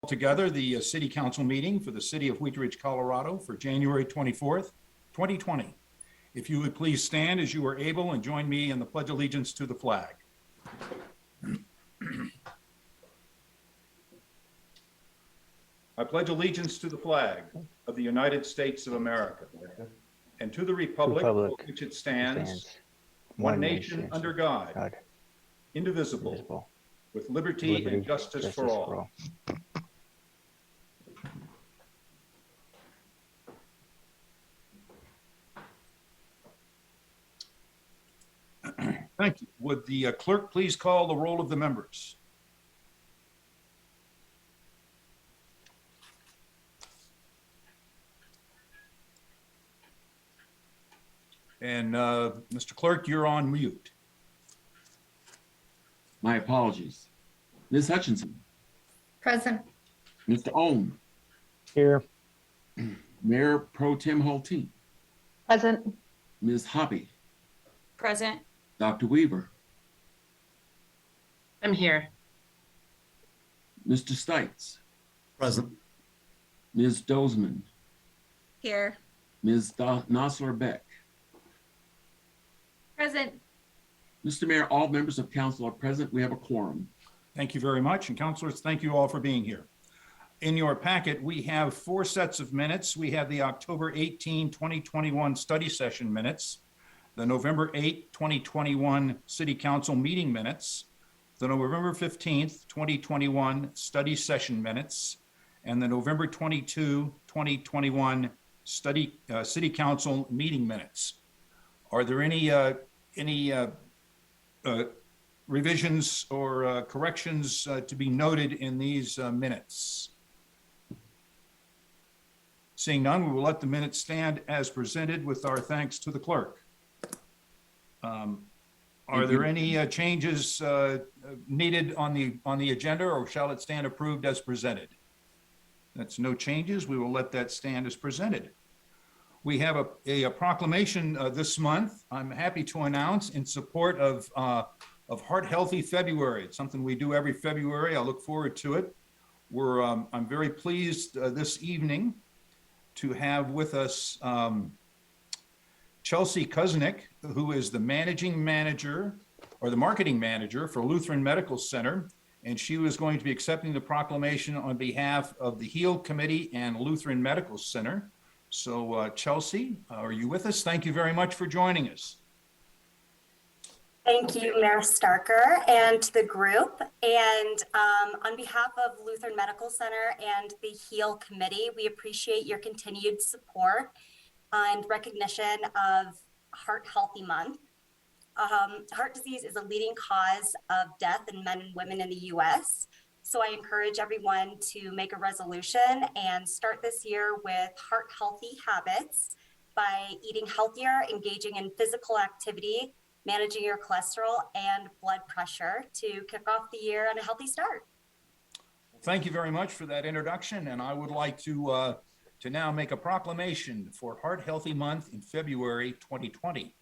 together the City Council meeting for the City of Wheat Ridge, Colorado for January 24th, 2020. If you would please stand as you are able and join me in the Pledge of Allegiance to the flag. I pledge allegiance to the flag of the United States of America and to the republic for which it stands, one nation under God, indivisible, with liberty and justice for all. Thank you. Would the clerk please call the roll of the members? And Mr. Clerk, you're on mute. My apologies. Ms. Hutchinson. Present. Mr. Ohm. Here. Mayor Pro Tem Hulteen. Present. Ms. Hobby. Present. Dr. Weaver. I'm here. Mr. Stites. Present. Ms. Dozeman. Here. Ms. Nosler Beck. Present. Mr. Mayor, all members of council are present. We have a quorum. Thank you very much. And councilors, thank you all for being here. In your packet, we have 4 sets of minutes. We have the October 18, 2021 study session minutes, the November 8, 2021 City Council meeting minutes, the November 15th, 2021 study session minutes, and the November 22, 2021 City Council meeting minutes. Are there any revisions or corrections to be noted in these minutes? Seeing none, we will let the minutes stand as presented with our thanks to the clerk. Are there any changes needed on the agenda, or shall it stand approved as presented? That's no changes. We will let that stand as presented. We have a proclamation this month. I'm happy to announce in support of Heart Healthy February. It's something we do every February. I look forward to it. I'm very pleased this evening to have with us Chelsea Kuznick, who is the managing manager or the marketing manager for Lutheran Medical Center. And she was going to be accepting the proclamation on behalf of the HEAL Committee and Lutheran Medical Center. So Chelsea, are you with us? Thank you very much for joining us. Thank you, Mayor Starker, and to the group. And on behalf of Lutheran Medical Center and the HEAL Committee, we appreciate your continued support and recognition of Heart Healthy Month. Heart disease is a leading cause of death in men and women in the U.S., so I encourage everyone to make a resolution and start this year with heart healthy habits by eating healthier, engaging in physical activity, managing your cholesterol and blood pressure to kick off the year on a healthy start. Thank you very much for that introduction. And I would like to now make a proclamation for Heart Healthy Month in February 2020.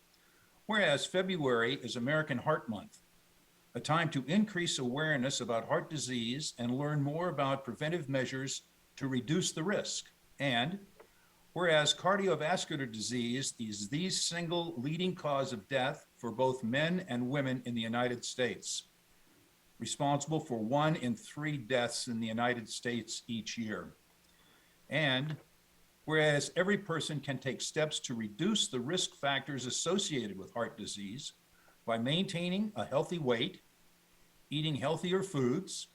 Whereas February is American Heart Month, a time to increase awareness about heart disease and learn more about preventive measures to reduce the risk. And whereas cardiovascular disease is the single leading cause of death for both men and women in the United States, responsible for 1 in 3 deaths in the United States each year. And whereas every person can take steps to reduce the risk factors associated with heart disease by maintaining a healthy weight, eating healthier foods,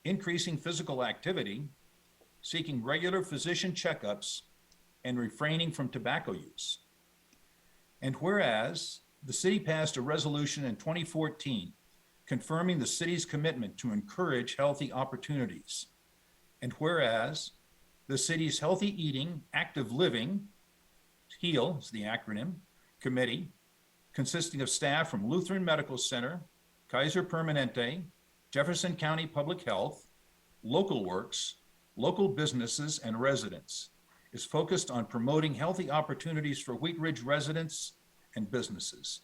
increasing physical activity, seeking regular physician checkups, and refraining from tobacco use. And whereas the city passed a resolution in 2014 confirming the city's commitment to encourage healthy opportunities. And whereas the city's Healthy Eating, Active Living, HEAL is the acronym, committee, consisting of staff from Lutheran Medical Center, Kaiser Permanente, Jefferson County Public Health, Local Works, local businesses, and residents, is focused on promoting healthy opportunities for Wheat Ridge residents and businesses.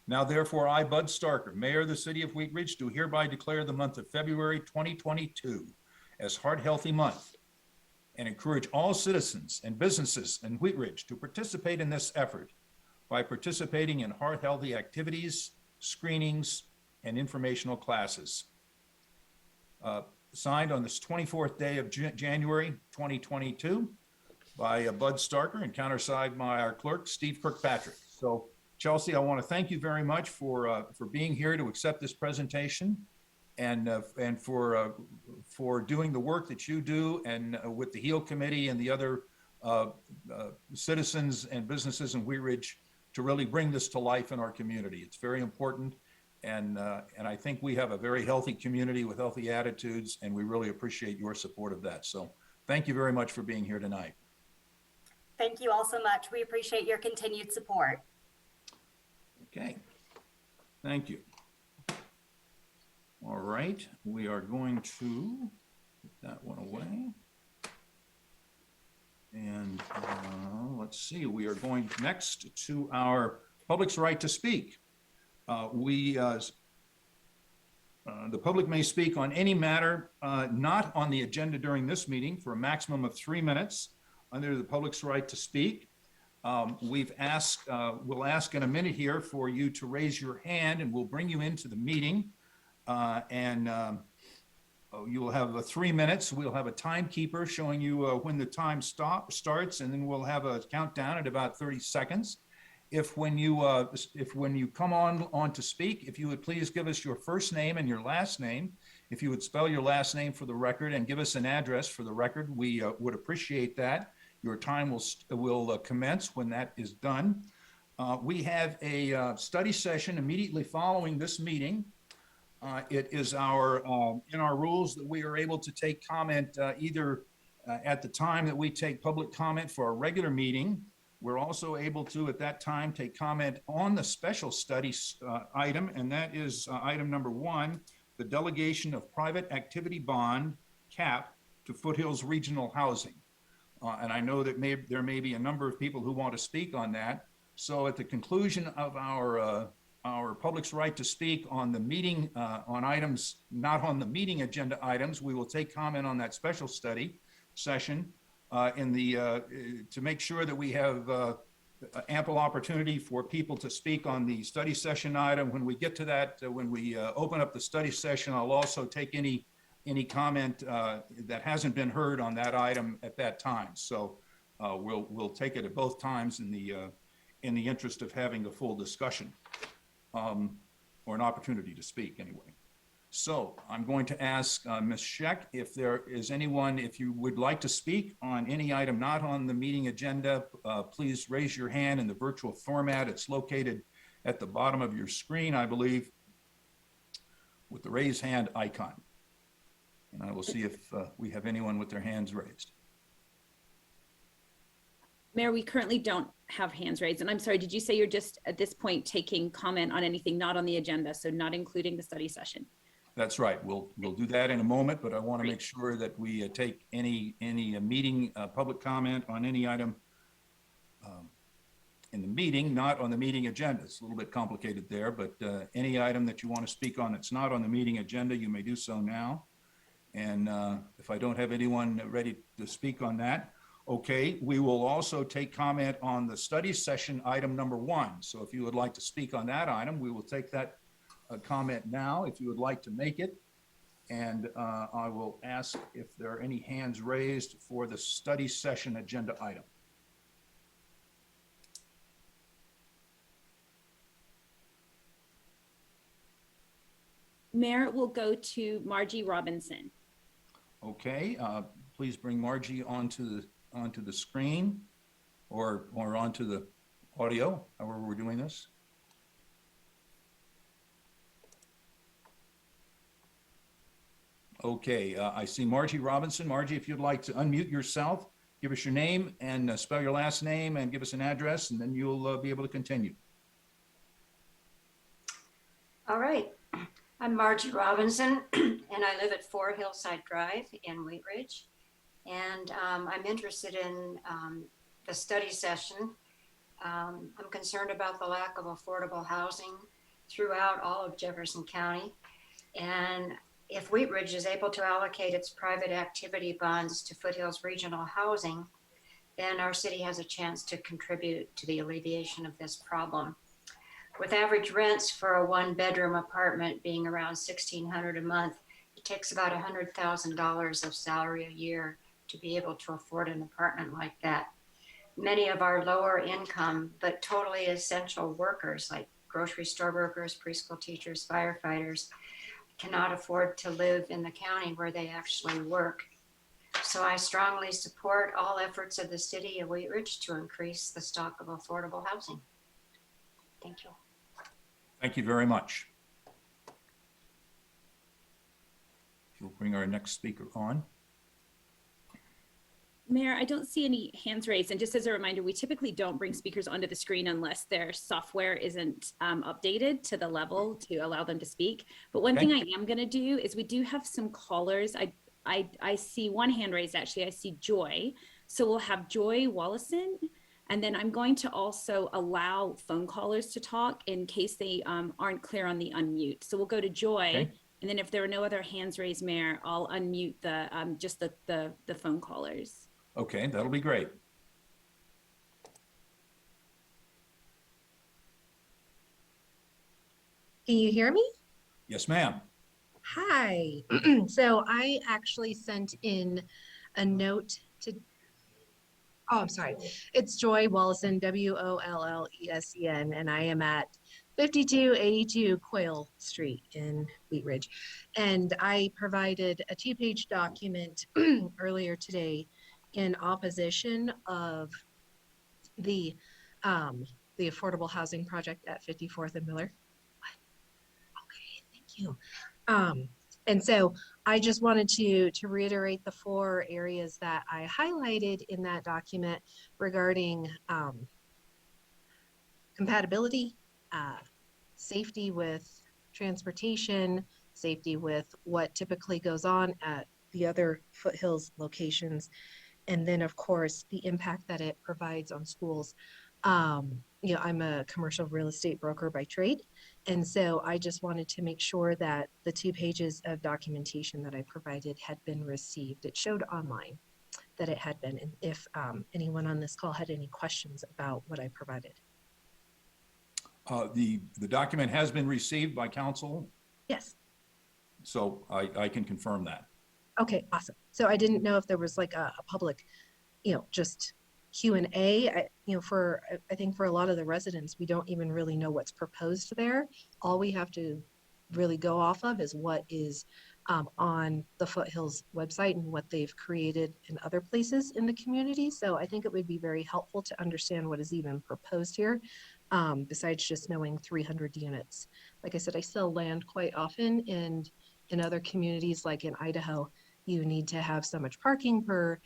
Now, therefore, I, Bud Starker, Mayor of the City of Wheat Ridge, do hereby declare the month of February 2022 as Heart Healthy Month and encourage all citizens and businesses in Wheat Ridge to participate in this effort by participating in heart healthy activities, screenings, and informational classes. Signed on this 24th day of January 2022 by Bud Starker and countersigned by our clerk, Steve Kirkpatrick. So Chelsea, I want to thank you very much for being here to accept this presentation and for doing the work that you do and with the HEAL Committee and the other citizens and businesses in Wheat Ridge to really bring this to life in our community. It's very important. And I think we have a very healthy community with healthy attitudes, and we really appreciate your support of that. So thank you very much for being here tonight. Thank you all so much. We appreciate your continued support. Okay, thank you. All right, we are going to put that one away. And let's see, we are going next to our public's right to speak. The public may speak on any matter not on the agenda during this meeting for a maximum of 3 minutes under the public's right to speak. We'll ask in a minute here for you to raise your hand and we'll bring you into the meeting. You will have 3 minutes. We'll have a timekeeper showing you when the time starts, and then we'll have a countdown at about 30 seconds. If when you come on to speak, if you would please give us your first name and your last name, if you would spell your last name for the record and give us an address for the record, we would appreciate that. Your time will commence when that is done. We have a study session immediately following this meeting. It is in our rules that we are able to take comment either at the time that we take public comment for a regular meeting. We're also able to, at that time, take comment on the special studies item, and that is item number 1, the delegation of private activity bond cap to Foothills Regional Housing. And I know that there may be a number of people who want to speak on that. So at the conclusion of our public's right to speak on the meeting, on items not on the meeting agenda items, we will take comment on that special study session to make sure that we have ample opportunity for people to speak on the study session item. When we get to that, when we open up the study session, I'll also take any comment that hasn't been heard on that item at that time. So we'll take it at both times in the interest of having a full discussion or an opportunity to speak anyway. So I'm going to ask Ms. Scheck if there is anyone, if you would like to speak on any item not on the meeting agenda, please raise your hand in the virtual format. It's located at the bottom of your screen, I believe, with the raise hand icon. And I will see if we have anyone with their hands raised. Mayor, we currently don't have hands raised. And I'm sorry, did you say you're just at this point taking comment on anything not on the agenda, so not including the study session? That's right. We'll do that in a moment, but I want to make sure that we take any meeting public comment on any item in the meeting, not on the meeting agenda. It's a little bit complicated there, but any item that you want to speak on that's not on the meeting agenda, you may do so now. And if I don't have anyone ready to speak on that, okay, we will also take comment on the study session item number 1. So if you would like to speak on that item, we will take that comment now if you would like to make it. And I will ask if there are any hands raised for the study session agenda item. Mayor, we'll go to Margie Robinson. Okay, please bring Margie onto the screen or onto the audio, however we're doing this. Okay, I see Margie Robinson. Margie, if you'd like to unmute yourself, give us your name and spell your last name and give us an address, and then you'll be able to continue. All right. I'm Margie Robinson, and I live at 4 Hillside Drive in Wheat Ridge. And I'm interested in the study session. I'm concerned about the lack of affordable housing throughout all of Jefferson County. And if Wheat Ridge is able to allocate its private activity bonds to Foothills Regional Housing, then our city has a chance to contribute to the alleviation of this problem. With average rents for a one-bedroom apartment being around $1,600 a month, it takes about $100,000 of salary a year to be able to afford an apartment like that. Many of our lower income but totally essential workers like grocery store workers, preschool teachers, firefighters cannot afford to live in the county where they actually work. So I strongly support all efforts of the city of Wheat Ridge to increase the stock of affordable housing. Thank you. Thank you very much. We'll bring our next speaker on. Mayor, I don't see any hands raised. And just as a reminder, we typically don't bring speakers onto the screen unless their software isn't updated to the level to allow them to speak. But one Okay. thing I am going to do is we do have some callers. I see one hand raised, actually. I see Joy. So we'll have Joy Wallison. And then I'm going to also allow phone callers to talk in case they aren't clear on the unmute. So we'll go to Joy. Okay. And then if there are no other hands raised, Mayor, I'll unmute the just the phone callers. Okay, that'll be great. Can you hear me? Yes, ma'am. Hi. So I actually sent in a note to, oh, I'm sorry. It's Joy Wallison, Wollesen, and I am at 5282 Quail Street in Wheat Ridge. And I provided a 2-page document earlier today in opposition of the affordable housing project at 54th and Miller. Okay, thank you. And so I just wanted to reiterate the 4 areas that I highlighted in that document regarding compatibility, safety with transportation, safety with what typically goes on at the other Foothills locations, and then of course the impact that it provides on schools. You know, I'm a commercial real estate broker by trade, and so I just wanted to make sure that the 2 pages of documentation that I provided had been received. It showed online that it had been, and if anyone on this call had any questions about what I provided. The document has been received by council, Yes. so I can confirm that. Okay, awesome. So I didn't know if there was like a public, you know, just Q&A. You know, I think for a lot of the residents, we don't even really know what's proposed there. All we have to really go off of is what is on the Foothills website and what they've created in other places in the community. So I think it would be very helpful to understand what is even proposed here, besides just knowing 300 units. Like I said, I sell land quite often, and in other communities like in Idaho, you need to have so much parking per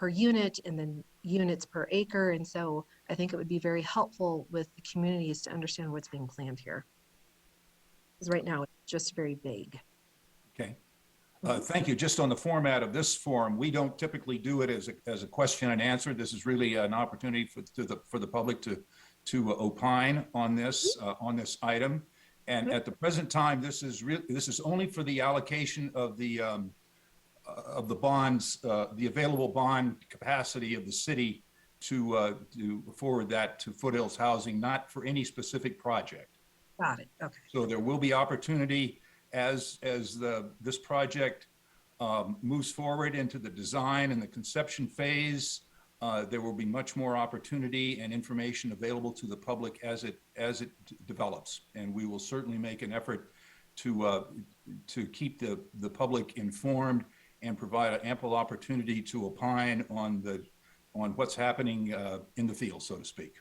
unit and then units per acre. And so I think it would be very helpful with the communities to understand what's being planned here. Because right now it's just very vague. Okay. Thank you. Just on the format of this forum, we don't typically do it as a question and answer. This is really an opportunity for the public to opine on this item. And at the present time, this is only for the allocation of the bonds, the available bond capacity of the city to forward that to Foothills Housing, not for any specific project. Got it. Okay. So there will be opportunity as this project moves forward into the design and the conception phase. There will be much more opportunity and information available to the public as it develops, and we will certainly make an effort to keep the public informed and provide an ample opportunity to opine on what's happening in the field, so to speak.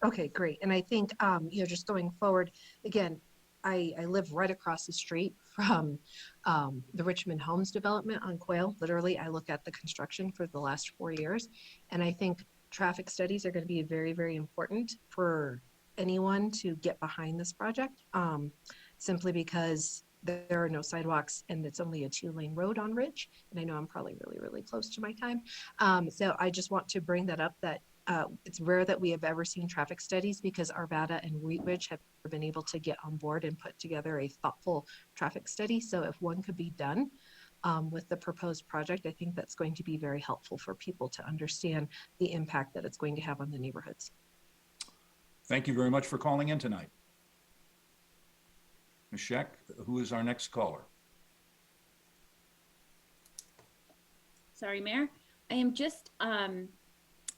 Okay, great. And I think, you know, just going forward, again, I live right across the street from the Richmond Homes development on Quail. Literally, I look at the construction for the last 4 years. And I think traffic studies are going to be very, very important for anyone to get behind this project, simply because there are no sidewalks and it's only a 2-lane road on Ridge. And I know I'm probably really, really close to my time. So I just want to bring that up, that it's rare that we have ever seen traffic studies, because Arvada and Wheat Ridge have never been able to get on board and put together a thoughtful traffic study. So if one could be done with the proposed project, I think that's going to be very helpful for people to understand the impact that it's going to have on the neighborhoods. Thank you very much for calling in tonight. Ms. Scheck, who is our next caller? Sorry, Mayor. I am just,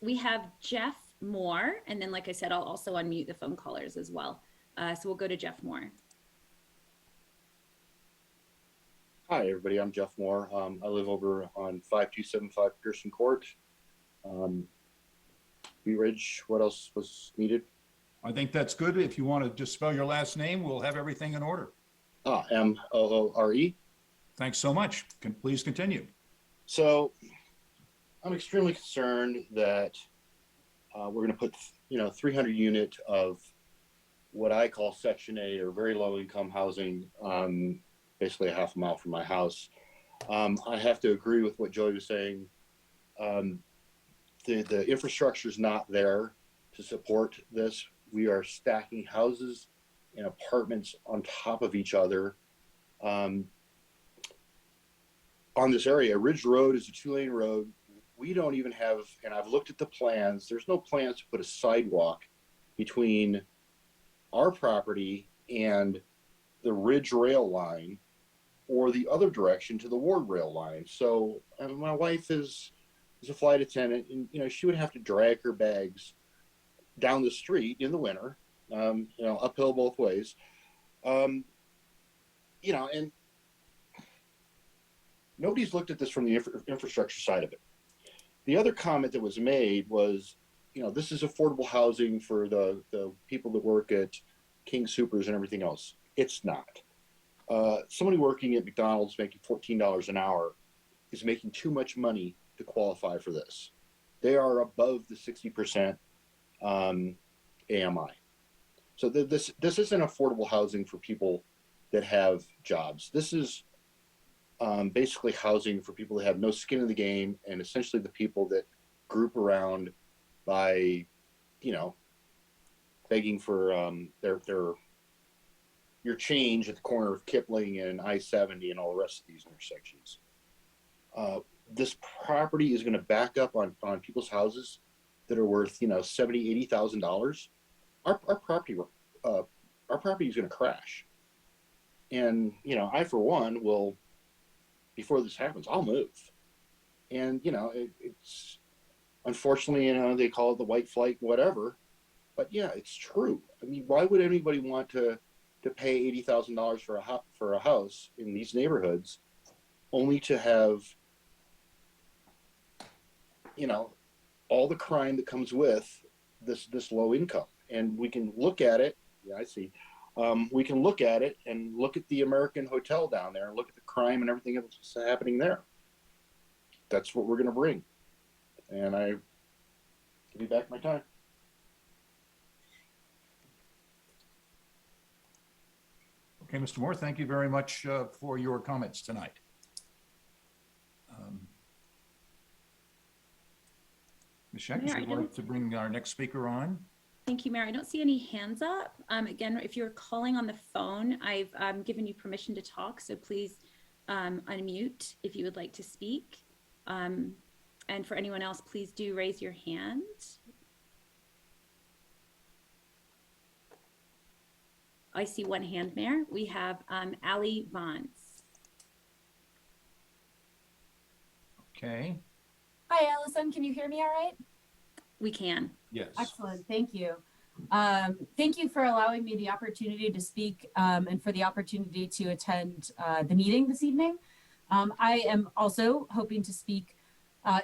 we have Jeff Moore, and then like I said, I'll also unmute the phone callers as well. So we'll go to Jeff Moore. Hi, everybody. I'm Jeff Moore. I live over on 5275 Pearson Court. Wheat Ridge, what else was needed? I think that's good. If you want to just spell your last name, we'll have everything in order. Moore. Thanks so much. Please continue. So I'm extremely concerned that we're going to put, 300 unit of what I call Section 8 or very low income housing, basically a half a mile from my house. I have to agree with what Joy was saying. The infrastructure is not there to support this. We are stacking houses and apartments on top of each other. On this area, Ridge Road is a 2-lane road. We don't even have, and I've looked at the plans, there's no plans to put a sidewalk between our property and the Ridge rail line or the other direction to the Ward rail line. So my wife is a flight attendant, and she would have to drag her bags down the street in the winter, uphill both ways. And nobody's looked at this from the infrastructure side of it. The other comment that was made was, this is affordable housing for the people that work at King Soopers and everything else. It's not. Somebody working at McDonald's making $14 an hour is making too much money to qualify for this. They are above the 60% AMI. So this isn't affordable housing for people that have jobs. This is basically housing for people that have no skin in the game, and essentially the people that group around by, begging for your change at the corner of Kipling and I-70 and all the rest of these intersections. This property is going to back up on people's houses that are worth, $70,000, $80,000. Our property is going to crash. And, I, for one, will, before this happens, I'll move. And, it's unfortunately, they call it the white flight, whatever. But yeah, it's true. I mean, why would anybody want to pay $80,000 for a house in these neighborhoods, only to have, all the crime that comes with this low income? And we can look at it. Yeah, I see. We can look at it and look at the American Hotel down there and look at the crime and everything that's happening there. That's what we're going to bring. And I give you back my time. Okay, Mr. Moore, thank you very much for your comments tonight. Ms. Scheck, Mayor, would you like to bring our next speaker on? Thank you, Mayor. I don't see any hands up. Again, if you're calling on the phone, I've given you permission to talk, so please unmute if you would like to speak. And for anyone else, please do raise your hand. I see one hand, Mayor. We have Ali Vance. Okay, Hi, Allison. Can you hear me all right? We can. yes. Excellent. Thank you. Thank you for allowing me the opportunity to speak and for the opportunity to attend the meeting this evening. I am also hoping to speak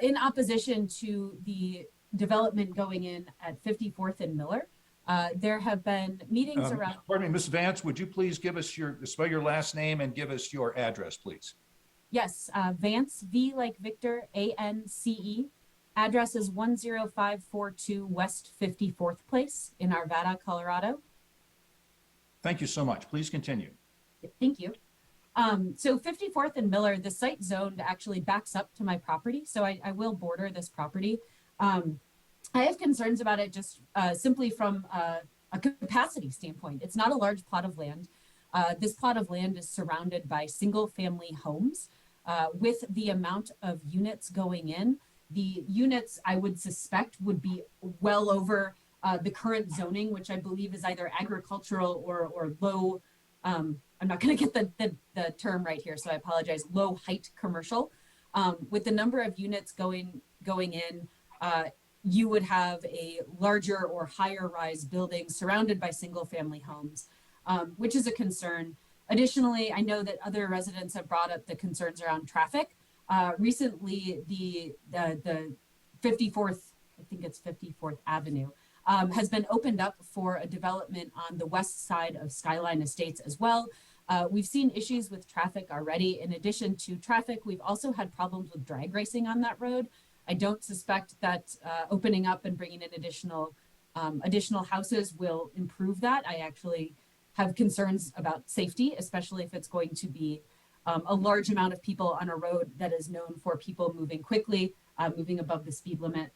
in opposition to the development going in at 54th and Miller. There have been meetings around. Pardon me, Ms. Vance, would you please give us spell your last name and give us your address, please? Yes, Vance, V like Victor, A-N-C-E. Address is 10542 West 54th Place in Arvada, Colorado. Thank you so much. Please continue. Thank you. So 54th and Miller, the site zoned actually backs up to my property. So I will border this property. I have concerns about it just simply from a a capacity standpoint. It's not a large plot of land. This plot of land is surrounded by single family homes. With the amount of units going in, the units I would suspect would be well over the current zoning, which I believe is either agricultural or low, I'm not going to get the term right here, so I apologize, low height commercial. With the number of units going in, you would have a larger or higher rise building surrounded by single family homes, which is a concern. Additionally, I know that other residents have brought up the concerns around traffic. Recently, the 54th, I think it's 54th Avenue, has been opened up for a development on the west side of Skyline Estates as well. We've seen issues with traffic already. In addition to traffic, we've also had problems with drag racing on that road. I don't suspect that opening up and bringing in additional houses will improve that. I actually have concerns about safety, especially if it's going to be a large amount of people on a road that is known for people moving quickly, moving above the speed limit.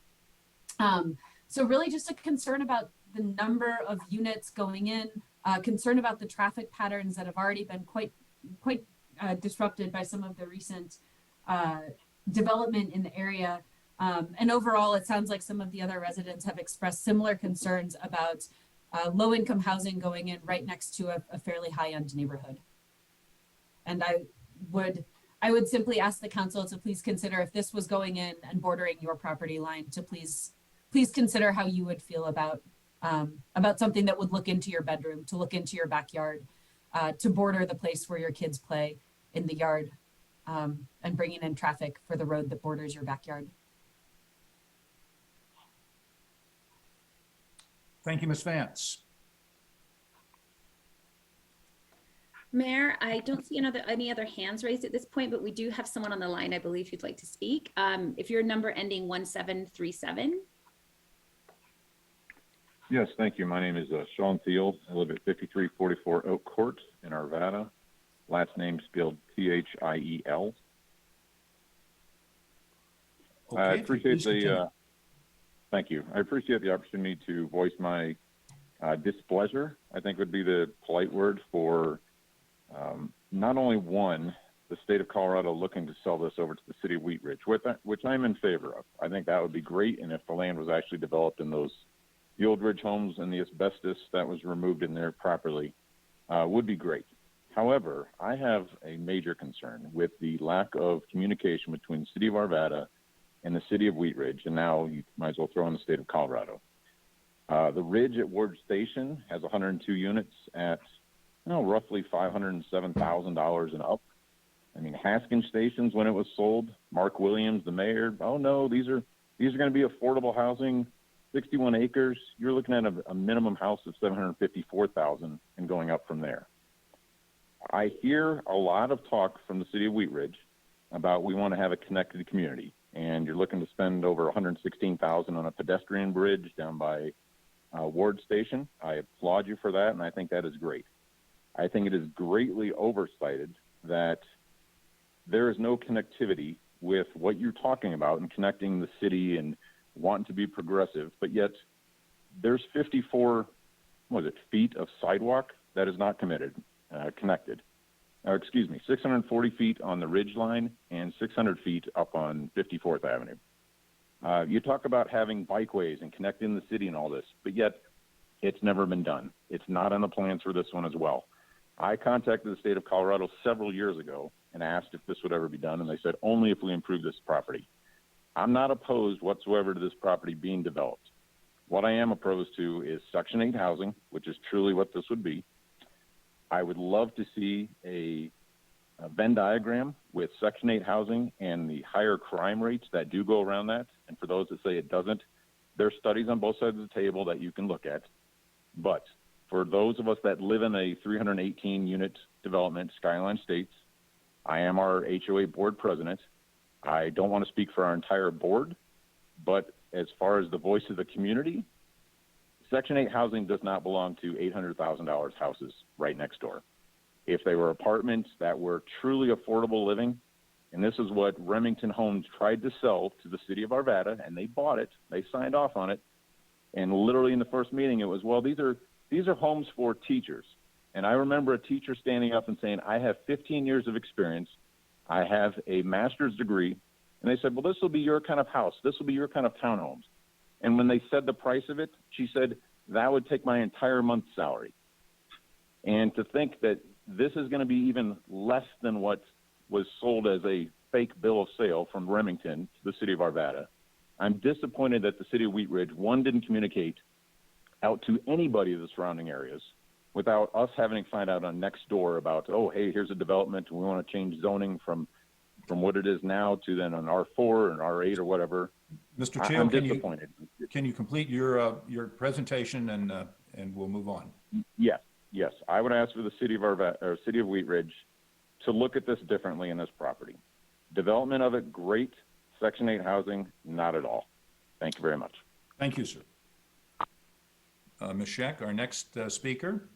So really just a concern about the number of units going in, concern about the traffic patterns that have already been quite disrupted by some of the recent development in the area. And overall, it sounds like some of the other residents have expressed similar concerns about low-income housing going in right next to a fairly high-end neighborhood. And I would simply ask the council to please consider, if this was going in and bordering your property line, to please consider how you would feel about something that would look into your bedroom, to look into your backyard, to border the place where your kids play in the yard, and bringing in traffic for the road that borders your backyard. Thank you, Ms. Vance. Mayor, I don't see any other hands raised at this point, but we do have someone on the line, I believe, who'd like to speak. If your number ending 1737. Yes, thank you. My name is Sean Thiel. I live at 5344 Oak Court in Arvada. Last name spelled Thiel. Okay, I appreciate please continue. thank you. I appreciate the opportunity to voice my displeasure, I think would be the polite word, for not only the state of Colorado looking to sell this over to the city of Wheat Ridge, which I'm in favor of. I think that would be great. And if the land was actually developed in the old ridge homes and the asbestos that was removed in there properly, would be great. However, I have a major concern with the lack of communication between the city of Arvada and the city of Wheat Ridge, and now you might as well throw in the state of Colorado. The ridge at Ward Station has 102 units at roughly $507,000 and up. I mean, Haskins Stations, when it was sold, Mark Williams, the mayor, oh no, these are going to be affordable housing, 61 acres. You're looking at a minimum house of $754,000 and going up from there. I hear a lot of talk from the city of Wheat Ridge about we want to have a connected community, and you're looking to spend over $116,000 on a pedestrian bridge down by Ward Station. I applaud you for that, and I think that is great. I think it is greatly oversighted that there is no connectivity with what you're talking about and connecting the city and wanting to be progressive, but yet there's 54, feet of sidewalk that is not connected. 640 feet on the ridge line and 600 feet up on 54th Avenue. You talk about having bikeways and connecting the city and all this, but yet it's never been done. It's not on the plans for this one as well. I contacted the state of Colorado several years ago and asked if this would ever be done, and they said only if we improve this property. I'm not opposed whatsoever to this property being developed. What I am opposed to is Section 8 housing, which is truly what this would be. I would love to see a Venn diagram with Section 8 housing and the higher crime rates that do go around that. And for those that say it doesn't, there's studies on both sides of the table that you can look at. But for those of us that live in a 318 unit development, Skyline Estates, I am our HOA board president. I don't want to speak for our entire board, but as far as the voice of the community, Section 8 housing does not belong to $800,000 houses right next door. If they were apartments that were truly affordable living, and this is what Remington Homes tried to sell to the city of Arvada, and they bought it, they signed off on it, and literally in the first meeting it was, well, these are These are homes for teachers. And I remember a teacher standing up and saying, I have 15 years of experience. I have a master's degree. And they said, well, this will be your kind of house. This will be your kind of townhomes. And when they said the price of it, she said, that would take my entire month's salary. And to think that this is going to be even less than what was sold as a fake bill of sale from Remington to the city of Arvada. I'm disappointed that the city of Wheat Ridge, one, didn't communicate out to anybody of the surrounding areas without us having to find out on next door about, oh, hey, here's a development and we want to change zoning from what it is now to then an R4 and R8 or whatever. Mr. Chair, I'm disappointed. Can you complete your presentation and we'll move on? Yes. I would ask for the city of city of Wheat Ridge to look at this differently in this property. Development of it, great. Section 8 housing, not at all. Thank you very much. Thank you, sir. Ms. Scheck, our next speaker.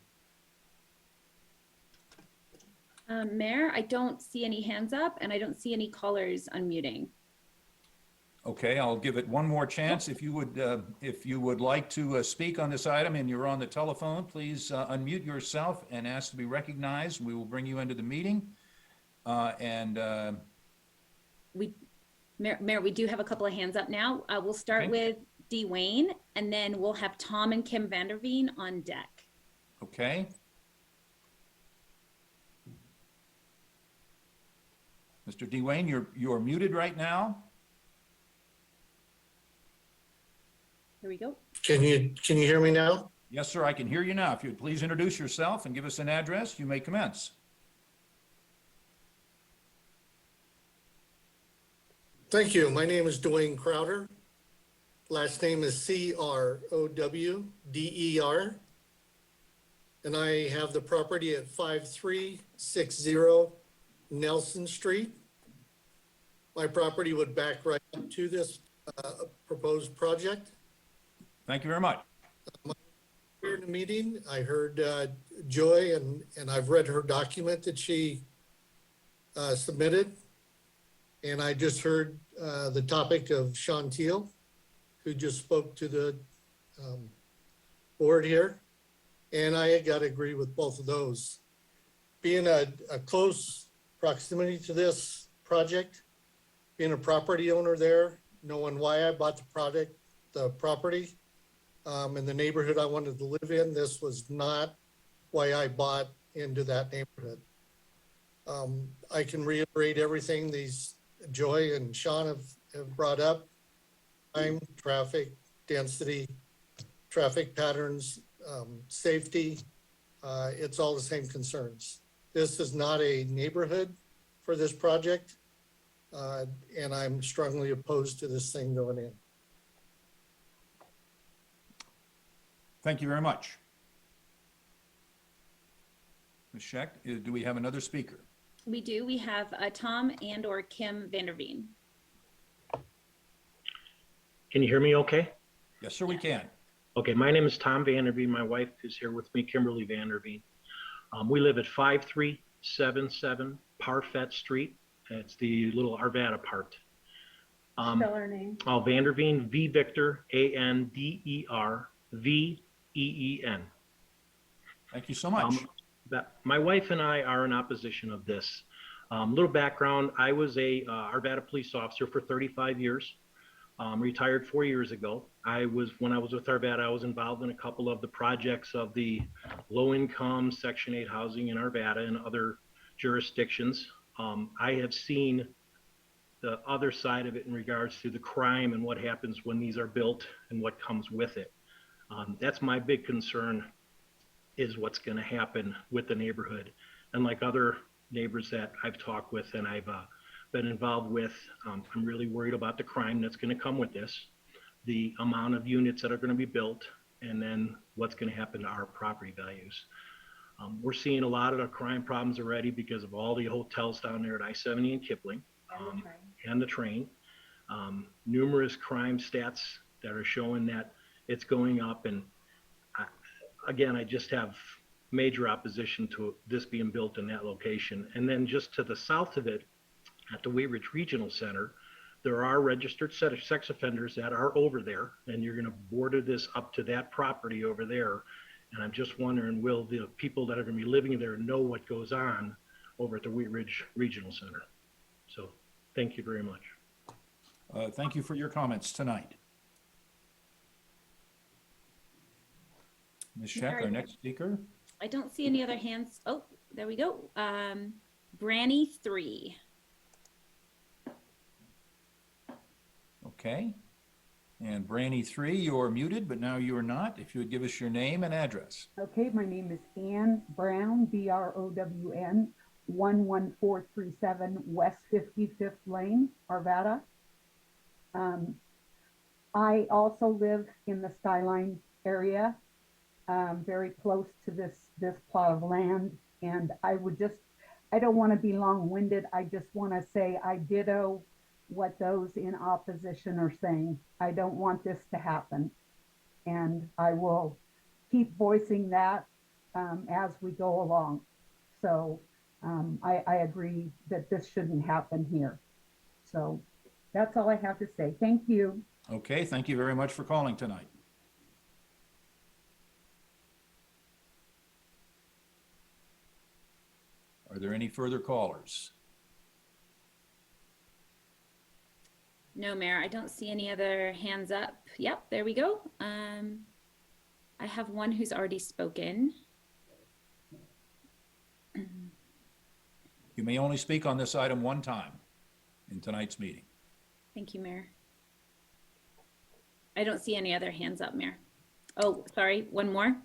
Mayor, I don't see any hands up and I don't see any callers unmuting. Okay, I'll give it one more chance. If you would like to speak on this item and you're on the telephone, please unmute yourself and ask to be recognized. We will bring you into the meeting. Mayor, we do have a couple of hands up now. We'll start with Dwayne, and then we'll have Tom and Kim Vanderveen on deck. Okay. Mr. Dwayne, you're muted right now. Here we go. Can you hear me now? Yes, sir, I can hear you now. If you'd please introduce yourself and give us an address, you may commence. Thank you. My name is Dwayne Crowder. Last name is Crowder. And I have the property at 5360 Nelson Street. My property would back right up to this proposed project. Thank you very much. Here in the meeting, I heard Joy, and I've read her document that she submitted. And I just heard the topic of Chantil, who just spoke to the board here. And I got to agree with both of those. Being a close proximity to this project, being a property owner there, knowing why I bought the property, in the neighborhood I wanted to live in, this was not why I bought into that neighborhood. I can reiterate everything these Joy and Sean have brought up. Time, traffic, density, traffic patterns, safety, it's all the same concerns. This is not a neighborhood for this project, and I'm strongly opposed to this thing going in. Thank you very much. Ms. Scheck, do we have another speaker? We do. We have Tom and or Kim Vanderveen. Can you hear me okay? Yes, sir, we can. Okay, my name is Tom Vanderveen. My wife is here with me, Kimberly Vanderveen. We live at 5377 Parfet Street. It's the little Arvada part. Spell her name. Oh, Vanderveen, V Victor, ANDERVEEN. Thank you so much. My wife and I are in opposition of this. Little background, I was a Arvada police officer for 35 years. Retired 4 years ago. When I was with Arvada, I was involved in a couple of the projects of the low-income Section 8 housing in Arvada and other jurisdictions. I have seen the other side of it in regards to the crime and what happens when these are built and what comes with it. That's my big concern, is what's going to happen with the neighborhood. And like other neighbors that I've talked with and I've been involved with, I'm really worried about the crime that's going to come with this, the amount of units that are going to be built, and then what's going to happen to our property values. We're seeing a lot of the crime problems already because of all the hotels down there at I-70 and Kipling, and the train. Numerous crime stats that are showing that it's going up. And again, I just have major opposition to this being built in that location. And then just to the south of it, at the Wheat Ridge Regional Center, there are registered sex offenders that are over there, and you're going to border this up to that property over there. And I'm just wondering, will the people that are going to be living there know what goes on over at the Wheat Ridge Regional Center? So thank you very much. Thank you for your comments tonight. Ms. Scheck, our next speaker. I don't see any other hands. Oh, there we go. Branny 3. Okay. And Branny 3, you're muted, but now you are not. If you would give us your name and address. Okay, my name is Ann Brown, BROWN, 11437 West 55th Lane, Arvada. I also live in the Skyline area, very close to this plot of land. And I don't want to be long-winded. I just want to say I ditto what those in opposition are saying. I don't want this to happen. And I will keep voicing that as we go along. So I agree that this shouldn't happen here. So that's all I have to say. Thank you. Okay, thank you very much for calling tonight. Are there any further callers? No, Mayor, I don't see any other hands up. Yep, there we go. I have one who's already spoken. You may only speak on this item one time in tonight's meeting. Thank you, Mayor. I don't see any other hands up, Mayor. Oh, sorry, one more.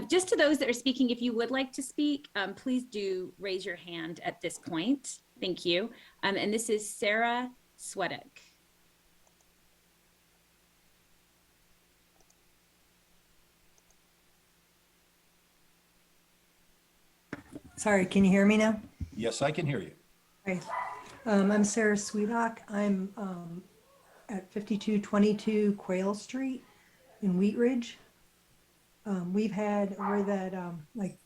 Just to those that are speaking, if you would like to speak, please do raise your hand at this point. Thank you. And this is Sarah Swedick. Sorry, can you hear me now? Yes, I can hear you. Hi, I'm Sarah Sweedock. I'm at 5222 Quail Street in Wheat Ridge. We've had over that like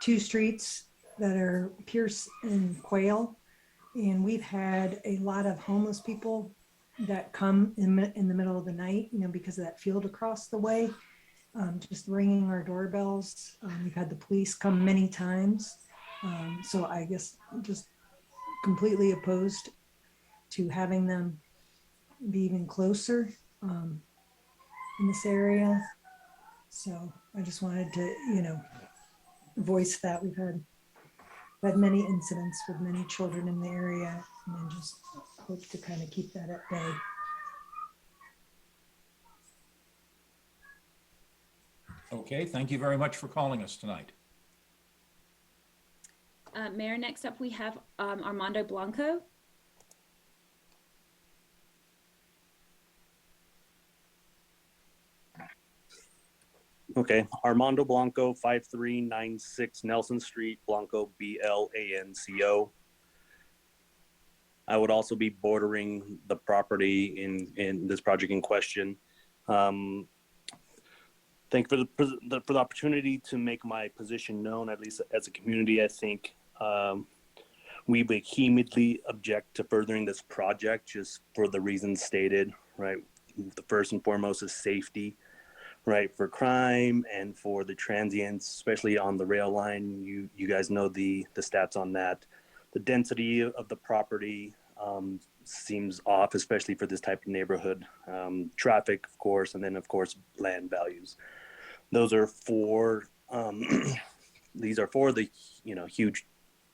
2 streets that are Pierce and Quail, and we've had a lot of homeless people that come in the middle of the night, you know, because of that field across the way, just ringing our doorbells. We've had the police come many times. So I guess I'm just completely opposed to having them be even closer in this area. So I just wanted to, you know, voice that. We've had many incidents with many children in the area, and I just hope to kind of keep that at bay. Okay, thank you very much for calling us tonight. Mayor, next up we have Armando Blanco. Okay, Armando Blanco, 5396 Nelson Street, Blanco, BLANCO. I would also be bordering the property in this project in question. Thank you for the opportunity to make my position known, at least as a community. I think we vehemently object to furthering this project just for the reasons stated, right? The first and foremost is safety, right? For crime and for the transients, especially on the rail line. You guys know the stats on that. The density of the property seems off, especially for this type of neighborhood. Traffic, of course, and then of course land values. Those are four. These are for the huge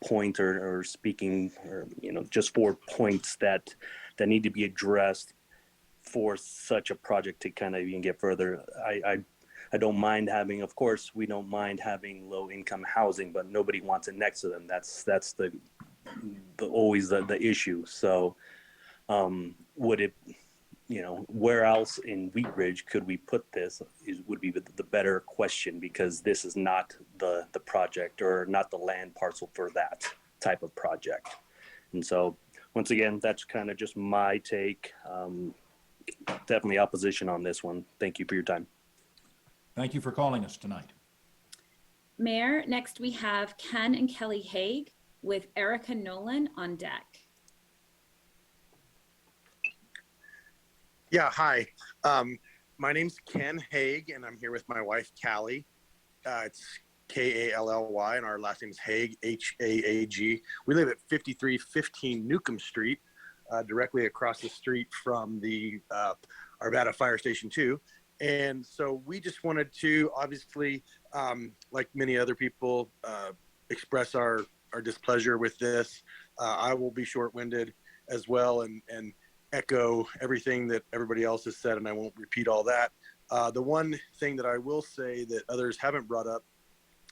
point or speaking, or just 4 points that need to be addressed for such a project to kind of even get further. I don't mind having, of course, we don't mind having low income housing, but nobody wants it next to them. That's the always the issue. So would it, where else in Wheat Ridge could we put this would be the better question, because this is not the project or not the land parcel for that type of project. And so once again, that's kind of just my take. Definitely opposition on this one. Thank you for your time. Thank you for calling us tonight. Mayor, next we have Ken and Kelly Haig with Erica Nolan on deck. Yeah, hi. My name's Ken Haig, and I'm here with my wife, Callie. It's Kally, and our last name is Haig, Haag. We live at 5315 Newcomb Street, directly across the street from the Arvada Fire Station 2. And so we just wanted to, obviously, like many other people, express our displeasure with this. I will be short-winded as well and echo everything that everybody else has said, and I won't repeat all that. The one thing that I will say that others haven't brought up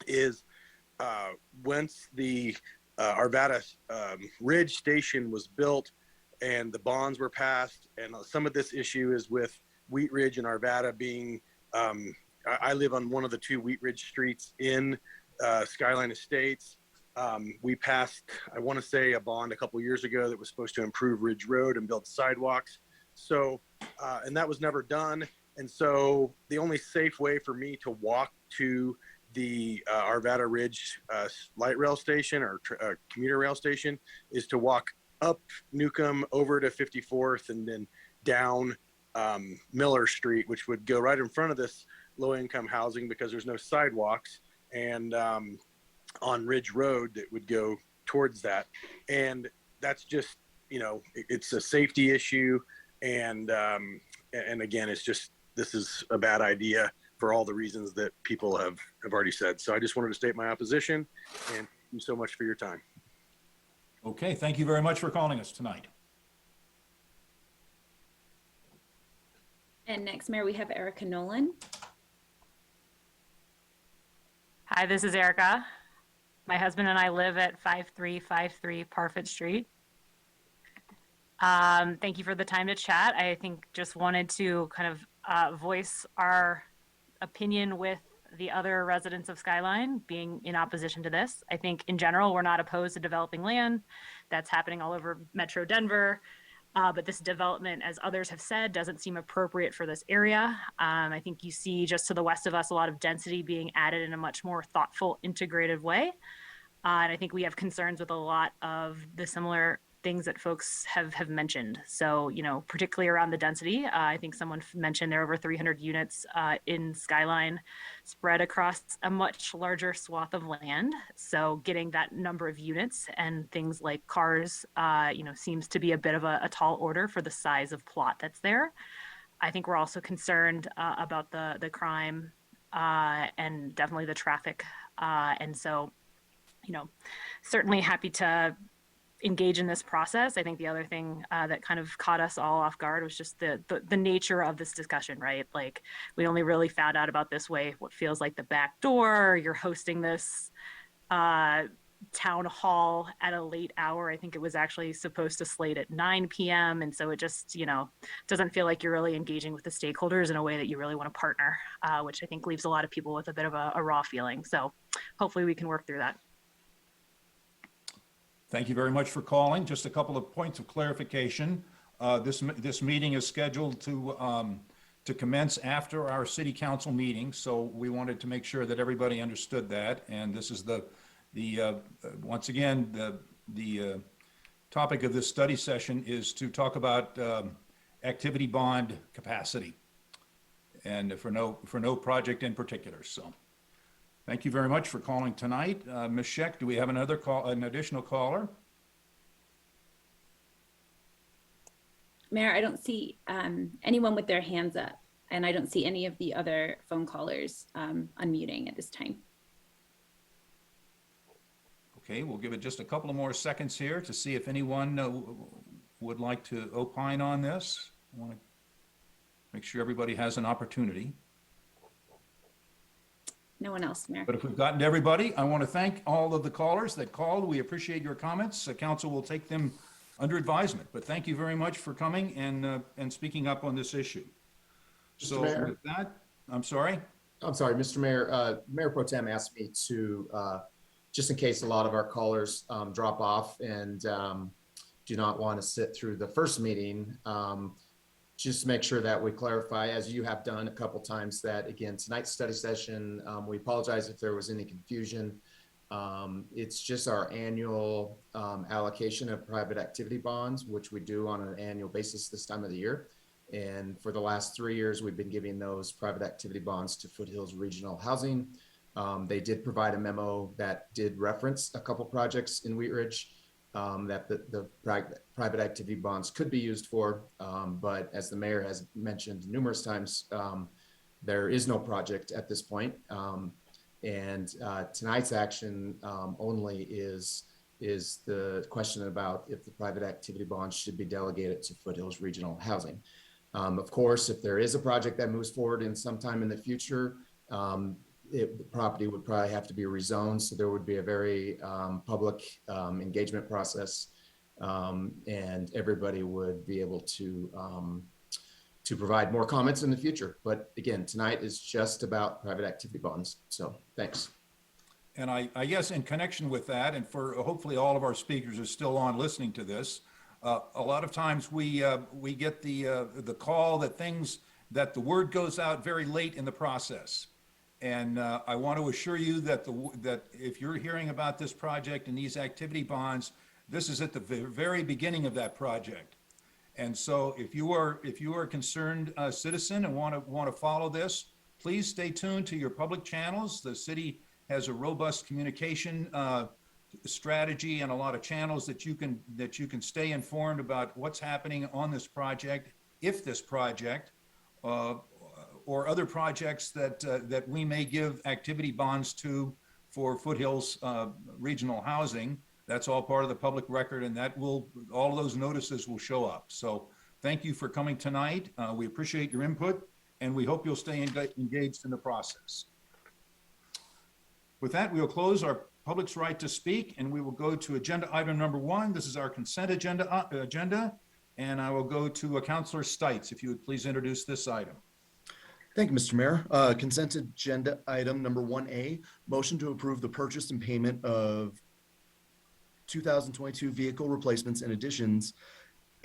is once the Arvada Ridge Station was built and the bonds were passed, and some of this issue is with Wheat Ridge and Arvada being, I live on one of the two Wheat Ridge streets in Skyline Estates. We passed, I want to say, a bond a couple years ago that was supposed to improve Ridge Road and build sidewalks. So, and that was never done. And so the only safe way for me to walk to the Arvada Ridge light rail station or commuter rail station is to walk up Newcomb over to 54th and then down Miller Street, which would go right in front of this low income housing because there's no sidewalks, and on Ridge Road that would go towards that. And that's just, you know, it's a safety issue. And again, it's just, this is a bad idea for all the reasons that people have already said. So I just wanted to state my opposition, and thank you so much for your time. Okay, thank you very much for calling us tonight. And next, Mayor, we have Erica Nolan. Hi, this is Erica. My husband and I live at 5353 Parfit Street. Thank you for the time to chat. I think just wanted to kind of voice our opinion with the other residents of Skyline being in opposition to this. I think in general, we're not opposed to developing land. That's happening all over Metro Denver. But this development, as others have said, doesn't seem appropriate for this area. I think you see just to the west of us a lot of density being added in a much more thoughtful, integrated way. And I think we have concerns with a lot of the similar things that folks have mentioned. So, you know, particularly around the density, I think someone mentioned there are over 300 units in Skyline spread across a much larger swath of land. So getting that number of units and things like cars, you know, seems to be a bit of a tall order for the size of plot that's there. I think we're also concerned about the crime and definitely the traffic. And so, you know, certainly happy to engage in this process. I think the other thing that kind of caught us all off guard was just the nature of this discussion, right? Like we only really found out about this way, what feels like the back door. You're hosting this town hall at a late hour. I think it was actually supposed to slate at 9 p.m. And so it just, you know, doesn't feel like you're really engaging with the stakeholders in a way that you really want to partner, which I think leaves a lot of people with a bit of a raw feeling. So hopefully we can work through that. Thank you very much for calling. Just a couple of points of clarification. This meeting is scheduled to commence after our city council meeting, so we wanted to make sure that everybody understood that. And this is once again the topic of this study session is to talk about activity bond capacity, and for no project in particular. So. Thank you very much for calling tonight. Ms. Scheck, do we have an additional caller? Mayor, I don't see anyone with their hands up, and I don't see any of the other phone callers unmuting at this time. Okay, we'll give it just a couple of more seconds here to see if anyone would like to opine on this. I want to make sure everybody has an opportunity. No one else, Mayor. But if we've gotten to everybody, I want to thank all of the callers that called. We appreciate your comments. The council will take them under advisement. But thank you very much for coming and speaking up on this issue. So with that, I'm sorry, Mr. Mayor. Mayor Pro Tem asked me to, just in case a lot of our callers drop off and do not want to sit through the first meeting, just make sure that we clarify, as you have done a couple times, that again, tonight's study session, we apologize if there was any confusion. It's just our annual allocation of private activity bonds, which we do on an annual basis this time of the year. And for the last 3 years, we've been giving those private activity bonds to Foothills Regional Housing. They did provide a memo that did reference a couple projects in Wheat Ridge that the private activity bonds could be used for. But as the mayor has mentioned numerous times, there is no project at this point. And tonight's action only is the question about if the private activity bonds should be delegated to Foothills Regional Housing. Of course, if there is a project that moves forward in sometime in the future, the property would probably have to be rezoned. So there would be a very public engagement process, and everybody would be able to provide more comments in the future. But again, tonight is just about private activity bonds. So thanks. And I guess in connection with that, and for hopefully all of our speakers are still on listening to this, a lot of times we get the call that the word goes out very late in the process. And I want to assure you that that if you're hearing about this project and these activity bonds, this is at the very beginning of that project. And so if you are a concerned citizen and want to follow this, please stay tuned to your public channels. The city has a robust communication strategy and a lot of channels that you can stay informed about what's happening on this project, if this project or other projects that we may give activity bonds to for Foothills Regional Housing. That's all part of the public record, and all of those notices will show up. So thank you for coming tonight. We appreciate your input, and we hope you'll stay engaged in the process. With that, we will close our public's right to speak, and we will go to agenda item number 1. This is our consent agenda, and I will go to Councilor Stites, if you would please introduce this item. Thank you, Mr. Mayor. Consent agenda item number 1A, motion to approve the purchase and payment of 2022 vehicle replacements and additions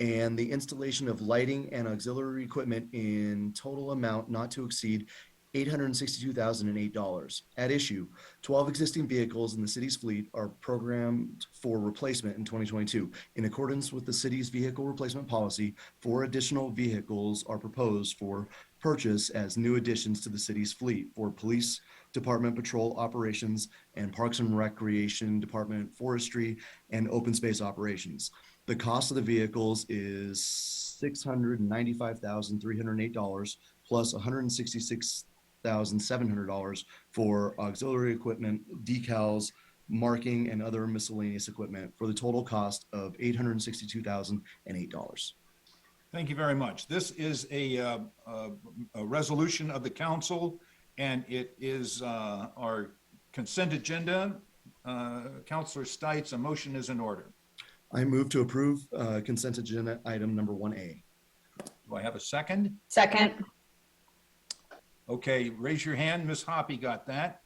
and the installation of lighting and auxiliary equipment in total amount not to exceed $862,008. At issue, 12 existing vehicles in the city's fleet are programmed for replacement in 2022. In accordance with the city's vehicle replacement policy, 4 additional vehicles are proposed for purchase as new additions to the city's fleet for police department patrol operations and Parks and Recreation Department forestry and open space operations. The cost of the vehicles is $695,308 plus $166,700 for auxiliary equipment, decals, marking, and other miscellaneous equipment for the total cost of $862,008. Thank you very much. This is a resolution of the council, and it is our consent agenda. Councilor Stites, a motion is in order. I move to approve consent agenda item number 1A. Do I have a second? Second. Okay, raise your hand. Ms. Hoppy got that.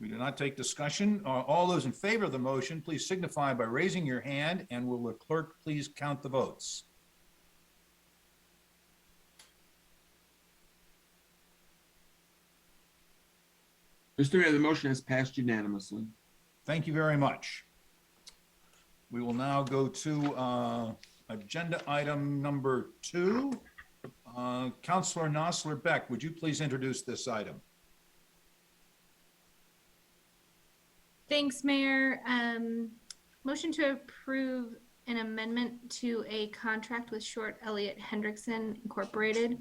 We do not take discussion. All those in favor of the motion, please signify by raising your hand, and will the clerk please count the votes? Mr. Mayor, the motion has passed unanimously. Thank you very much. We will now go to agenda item number 2. Councilor Nosler Beck, would you please introduce this item? Thanks, Mayor. Motion to approve an amendment to a contract with Short Elliott Hendrickson Incorporated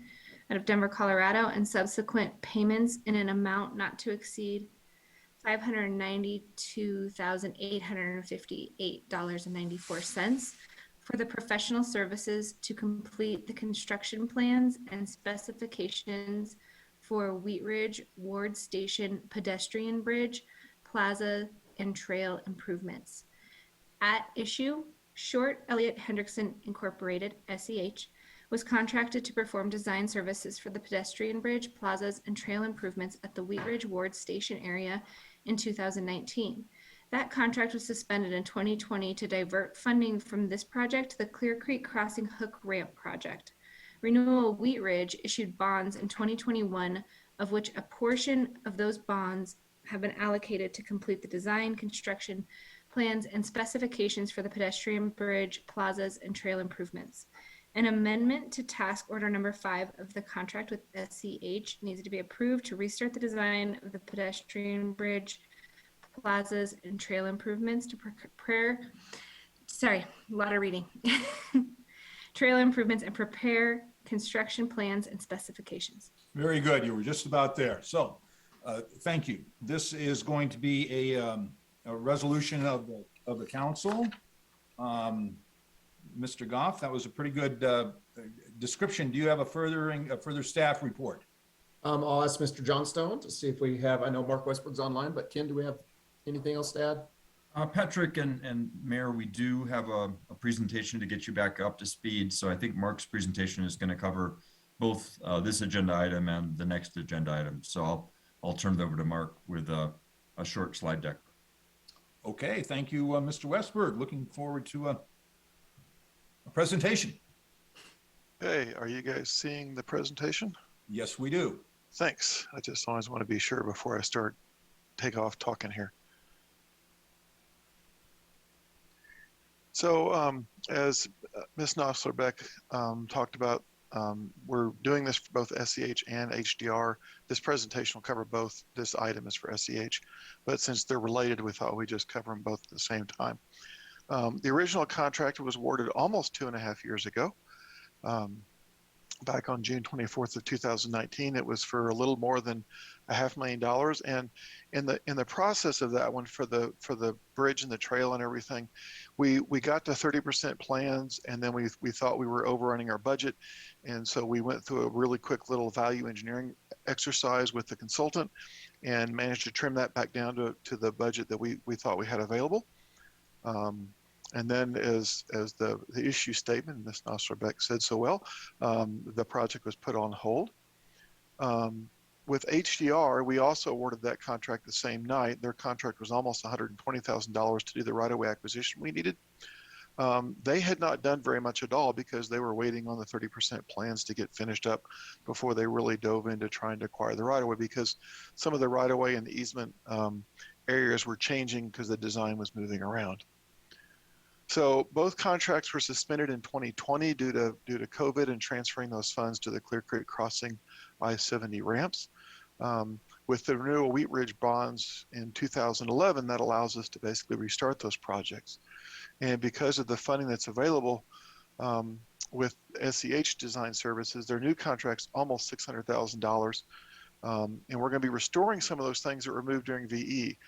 out of Denver, Colorado, and subsequent payments in an amount not to exceed $592,858.94 for the professional services to complete the construction plans and specifications for Wheat Ridge Ward Station pedestrian bridge, plaza, and trail improvements. At issue, Short Elliott Hendrickson Incorporated, SEH, was contracted to perform design services for the pedestrian bridge, plazas, and trail improvements at the Wheat Ridge Ward Station area in 2019. That contract was suspended in 2020 to divert funding from this project to the Clear Creek Crossing Hook Ramp project. Renewal Wheat Ridge issued bonds in 2021, of which a portion of those bonds have been allocated to complete the design, construction, plans and specifications for the pedestrian bridge, plazas, and trail improvements. An amendment to task order number 5 of the contract with SCH needs to be approved to restart the design of the pedestrian bridge, plazas, and trail improvements to prepare, sorry, a lot of reading. Trail improvements and prepare construction plans and specifications. Very good. You were just about there. So, thank you. This is going to be a resolution of the council. Mr. Goff, that was a pretty good description. Do you have a further staff report? I'll ask Mr. Johnstone to see if we have, I know Mark Westbrook's online, but Ken, do we have anything else to add? Patrick and Mayor, we do have a presentation to get you back up to speed. So I think Mark's presentation is going to cover both this agenda item and the next agenda item. So I'll turn it over to Mark with a short slide deck. Okay, thank you, Mr. Westberg. Looking forward to a presentation. Hey, are you guys seeing the presentation? Yes, we do. Thanks. I just always want to be sure before I take off talking here. So as Ms. Knopfler-Beck talked about, we're doing this for both SCH and HDR. This presentation will cover both. This item is for SCH, but since they're related, we thought we'd just cover them both at the same time. The original contract was awarded almost 2.5 years ago. Back on June 24th of 2019, it was for a little more than $500,000. And in the process of that one, for the bridge and the trail and everything, we got to 30% plans, and then we thought we were overrunning our budget, and so we went through a really quick little value engineering exercise with the consultant, and managed to trim that back down to the budget that we thought we had available. And then as the issue statement, Ms. Knopfler-Beck said so well, the project was put on hold. With HDR, we also awarded that contract the same night. Their contract was almost $120,000 to do the right-of-way acquisition we needed. They had not done very much at all because they were waiting on the 30% plans to get finished up before they really dove into trying to acquire the right-of-way, because some of the right-of-way and the easement areas were changing because the design was moving around. So both contracts were suspended in 2020 due to COVID and transferring those funds to the Clear Creek Crossing I-70 ramps. With the renewal Wheat Ridge bonds in 2011, that allows us to basically restart those projects. And because of the funding that's available with SCH Design Services, their new contract's almost $600,000. And we're going to be restoring some of those things that were moved during VE.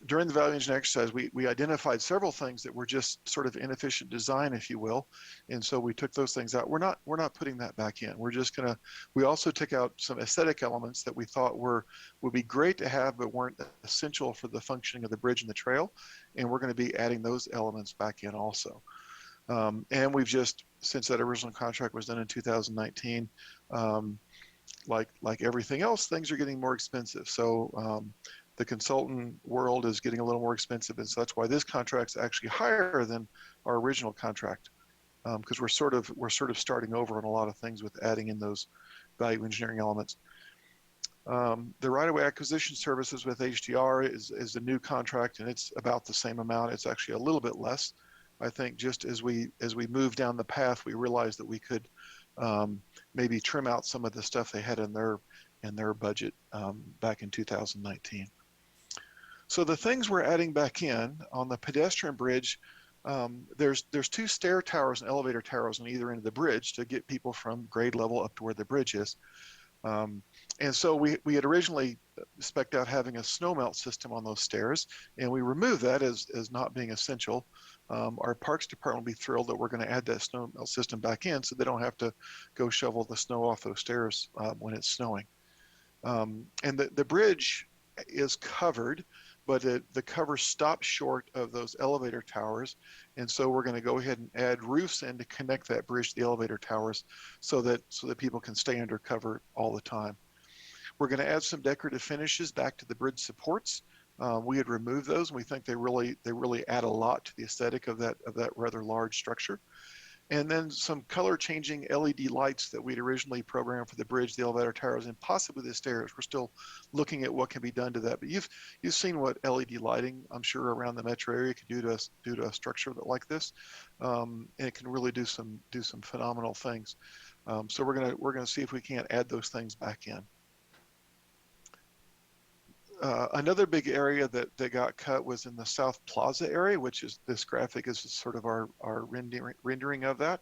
During the value engineering exercise, we identified several things that were just sort of inefficient design, if you will, and so we took those things out. We're not putting that back in. We're just gonna. We also took out some aesthetic elements that we thought would be great to have, but weren't essential for the functioning of the bridge and the trail, and we're going to be adding those elements back in also. And we've just, since that original contract was done in 2019, like everything else, things are getting more expensive. So. The consultant world is getting a little more expensive, and so that's why this contract's actually higher than our original contract, because we're sort of starting over on a lot of things with adding in those value engineering elements. The right-of-way acquisition services with HDR is a new contract, and it's about the same amount. It's actually a little bit less. I think just as we move down the path, we realized that we could maybe trim out some of the stuff they had in their budget back in 2019. So the things we're adding back in on the pedestrian bridge, there's 2 stair towers and elevator towers on either end of the bridge to get people from grade level up to where the bridge is. And so we had originally spec'd out having a snow melt system on those stairs, and we removed that as not being essential. Our Parks Department will be thrilled that we're going to add that snow melt system back in so they don't have to go shovel the snow off those stairs when it's snowing. And the bridge is covered, but the cover stops short of those elevator towers. And so we're going to go ahead and add roofs in to connect that bridge to the elevator towers so that people can stay under cover all the time. We're going to add some decorative finishes back to the bridge supports. We had removed those, and we think they really add a lot to the aesthetic of that rather large structure. And then some color changing LED lights that we'd originally programmed for the bridge, the elevator towers, and possibly the stairs. We're still looking at what can be done to that. But you've seen what LED lighting, I'm sure, around the metro area can do to a structure like this, and it can really do some phenomenal things. So we're gonna see if we can't add those things back in. Another big area that got cut was in the South Plaza area, which is, this graphic is sort of our rendering of that.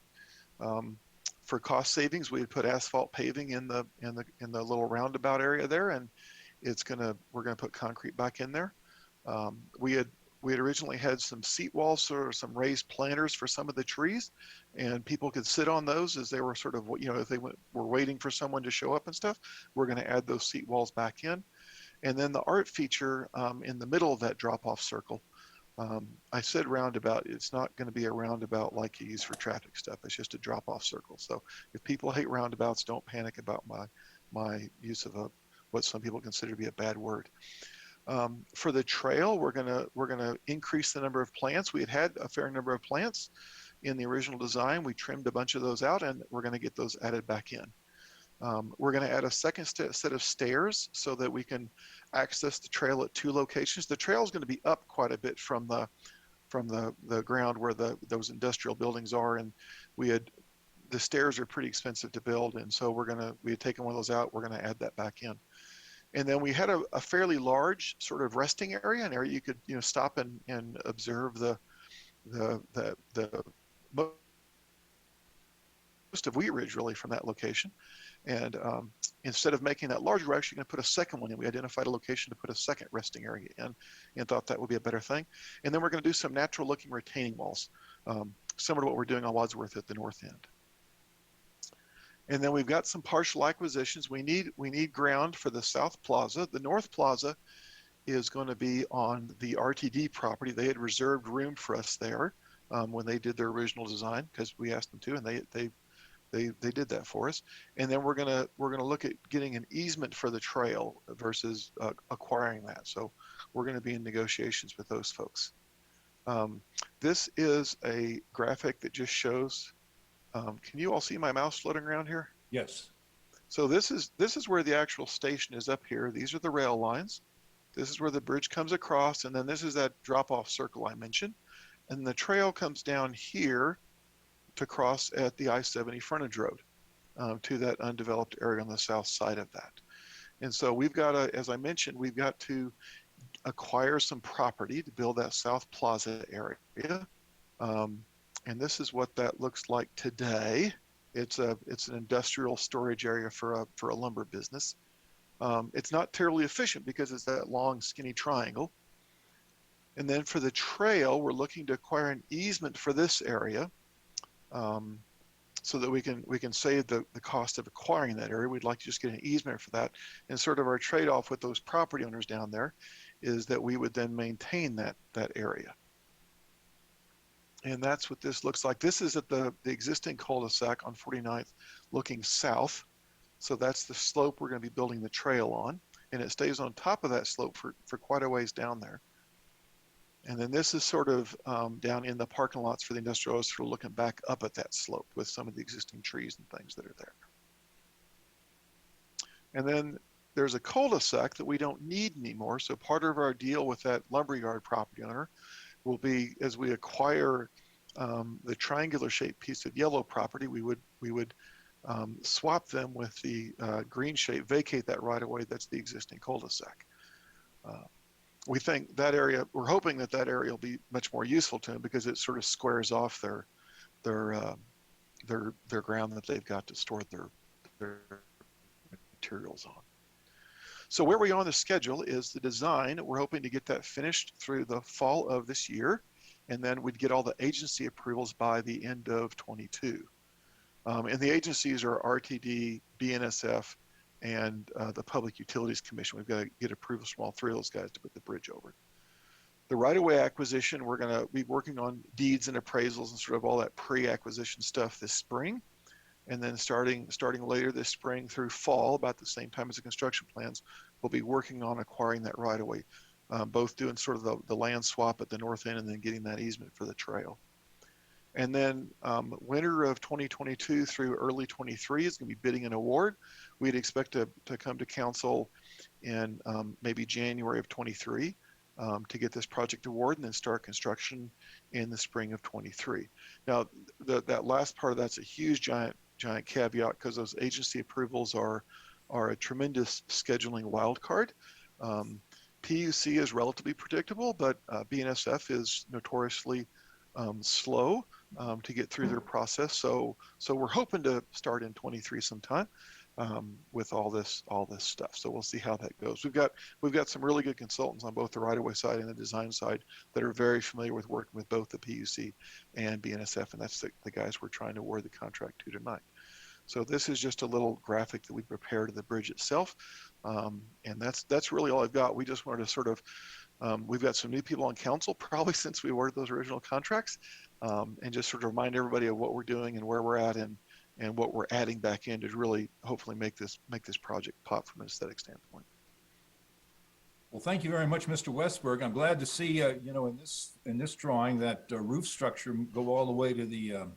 For cost savings, we had put asphalt paving in the little roundabout area there, and we're gonna put concrete back in there. We had originally had some seat walls or some raised planters for some of the trees, and people could sit on those as they were sort of, if they were waiting for someone to show up and stuff. We're going to add those seat walls back in. And then the art feature in the middle of that drop-off circle. I said roundabout. It's not going to be a roundabout like you use for traffic stuff. It's just a drop-off circle. So if people hate roundabouts, don't panic about my use of what some people consider to be a bad word. For the trail, we're gonna increase the number of plants. We had a fair number of plants in the original design. We trimmed a bunch of those out, and we're going to get those added back in. We're going to add a second set of stairs so that we can access the trail at 2 locations. The trail is going to be up quite a bit from the ground where those industrial buildings are, and the stairs are pretty expensive to build, and so we had taken one of those out. We're going to add that back in. And then we had a fairly large sort of resting area, an area you could stop and observe the most of Wheat Ridge really from that location. And instead of making that larger, we're actually going to put a second one in. We identified a location to put a second resting area in, and thought that would be a better thing. And then we're going to do some natural looking retaining walls, similar to what we're doing on Wadsworth at the north end. And then we've got some partial acquisitions. We need ground for the South Plaza. The North Plaza is going to be on the RTD property. They had reserved room for us there when they did their original design, because we asked them to, and they did that for us. And then we're gonna look at getting an easement for the trail versus acquiring that. So we're going to be in negotiations with those folks. This is a graphic that just shows. Can you all see my mouse floating around here? Yes. So this is where the actual station is up here. These are the rail lines. This is where the bridge comes across, and then this is that drop-off circle I mentioned. And the trail comes down here to cross at the I-70 frontage road to that undeveloped area on the south side of that. And so we've got to, as I mentioned, we've got to acquire some property to build that South Plaza area. And this is what that looks like today. It's an industrial storage area for a lumber business. It's not terribly efficient because it's that long, skinny triangle. And then for the trail, we're looking to acquire an easement for this area, so that we can save the cost of acquiring that area. We'd like to just get an easement for that. And sort of our trade-off with those property owners down there is that we would then maintain that area. And that's what this looks like. This is at the existing cul-de-sac on 49th looking south. So that's the slope we're going to be building the trail on. And it stays on top of that slope for quite a ways down there. And then this is sort of down in the parking lots for the industrial, sort of looking back up at that slope with some of the existing trees and things that are there. And then there's a cul-de-sac that we don't need anymore. So part of our deal with that lumberyard property owner will be, as we acquire the triangular shaped piece of yellow property, we would swap them with the green shape, vacate that right away. That's the existing cul-de-sac. We think that area, we're hoping that area will be much more useful to them because it sort of squares off their ground that they've got to store their materials on. So where we are on the schedule is the design. We're hoping to get that finished through the fall of this year, and then we'd get all the agency approvals by the end of 22. And the agencies are RTD, BNSF, and the Public Utilities Commission. We've got to get approvals from all 3 of those guys to put the bridge over. The right-of-way acquisition, we're going to be working on deeds and appraisals and sort of all that pre-acquisition stuff this spring. And then starting later this spring through fall, about the same time as the construction plans, we'll be working on acquiring that right-of-way, both doing sort of the land swap at the north end and then getting that easement for the trail. And then winter of 2022 through early 23 is going to be bidding and award. We'd expect to come to council in maybe January of 23 to get this project award and then start construction in the spring of 23. Now, that last part of that's a huge giant caveat because those agency approvals are a tremendous scheduling wild card. PUC is relatively predictable, but BNSF is notoriously slow to get through their process. So we're hoping to start in 23 sometime with all this stuff. So we'll see how that goes. We've got some really good consultants on both the right-of-way side and the design side that are very familiar with working with both the PUC and BNSF, and that's the guys we're trying to award the contract to tonight. So this is just a little graphic that we prepared of the bridge itself, and that's really all I've got. We just wanted to sort of we've got some new people on council probably since we awarded those original contracts, and just sort of remind everybody of what we're doing and where we're at and what we're adding back in to really hopefully make this project pop from an aesthetic standpoint. Well, thank you very much, Mr. Westberg. I'm glad to see you know, in this drawing that roof structure go all the way to the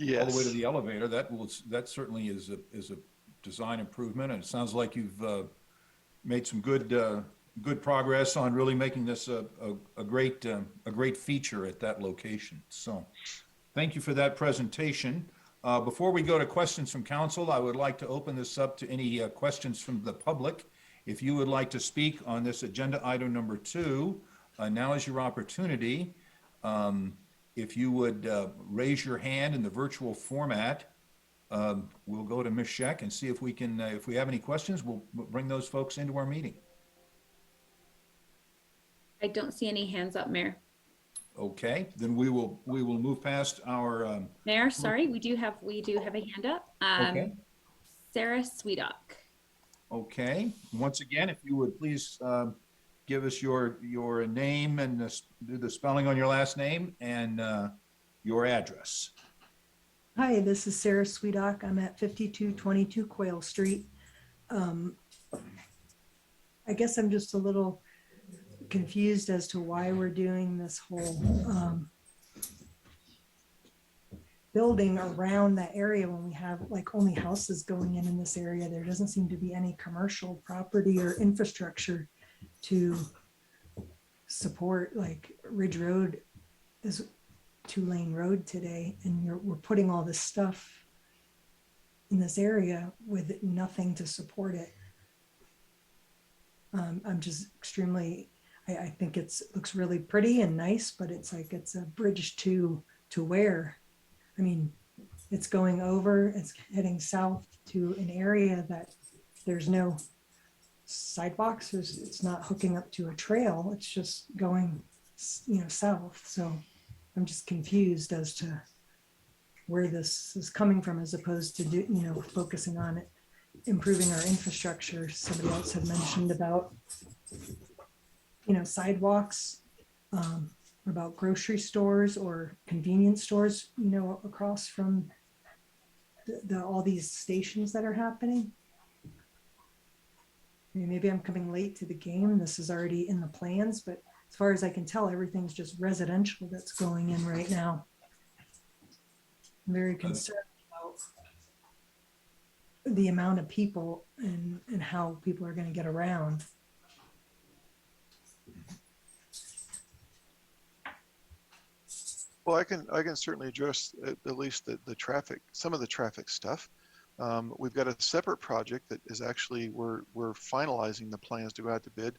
all the way to the elevator. That certainly is a design improvement, and it sounds like you've made some good progress on really making this a great feature at that location. So thank you for that presentation. Before we go to questions from council, I would like to open this up to any questions from the public. If you would like to speak on this agenda item number 2, now is your opportunity. If you would raise your hand in the virtual format, we'll go to Ms. Scheck and see if we can, if we have any questions, we'll bring those folks into our meeting. I don't see any hands up, Mayor. Okay, then we will move past our Mayor, sorry, we do have a hand up. Okay. Sarah Sweedock. Okay, once again, if you would please give us your name and do the spelling on your last name and your address. Hi, this is Sarah Sweedock. I'm at 5222 Quayle Street. I guess I'm just a little confused as to why we're doing this whole building around that area when we have like only houses going in this area. There doesn't seem to be any commercial property or infrastructure to support. Like Ridge Road is 2-lane road today, and we're putting all this stuff in this area with nothing to support it. I'm just extremely, I think looks really pretty and nice, but it's like it's a bridge to where? I mean, it's going over, it's heading south to an area that there's no sidewalks, it's not hooking up to a trail, it's just going, you know, south. So I'm just confused as to where this is coming from, as opposed to focusing on it, improving our infrastructure. Somebody else had mentioned about, sidewalks, about grocery stores or convenience stores, across from all these stations that are happening. I mean, maybe I'm coming late to the game. This is already in the plans, but as far as I can tell, everything's just residential that's going in right now. I'm very concerned about the amount of people and how people are going to get around. Well, I can certainly address at least the traffic, some of the traffic stuff. We've got a separate project that is actually, we're finalizing the plans to go out to bid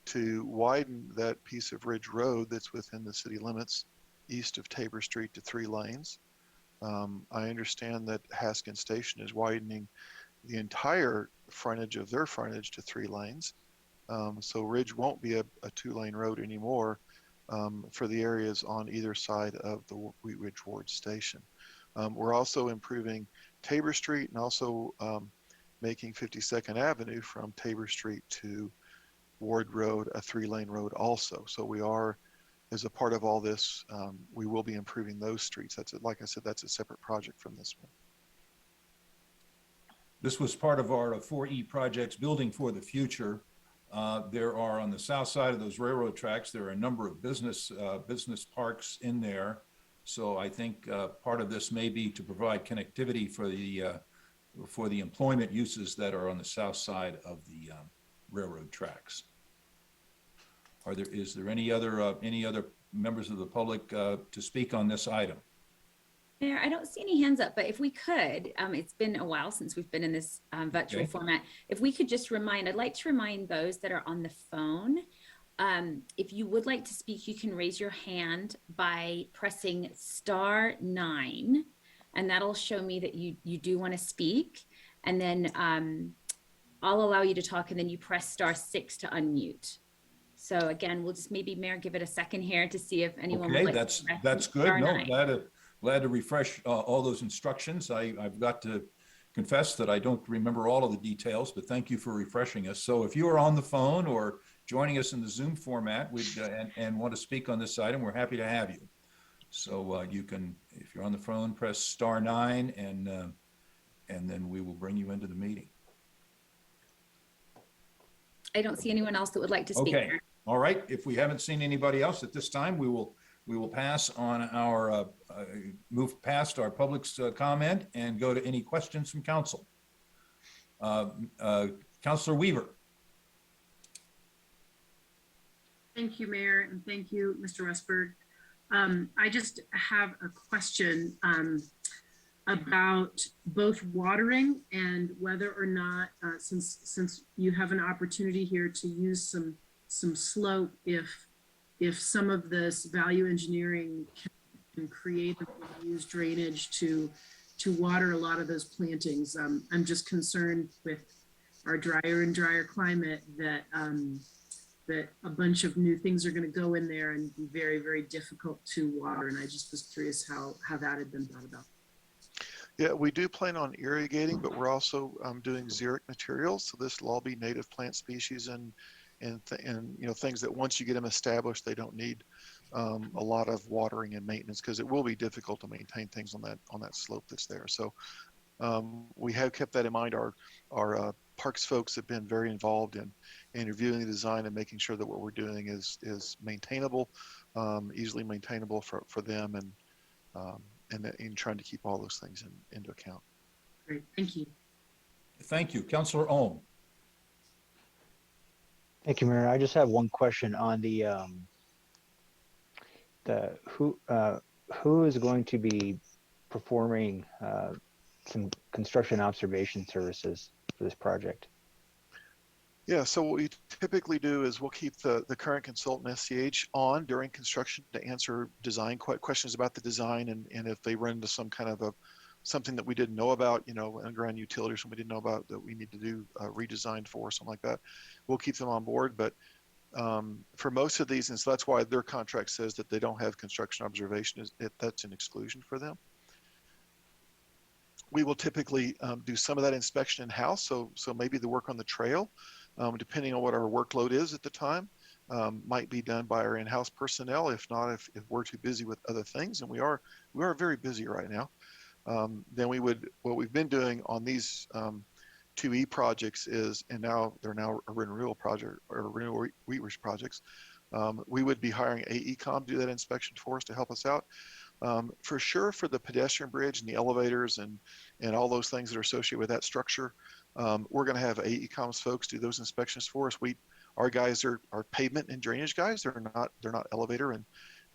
to widen that piece of Ridge Road that's within the city limits east of Tabor Street to 3 lanes. I understand that Haskin Station is widening the entire frontage of their frontage to 3 lanes. So Ridge won't be a 2-lane road anymore for the areas on either side of the Wheat Ridge Ward Station. We're also improving Tabor Street and also making 52nd Avenue from Tabor Street to Ward Road a 3-lane road also. So we are, as a part of all this, we will be improving those streets. Like I said, that's a separate project from this one. This was part of our 4E projects, Building for the Future. There are, on the south side of those railroad tracks, there are a number of business parks in there. So I think part of this may be to provide connectivity for the employment uses that are on the south side of the railroad tracks. Is there any other members of the public to speak on this item? Mayor, I don't see any hands up, but if we could, it's been a while since we've been in this virtual format. If we could just I'd like to remind those that are on the phone, if you would like to speak, you can raise your hand by pressing *9, and that'll show me that you do want to speak. And then I'll allow you to talk, and then you press *6 to unmute. So again, we'll just maybe, Mayor, give it a second here to see if anyone would like to press that's good. No, *9. glad to refresh all those instructions. I've got to confess that I don't remember all of the details, but thank you for refreshing us. So if you are on the phone or joining us in the Zoom format and want to speak on this item, we're happy to have you. So you can, if you're on the phone, press *9 and then we will bring you into the meeting. I don't see anyone else that would like to speak. Okay. All right. If we haven't seen anybody else at this time, we will pass on our move past our public's comment and go to any questions from council. Councilor Weaver. Thank you, Mayor, and thank you, Mr. Westberg. I just have a question about both watering and whether or not, since you have an opportunity here to use some slope, if some of this value engineering can creatively use drainage to water a lot of those plantings. I'm just concerned with our drier and drier climate that that a bunch of new things are going to go in there and be very, very difficult to water. And I just was curious how that had been thought about. Yeah, we do plan on irrigating, but we're also doing xeric materials. So this will all be native plant species and you know, things that once you get them established, they don't need a lot of watering and maintenance, because it will be difficult to maintain things on that slope that's there. So we have kept that in mind. Our parks folks have been very involved in reviewing the design and making sure that what we're doing is maintainable, easily maintainable for them, and in trying to keep all those things into account. Great, thank you. Thank you. Councilor Ohm. Thank you, Mayor. I just have one question on the who is going to be performing some construction observation services for this project? Yeah, so what we typically do is we'll keep the current consultant SCH on during construction to answer design questions about the design, and if they run into some kind of something that we didn't know about, you know, underground utilities we didn't know about that we need to do redesign for, something like that, we'll keep them on board. But for most of these, and so that's why their contract says that they don't have construction observation, that's an exclusion for them. We will typically do some of that inspection in-house, so maybe the work on the trail, depending on what our workload is at the time, might be done by our in-house personnel. If not, if we're too busy with other things, and we are very busy right now, then what we've been doing on these 2E projects is, and now they're a renewal project or renewal Wheatridge projects, we would be hiring AECOM to do that inspection for us to help us out. For sure, for the pedestrian bridge and the elevators and all those things that are associated with that structure, we're going to have AECOM's folks do those inspections for us. Our guys are pavement and drainage guys. They're not elevator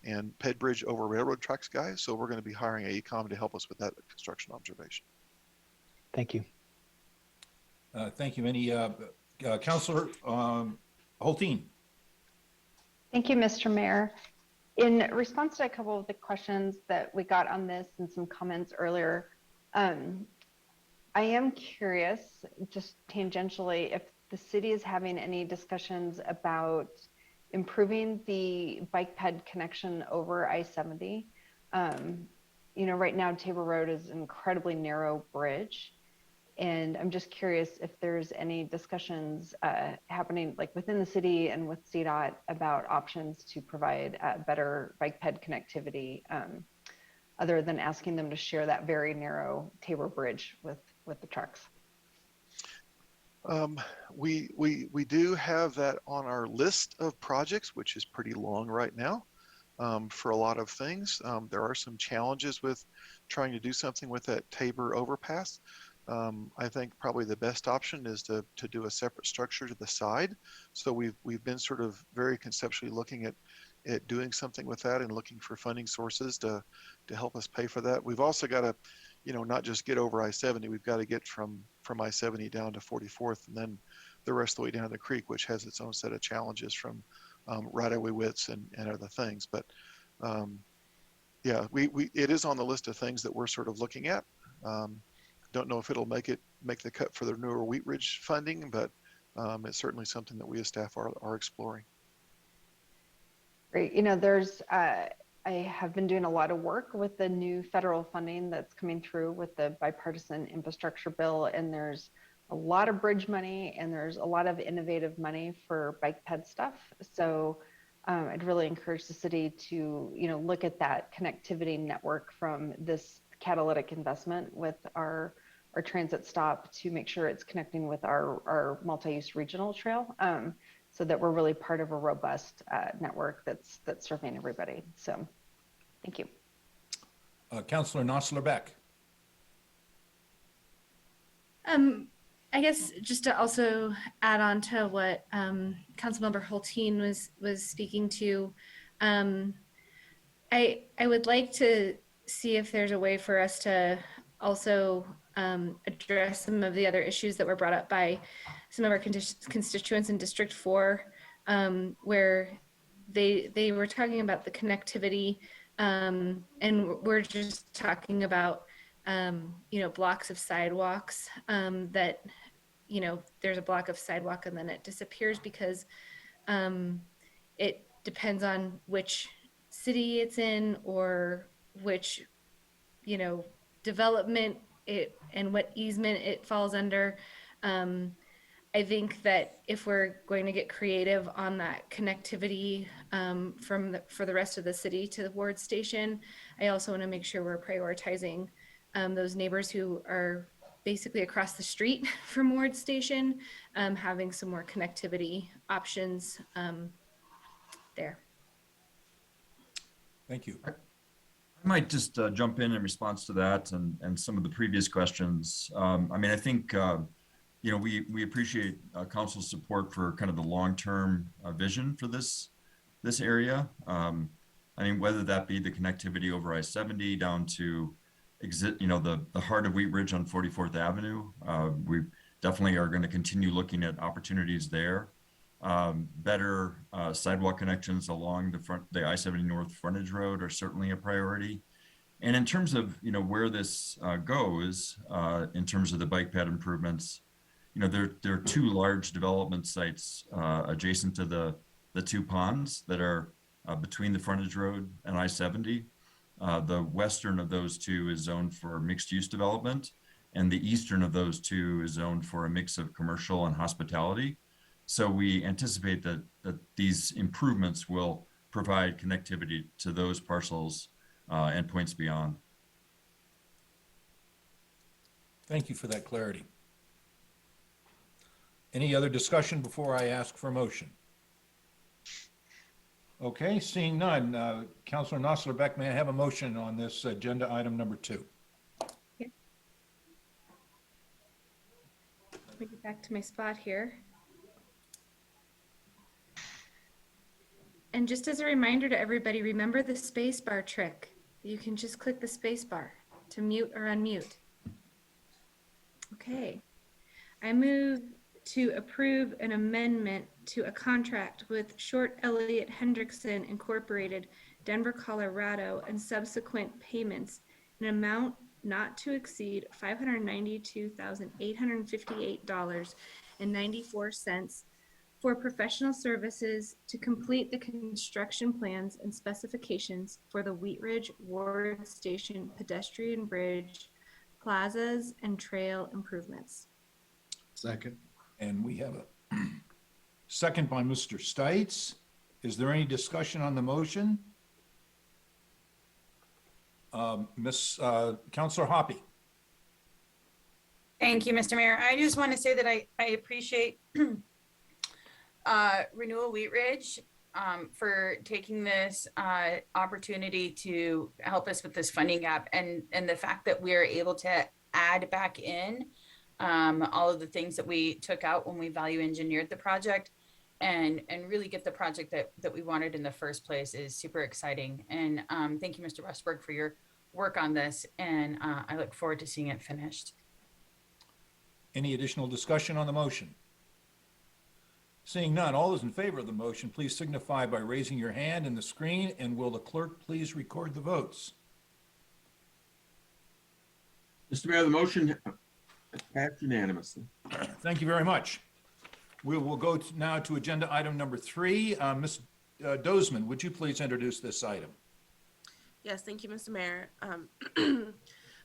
and ped bridge over railroad tracks guys. So we're going to be hiring AECOM to help us with that construction observation. Thank you. Thank you. Any Councilor Holteen? Thank you, Mr. Mayor. In response to a couple of the questions that we got on this and some comments earlier, I am curious, just tangentially, if the city is having any discussions about improving the bike ped connection over I-70. You know, right now Tabor Road is an incredibly narrow bridge, and I'm just curious if there's any discussions happening like within the city and with CDOT about options to provide better bike ped connectivity, other than asking them to share that very narrow Tabor Bridge with the trucks. We do have that on our list of projects, which is pretty long right now. for a lot of things. There are some challenges with trying to do something with that Tabor overpass. I think probably the best option is to do a separate structure to the side. So we've been sort of very conceptually looking at doing something with that and looking for funding sources to help us pay for that. We've also got to, not just get over I-70. We've got to get from I-70 down to 44th and then the rest of the way down the creek, which has its own set of challenges from right-of-way widths and other things. But yeah, it is on the list of things that we're sort of looking at. Don't know if it'll make the cut for the newer Wheat Ridge funding, but it's certainly something that we as staff are exploring. Great. I have been doing a lot of work with the new federal funding that's coming through with the bipartisan infrastructure bill, and there's a lot of bridge money and there's a lot of innovative money for bike ped stuff. So I'd really encourage the city to, look at that connectivity network from this catalytic investment with our transit stop to make sure it's connecting with our multi-use regional trail, so that we're really part of a robust network that's serving everybody. So thank you. Councilor Nosler-Beck. I guess just to also add on to what Councilmember Hulteen was speaking to, I would like to see if there's a way for us to also address some of the other issues that were brought up by some of our constituents in District 4, where they were talking about the connectivity, and we're just talking about blocks of sidewalks that, there's a block of sidewalk and then it disappears because it depends on which city it's in or which, development and what easement it falls under. I think that if we're going to get creative on that connectivity for the rest of the city to the Ward Station, I also want to make sure we're prioritizing those neighbors who are basically across the street from Ward Station, having some more connectivity options there. Thank you. I might just jump in response to that and some of the previous questions. I think, we appreciate council's support for kind of the long-term vision for this area. Whether that be the connectivity over I-70 down to the heart of Wheat Ridge on 44th Avenue, we definitely are going to continue looking at opportunities there. Better sidewalk connections along the I-70 North frontage road are certainly a priority. And in terms of where this goes in terms of the bike ped improvements, there are two large development sites adjacent to the two ponds that are between the frontage road and I-70. The western of those two is zoned for mixed use development, and the eastern of those two is zoned for a mix of commercial and hospitality. So we anticipate that these improvements will provide connectivity to those parcels and points beyond. Thank you for that clarity. Any other discussion before I ask for a motion? Okay, seeing none. Councilor Nosler-Beck, may I have a motion on this agenda item number 2? Let me get back to my spot here. And just as a reminder to everybody, remember the space bar trick. You can just click the space bar to mute or unmute. Okay. I move to approve an amendment to a contract with Short Elliott Hendrickson Incorporated, Denver, Colorado, and subsequent payments in an amount not to exceed $592,858.94 for professional services to complete the construction plans and specifications for the Wheat Ridge Ward Station pedestrian bridge, plazas, and trail improvements. Second. And we have a second by Mr. Stites. Is there any discussion on the motion? Councilor Hoppe. Thank you, Mr. Mayor. I just want to say that I appreciate Renewal Wheat Ridge for taking this opportunity to help us with this funding gap, and the fact that we're able to add back in all of the things that we took out when we value engineered the project, and really get the project that we wanted in the first place is super exciting. And thank you, Mr. Westberg, for your work on this, and I look forward to seeing it finished. Any additional discussion on the motion? Seeing none, all those in favor of the motion, please signify by raising your hand in the screen, and will the clerk please record the votes? Mr. Mayor, the motion passed unanimously. Thank you very much. We will go now to agenda item number 3. Ms. Dozman, would you please introduce this item? Yes, thank you, Mr. Mayor.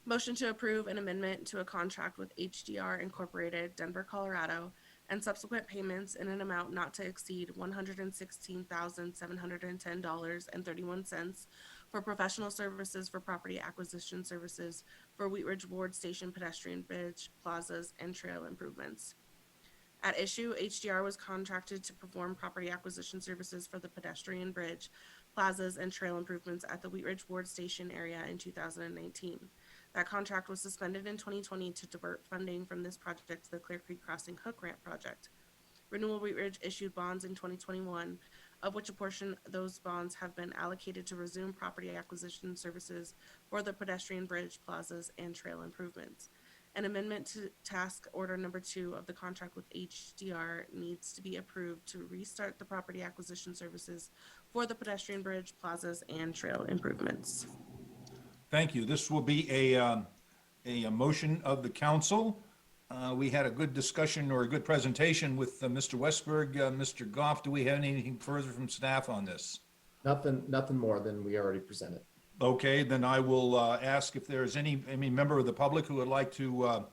Motion to approve an amendment to a contract with HDR Incorporated, Denver, Colorado, and subsequent payments in an amount not to exceed $116,710.31 for professional services for property acquisition services for Wheat Ridge Ward Station pedestrian bridge, plazas, and trail improvements. At issue, HDR was contracted to perform property acquisition services for the pedestrian bridge, plazas, and trail improvements at the Wheat Ridge Ward Station area in 2019. That contract was suspended in 2020 to divert funding from this project to the Clear Creek Crossing Hook Ramp project. Renewal Wheat Ridge issued bonds in 2021, of which a portion of those bonds have been allocated to resume property acquisition services for the pedestrian bridge, plazas, and trail improvements. An amendment to task order number 2 of the contract with HDR needs to be approved to restart the property acquisition services for the pedestrian bridge, plazas, and trail improvements. Thank you. This will be a motion of the council. We had a good discussion or a good presentation with Mr. Westberg. Mr. Goff, do we have anything further from staff on this? Nothing more than we already presented. Okay, then I will ask if there's any member of the public who would like to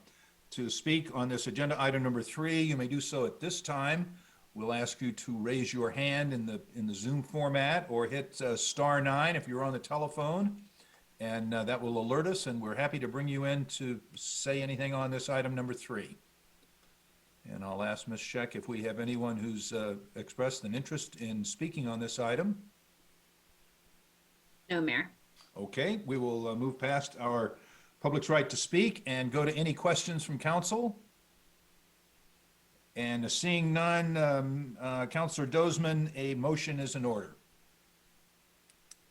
speak on this agenda item number 3. You may do so at this time. We'll ask you to raise your hand in the Zoom format, or hit *9 if you're on the telephone, and that will alert us, and we're happy to bring you in to say anything on this item number 3. And I'll ask Ms. Scheck if we have anyone who's expressed an interest in speaking on this item. No, Mayor. Okay, we will move past our public's right to speak and go to any questions from council. And seeing none, Councilor Dozman, a motion is in order.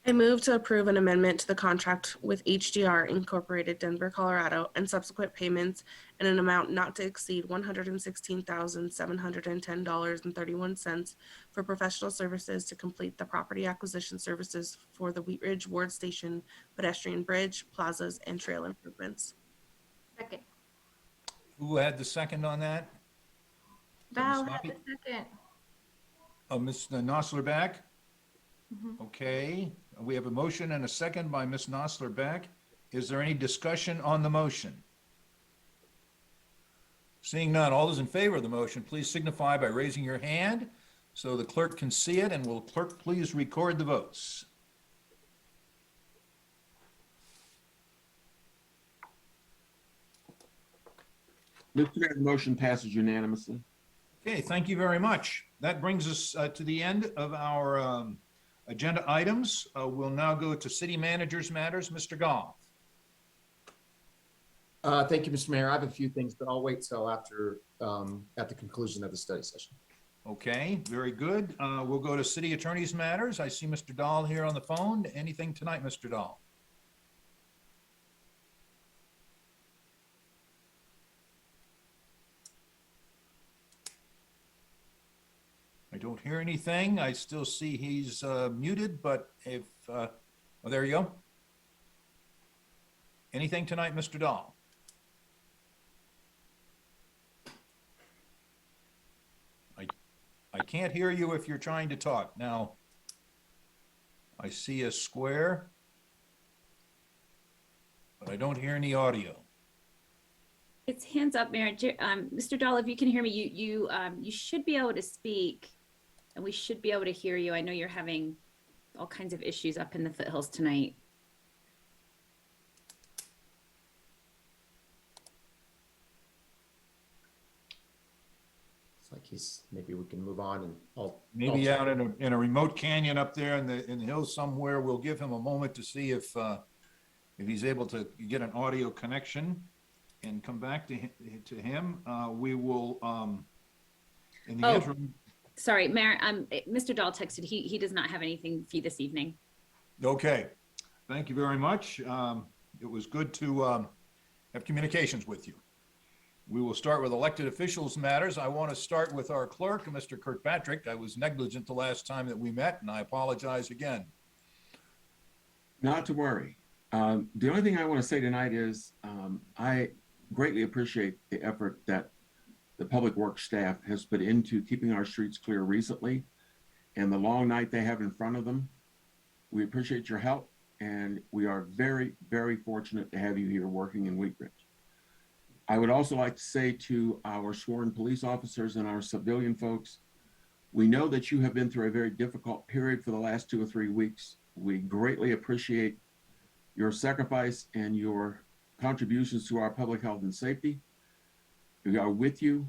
I move to approve an amendment to the contract with HDR Incorporated, Denver, Colorado, and subsequent payments in an amount not to exceed $116,710.31 for professional services to complete the property acquisition services for the Wheat Ridge Ward Station pedestrian bridge, plazas, and trail improvements. Second. Who had the second on that? Val had the second. Oh, Ms. Nosler-Beck? Okay, we have a motion and a second by Ms. Nosler-Beck. Is there any discussion on the motion? Seeing none, all those in favor of the motion, please signify by raising your hand so the clerk can see it, and will clerk please record the votes? Mr. Mayor, the motion passes unanimously. Okay, thank you very much. That brings us to the end of our agenda items. We'll now go to city managers matters. Mr. Goff. Thank you, Mr. Mayor. I have a few things, but I'll wait till after, at the conclusion of the study session. Okay, very good. We'll go to city attorney's matters. I see Mr. Dahl here on the phone. Anything tonight, Mr. Dahl? I don't hear anything. I still see he's muted, but if, oh, there you go. Anything tonight, Mr. Dahl? I can't hear you if you're trying to talk. Now, I see a square, but I don't hear any audio. It's hands up, Mayor. Mr. Dahl, if you can hear me, you should be able to speak, and we should be able to hear you. I know you're having all kinds of issues up in the foothills tonight. So I maybe we can move on and Maybe out in a remote canyon up there in the hills somewhere. We'll give him a moment to see if he's able to get an audio connection and come back to him. We will in the interim. Sorry, Mayor. Mr. Dahl texted. He does not have anything for you this evening. Okay, thank you very much. It was good to have communications with you. We will start with elected officials matters. I want to start with our clerk, Mr. Kirkpatrick. I was negligent the last time that we met, and I apologize again. Not to worry. The only thing I want to say tonight is I greatly appreciate the effort that the public works staff has put into keeping our streets clear recently and the long night they have in front of them. We appreciate your help, and we are very, very fortunate to have you here working in Wheat Ridge. I would also like to say to our sworn police officers and our civilian folks, we know that you have been through a very difficult period for the last 2 or 3 weeks. We greatly appreciate your sacrifice and your contributions to our public health and safety. We are with you,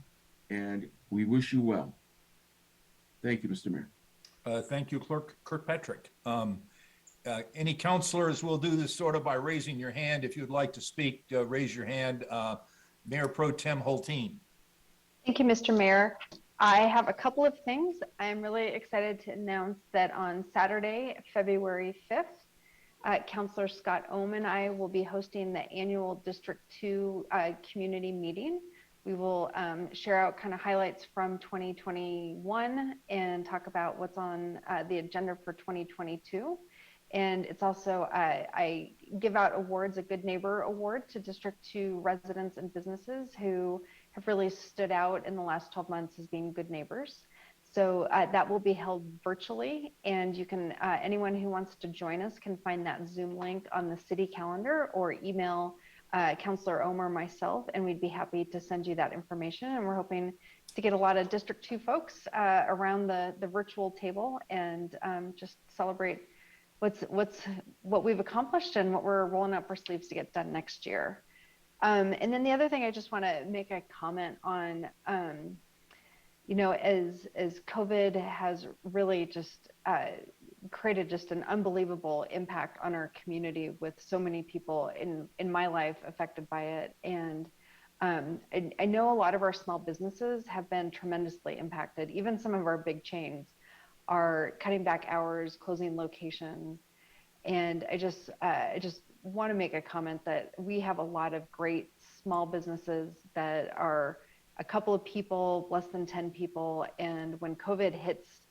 and we wish you well. Thank you, Mr. Mayor. Thank you, Clerk Kirkpatrick. Any counselors will do this sort of by raising your hand. If you'd like to speak, raise your hand. Mayor Pro Tem Hulteen. Thank you, Mr. Mayor. I have a couple of things. I'm really excited to announce that on Saturday, February 5th, Councilor Scott Ohm and I will be hosting the annual District 2 community meeting. We will share out kind of highlights from 2021 and talk about what's on the agenda for 2022. And it's also, I give out awards, a Good Neighbor Award to District 2 residents and businesses who have really stood out in the last 12 months as being good neighbors. So that will be held virtually, and you can, anyone who wants to join us can find that Zoom link on the city calendar or email Councilor Ohm or myself, and we'd be happy to send you that information. And we're hoping to get a lot of District 2 folks around the virtual table and just celebrate what we've accomplished and what we're rolling up our sleeves to get done next year. And then the other thing I just want to make a comment on, you know, as COVID has really just created just an unbelievable impact on our community with so many people in my life affected by it. And I know a lot of our small businesses have been tremendously impacted. Even some of our big chains are cutting back hours, closing locations. And I just want to make a comment that we have a lot of great small businesses that are a couple of people, less than 10 people. And when COVID hits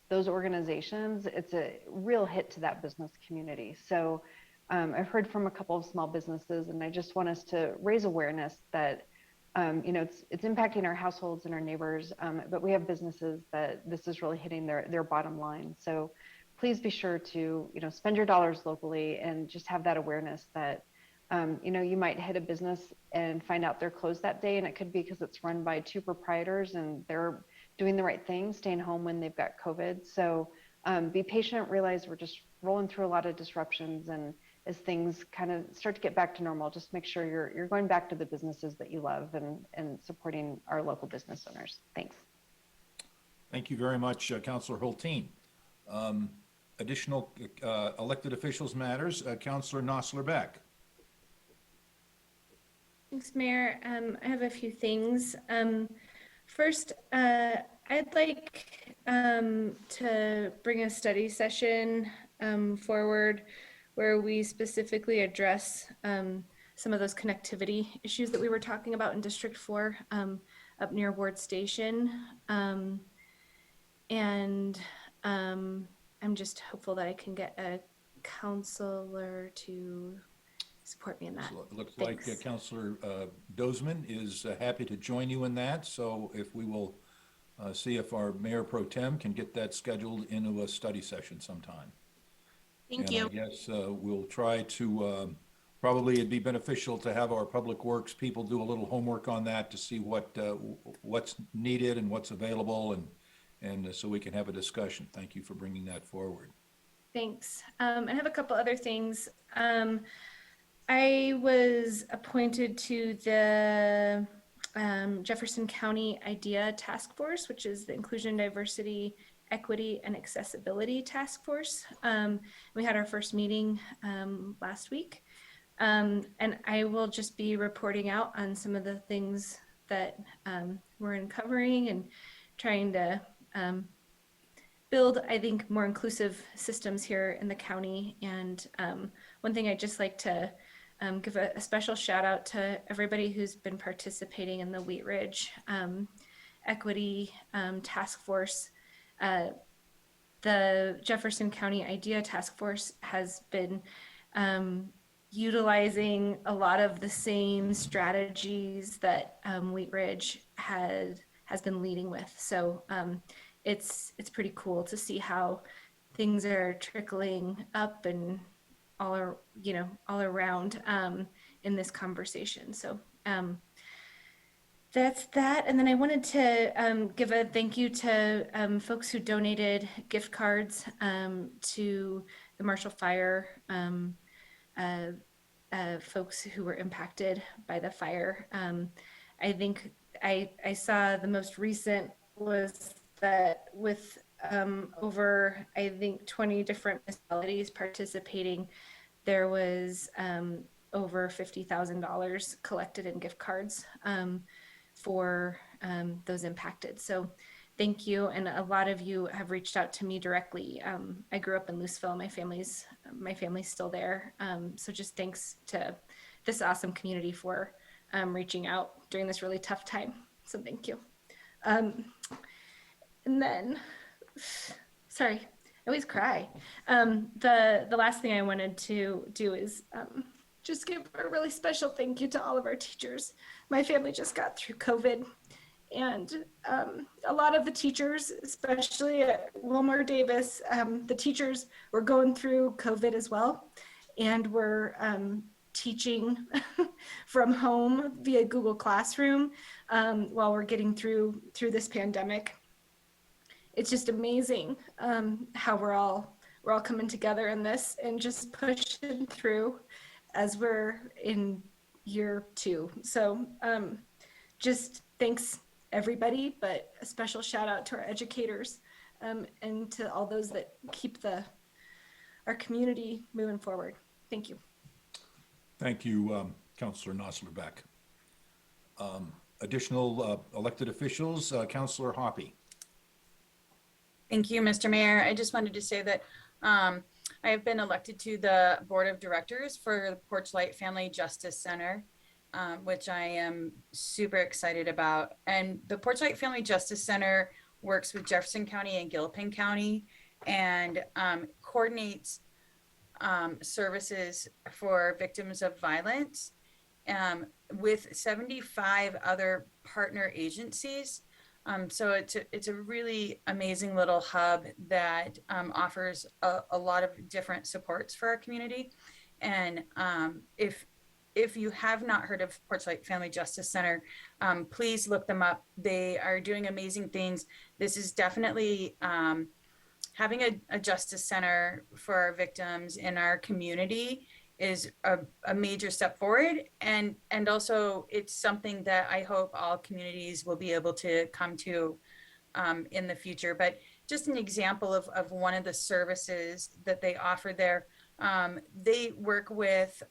those organizations, it's a real hit to that business community. So I've heard from a couple of small businesses, and I just want us to raise awareness that you know, it's impacting our households and our neighbors, but we have businesses that this is really hitting their bottom line. So please be sure to, you know, spend your dollars locally and just have that awareness that, you know, you might hit a business and find out they're closed that day, and it could be because it's run by 2 proprietors and they're doing the right thing, staying home when they've got COVID. So be patient, realize we're just rolling through a lot of disruptions, and as things kind of start to get back to normal, just make sure you're going back to the businesses that you love and supporting our local business owners. Thanks. Thank you very much, Councilor Hulteen. Additional elected officials matters, Councilor Nosler-Beck. Thanks, Mayor. I have a few things. First, I'd like to bring a study session forward where we specifically address some of those connectivity issues that we were talking about in District 4 up near Ward Station. And I'm just hopeful that I can get a counselor to support me in that. It looks like Councilor Dozeman is happy to join you in that. So if we will see if our Mayor Pro Tem can get that scheduled into a study session sometime. Thank you. I guess we'll try to, probably it'd be beneficial to have our public works people do a little homework on that to see what's needed and what's available, and so we can have a discussion. Thank you for bringing that forward. Thanks. I have a couple other things. I was appointed to the Jefferson County IDEA Task Force, which is the Inclusion, Diversity, Equity, and Accessibility Task Force. We had our first meeting last week. And I will just be reporting out on some of the things that we're uncovering and trying to build, I think, more inclusive systems here in the county. And one thing I'd just like to give a special shout out to everybody who's been participating in the Wheat Ridge Equity Task Force. The Jefferson County IDEA Task Force has been utilizing a lot of the same strategies that Wheat Ridge has been leading with. So it's pretty cool to see how things are trickling up and all around in this conversation. So that's that. And then I wanted to give a thank you to folks who donated gift cards to the Marshall Fire folks who were impacted by the fire. I think I saw the most recent was that with over, I think, 20 different municipalities participating, there was over $50,000 collected in gift cards for those impacted. So thank you. And a lot of you have reached out to me directly. I grew up in Louisville. My family's still there. So just thanks to this awesome community for reaching out during this really tough time. So thank you. And then, sorry, I always cry. The last thing I wanted to do is just give a really special thank you to all of our teachers. My family just got through COVID, and a lot of the teachers, especially at Wilmer Davis, the teachers were going through COVID as well, and were teaching from home via Google Classroom while we're getting through this pandemic. It's just amazing how we're all coming together in this and just pushing through as we're in year 2. So just thanks everybody, but a special shout out to our educators and to all those that keep our community moving forward. Thank you. Thank you, Councillor Nosler-Beck. Additional elected officials, Councillor Hoppy. Thank you, Mr. Mayor. I just wanted to say that I have been elected to the board of directors for the Porchlight Family Justice Center, which I am super excited about. And the Porchlight Family Justice Center works with Jefferson County and Gilpin County and coordinates services for victims of violence with 75 other partner agencies. So it's a really amazing little hub that offers a lot of different supports for our community. And if you have not heard of Porchlight Family Justice Center, please look them up. They are doing amazing things. This is definitely having a justice center for our victims in our community is a major step forward. And also it's something that I hope all communities will be able to come to in the future. But just an example of one of the services that they offer there, they work with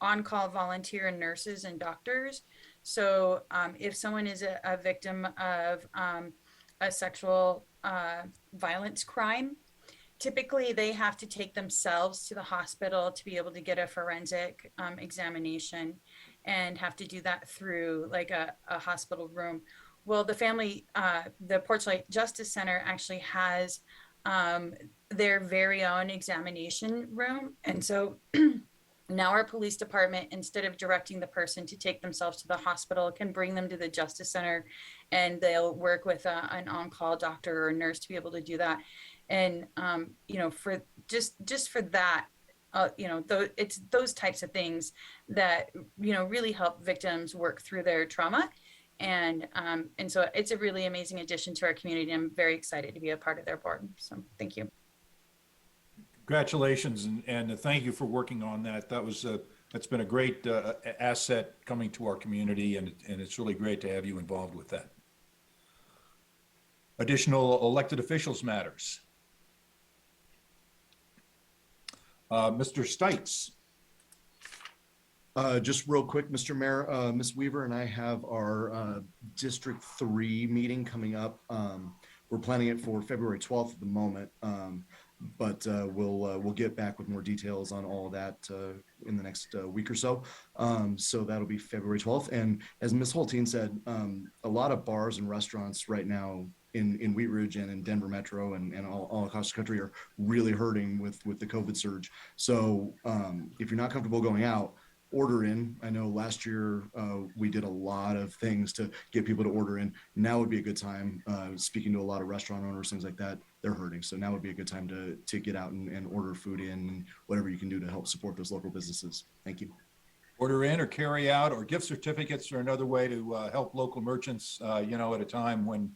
on-call volunteer nurses and doctors. So if someone is a victim of a sexual violence crime, typically they have to take themselves to the hospital to be able to get a forensic examination and have to do that through like a hospital room. Well, the Porchlight Justice Center actually has their very own examination room. And so now our police department, instead of directing the person to take themselves to the hospital, can bring them to the Justice Center, and they'll work with an on-call doctor or nurse to be able to do that. And for just for that, it's those types of things that really help victims work through their trauma. And so it's a really amazing addition to our community. I'm very excited to be a part of their board. So thank you. Congratulations, and thank you for working on that. That was That's been a great asset coming to our community, and it's really great to have you involved with that. Additional elected officials matters. Mr. Stites. Just real quick, Mr. Mayor, Ms. Weaver and I have our District 3 meeting coming up. We're planning it for February 12th at the moment, but we'll get back with more details on all of that in the next week or so. So that'll be February 12th. And as Ms. Holteen said, a lot of bars and restaurants right now in Wheat Ridge and in Denver Metro and all across the country are really hurting with the COVID surge. So if you're not comfortable going out, order in. I know last year we did a lot of things to get people to order in. Now would be a good time. Speaking to a lot of restaurant owners, things like that, they're hurting. So now would be a good time to get out and order food in and whatever you can do to help support those local businesses. Thank you. Order in or carry out or gift certificates are another way to help local merchants, you know, at a time when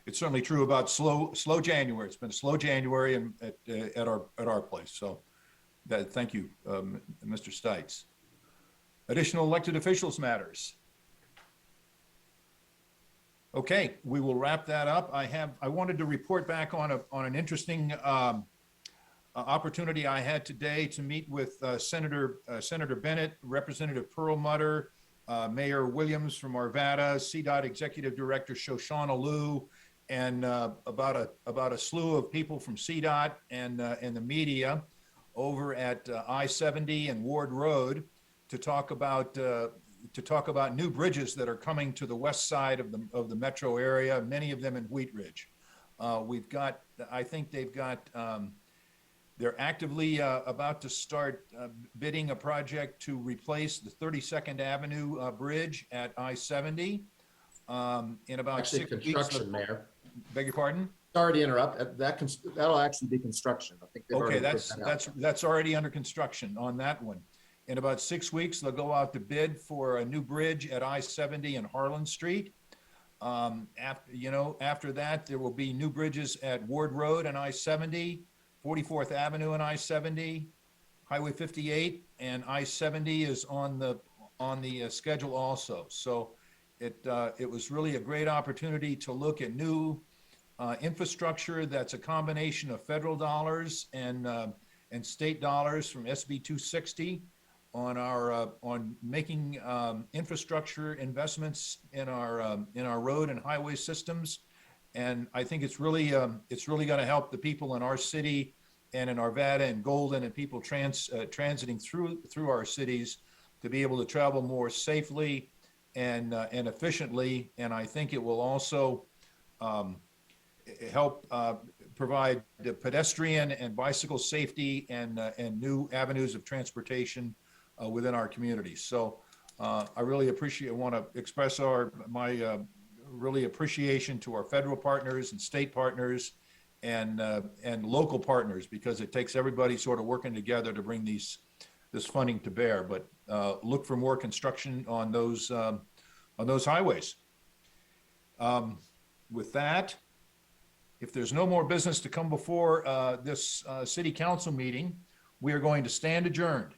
it's certainly true about slow January. It's been a slow January and at our place. So thank you, Mr. Stites. Additional elected officials matters. Okay, we will wrap that up. I wanted to report back on an interesting opportunity I had today to meet with Senator Bennett, Representative Perlmutter, Mayor Williams from Arvada, CDOT Executive Director Shoshana Liu, and about a slew of people from CDOT and the media over at I-70 and Ward Road to talk about new bridges that are coming to the west side of the metro area, many of them in Wheat Ridge. I think they're actively about to start bidding a project to replace the 32nd Avenue Bridge at I-70 in about Actually, 6 weeks. construction, Mayor. Beg your pardon? Sorry to interrupt. That'll actually be construction. I think they've Okay, already put that out. that's already under construction on that one. In about 6 weeks, they'll go out to bid for a new bridge at I-70 and Harlan Street. After that, there will be new bridges at Ward Road and I-70, 44th Avenue and I-70, Highway 58, and I-70 is on the schedule also. So it was really a great opportunity to look at new infrastructure that's a combination of federal dollars and state dollars from SB 260 on making infrastructure investments in our road and highway systems. And I think it's really going to help the people in our city and in Arvada and Golden and people transiting through our cities to be able to travel more safely and efficiently. And I think it will also help provide the pedestrian and bicycle safety and new avenues of transportation within our community. So I really want to express my really appreciation to our federal partners and state partners and local partners, because it takes everybody sort of working together to bring this funding to bear. But look for more construction on those highways. With that, if there's no more business to come before this city council meeting, we are going to stand adjourned.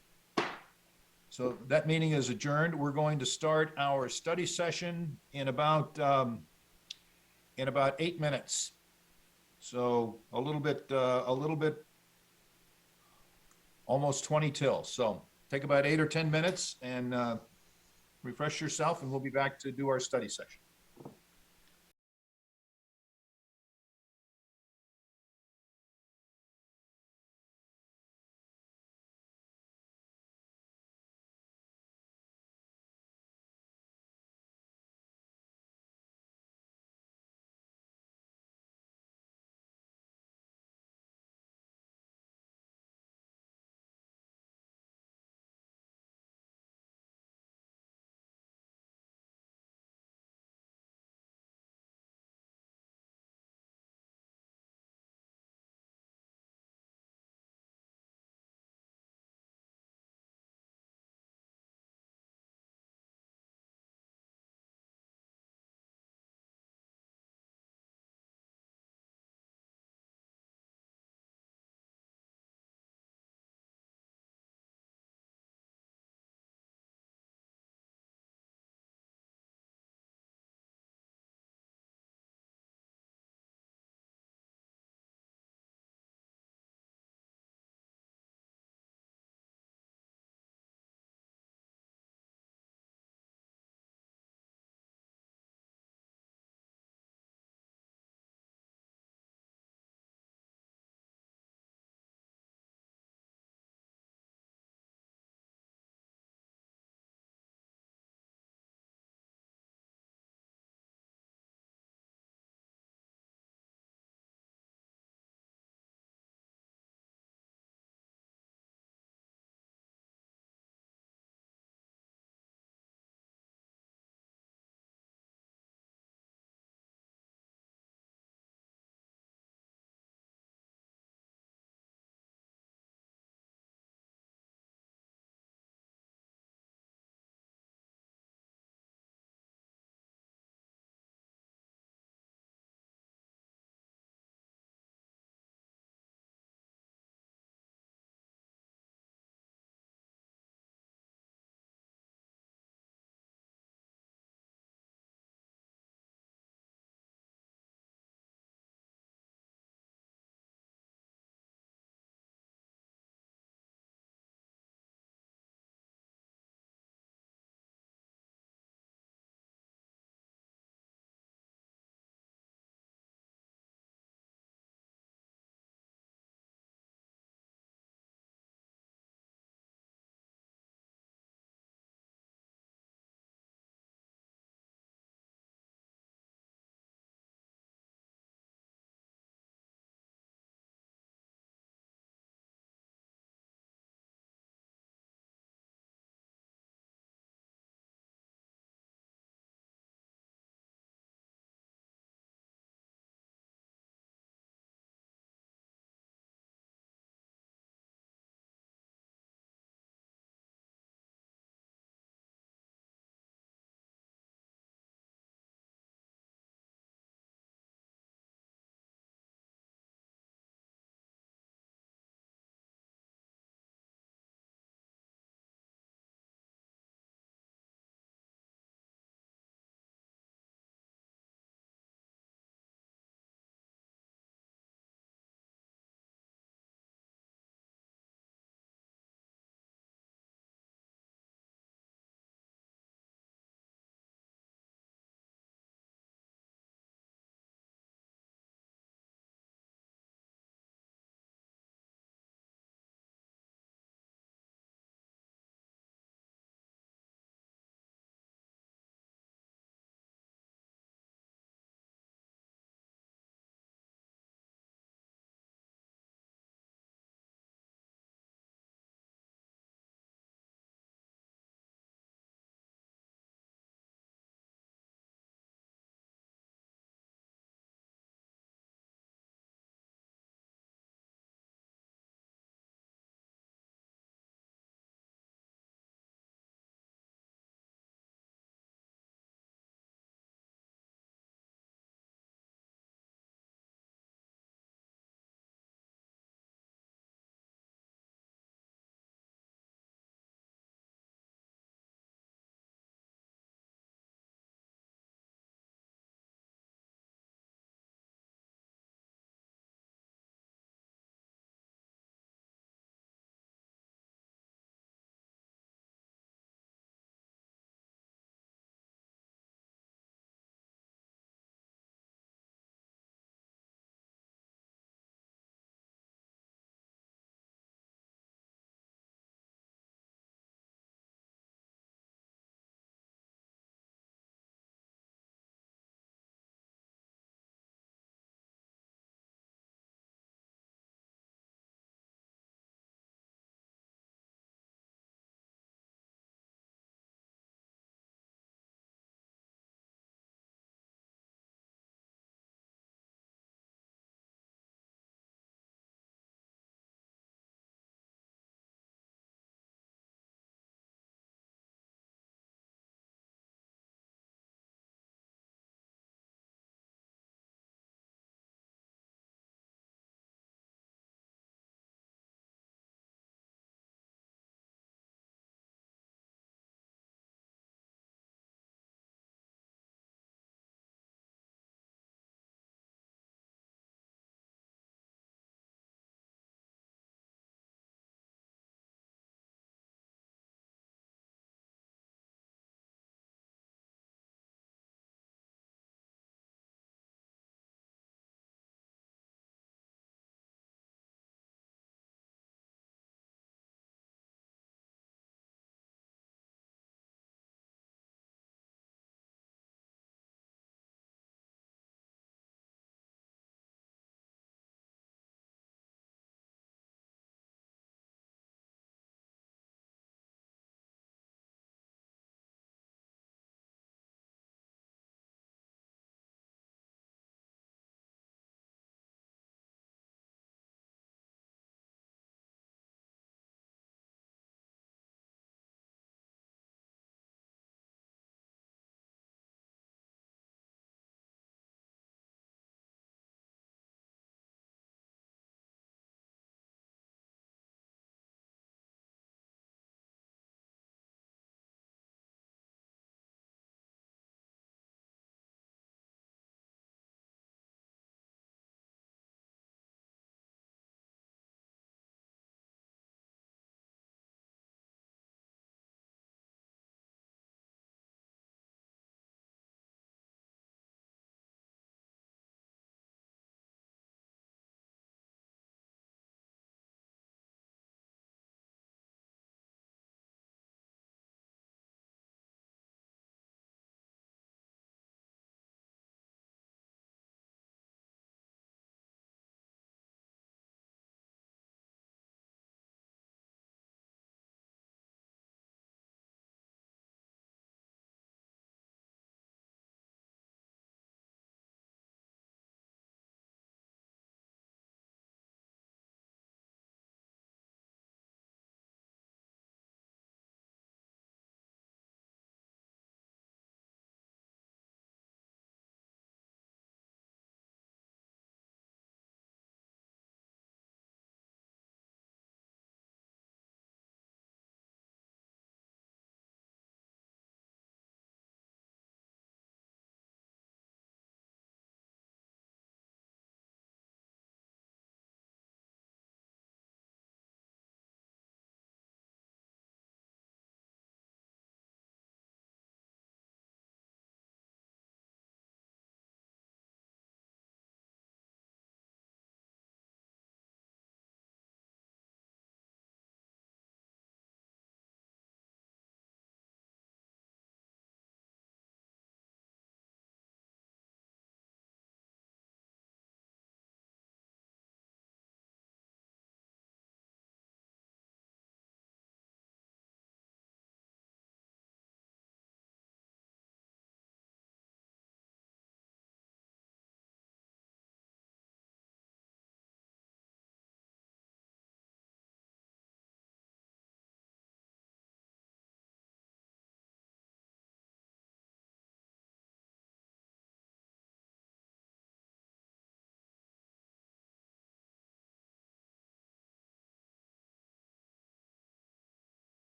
So that meeting is adjourned. We're going to start our study session in about 8 minutes. So a little bit, almost 20 till. So take about 8 or 10 minutes and refresh yourself, and we'll be back to do our study session.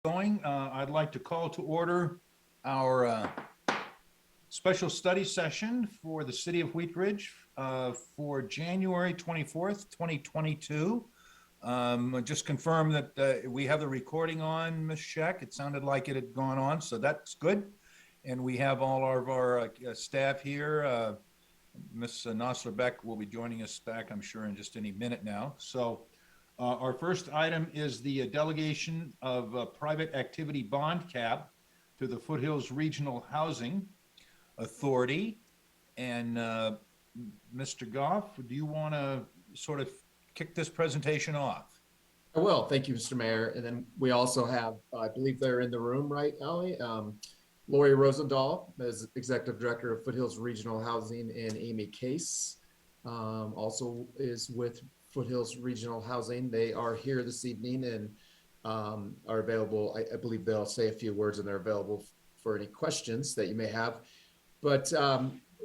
going, I'd like to call to order our special study session for the city of Wheat Ridge for January 24th, 2022. Just confirm that we have the recording on, Ms. Scheck. It sounded like it had gone on, so that's good. And we have all of our staff here. Ms. Nosler Beck will be joining us back, I'm sure, in just any minute now. So our first item is the delegation of private activity bond cap to the Foothills Regional Housing Authority. And Mr. Goff, do you want to sort of kick this presentation off? I will. Thank you, Mr. Mayor. And then we also have, I believe they're in the room, right, Allie? Lori Rosendahl is Executive Director of Foothills Regional Housing, and Amy Case also is with Foothills Regional Housing. They are here this evening and are available. I believe they'll say a few words and they're available for any questions that you may have. But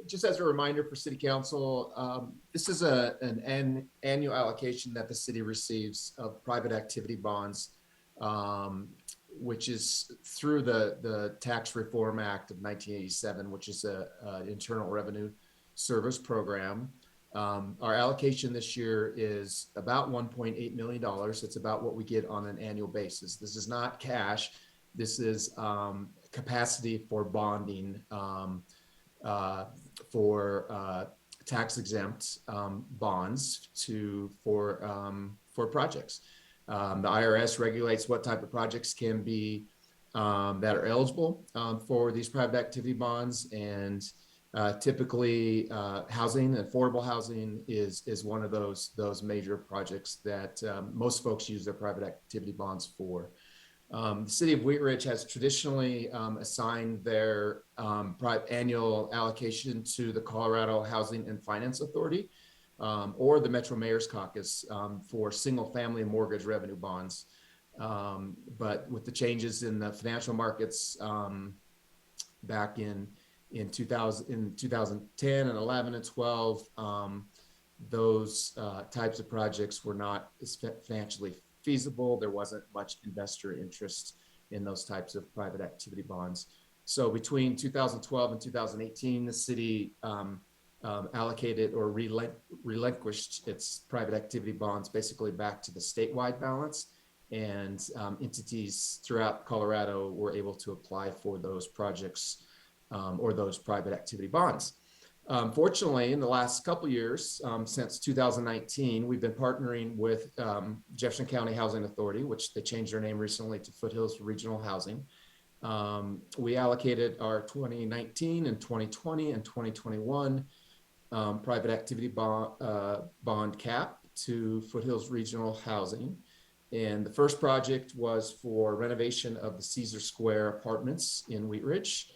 just as a reminder for City Council, this is an annual allocation that the city receives of private activity bonds, which is through the Tax Reform Act of 1987, which is an Internal Revenue Service program. Our allocation this year is about $1.8 million. It's about what we get on an annual basis. This is not cash. This is capacity for bonding for tax exempt bonds for projects. The IRS regulates what type of projects can be that are eligible for these private activity bonds, and typically housing, affordable housing is one of those major projects that most folks use their private activity bonds for. The city of Wheat Ridge has traditionally assigned their annual allocation to the Colorado Housing and Finance Authority or the Metro Mayor's Caucus for single family mortgage revenue bonds. But with the changes in the financial markets back in 2010 and 11 and 12, those types of projects were not financially feasible. There wasn't much investor interest in those types of private activity bonds. So between 2012 and 2018, the city allocated or relinquished its private activity bonds basically back to the statewide balance, and entities throughout Colorado were able to apply for those projects or those private activity bonds. Fortunately, in the last couple of years, since 2019, we've been partnering with Jefferson County Housing Authority, which they changed their name recently to Foothills Regional Housing. We allocated our 2019 and 2020 and 2021 private activity bond cap to Foothills Regional Housing. And the first project was for renovation of the Caesar Square apartments in Wheat Ridge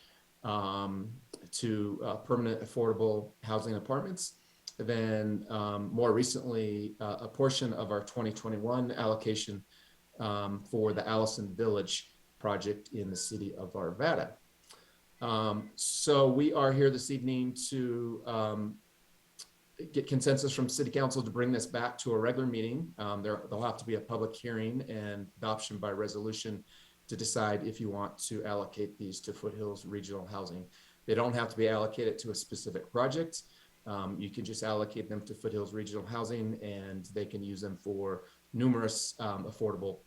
to permanent affordable housing apartments. And then more recently, a portion of our 2021 allocation for the Allison Village project in the city of Arvada. So we are here this evening to get consensus from City Council to bring this back to a regular meeting. There'll have to be a public hearing and adoption by resolution to decide if you want to allocate these to Foothills Regional Housing. They don't have to be allocated to a specific project. You can just allocate them to Foothills Regional Housing, and they can use them for numerous affordable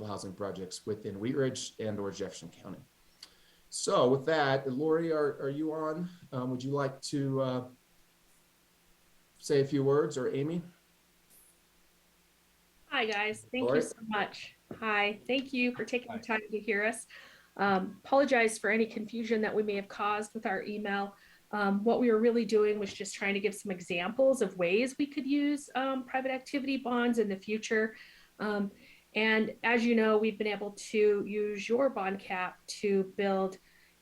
housing projects within Wheat Ridge and or Jefferson County. So with that, Lori, are you on? Would you like to say a few words, or Amy? Hi, guys. Thank Lori? you so much. Hi, thank you for taking the time to hear us. Apologize for any confusion that we may have caused with our email. What we were really doing was just trying to give some examples of ways we could use private activity bonds in the future. And as you know, we've been able to use your bond cap to build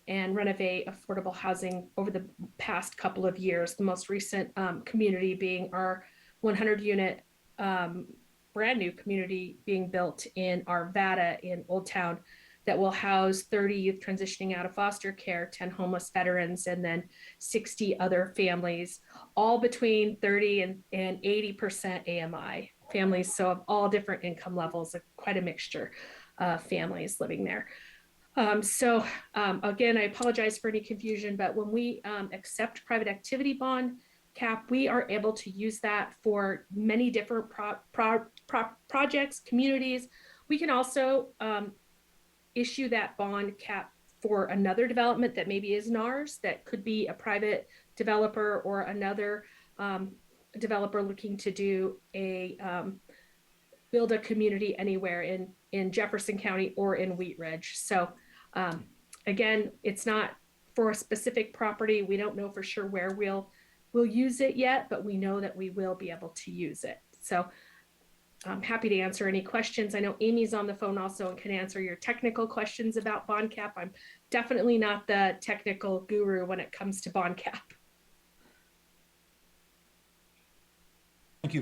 and renovate affordable housing over the past couple of years. The most recent community being our 100-unit brand new community being built in Arvada in Old Town that will house 30 youth transitioning out of foster care, 10 homeless veterans, and then 60 other families, all between 30 and 80% AMI families, so of all different income levels, quite a mixture. families living there. Again, I apologize for any confusion, but when we accept private activity bond cap, we are able to use that for many different projects, communities. We can also issue that bond cap for another development that maybe isn't ours, that could be a private developer or another developer looking to do a build a community anywhere in Jefferson County or in Wheat Ridge. So again, it's not for a specific property. We don't know for sure where we'll use it yet, but we know that we will be able to use it. So I'm happy to answer any questions. I know Amy's on the phone also and can answer your technical questions about bond cap. I'm definitely not the technical guru when it comes to bond cap. Thank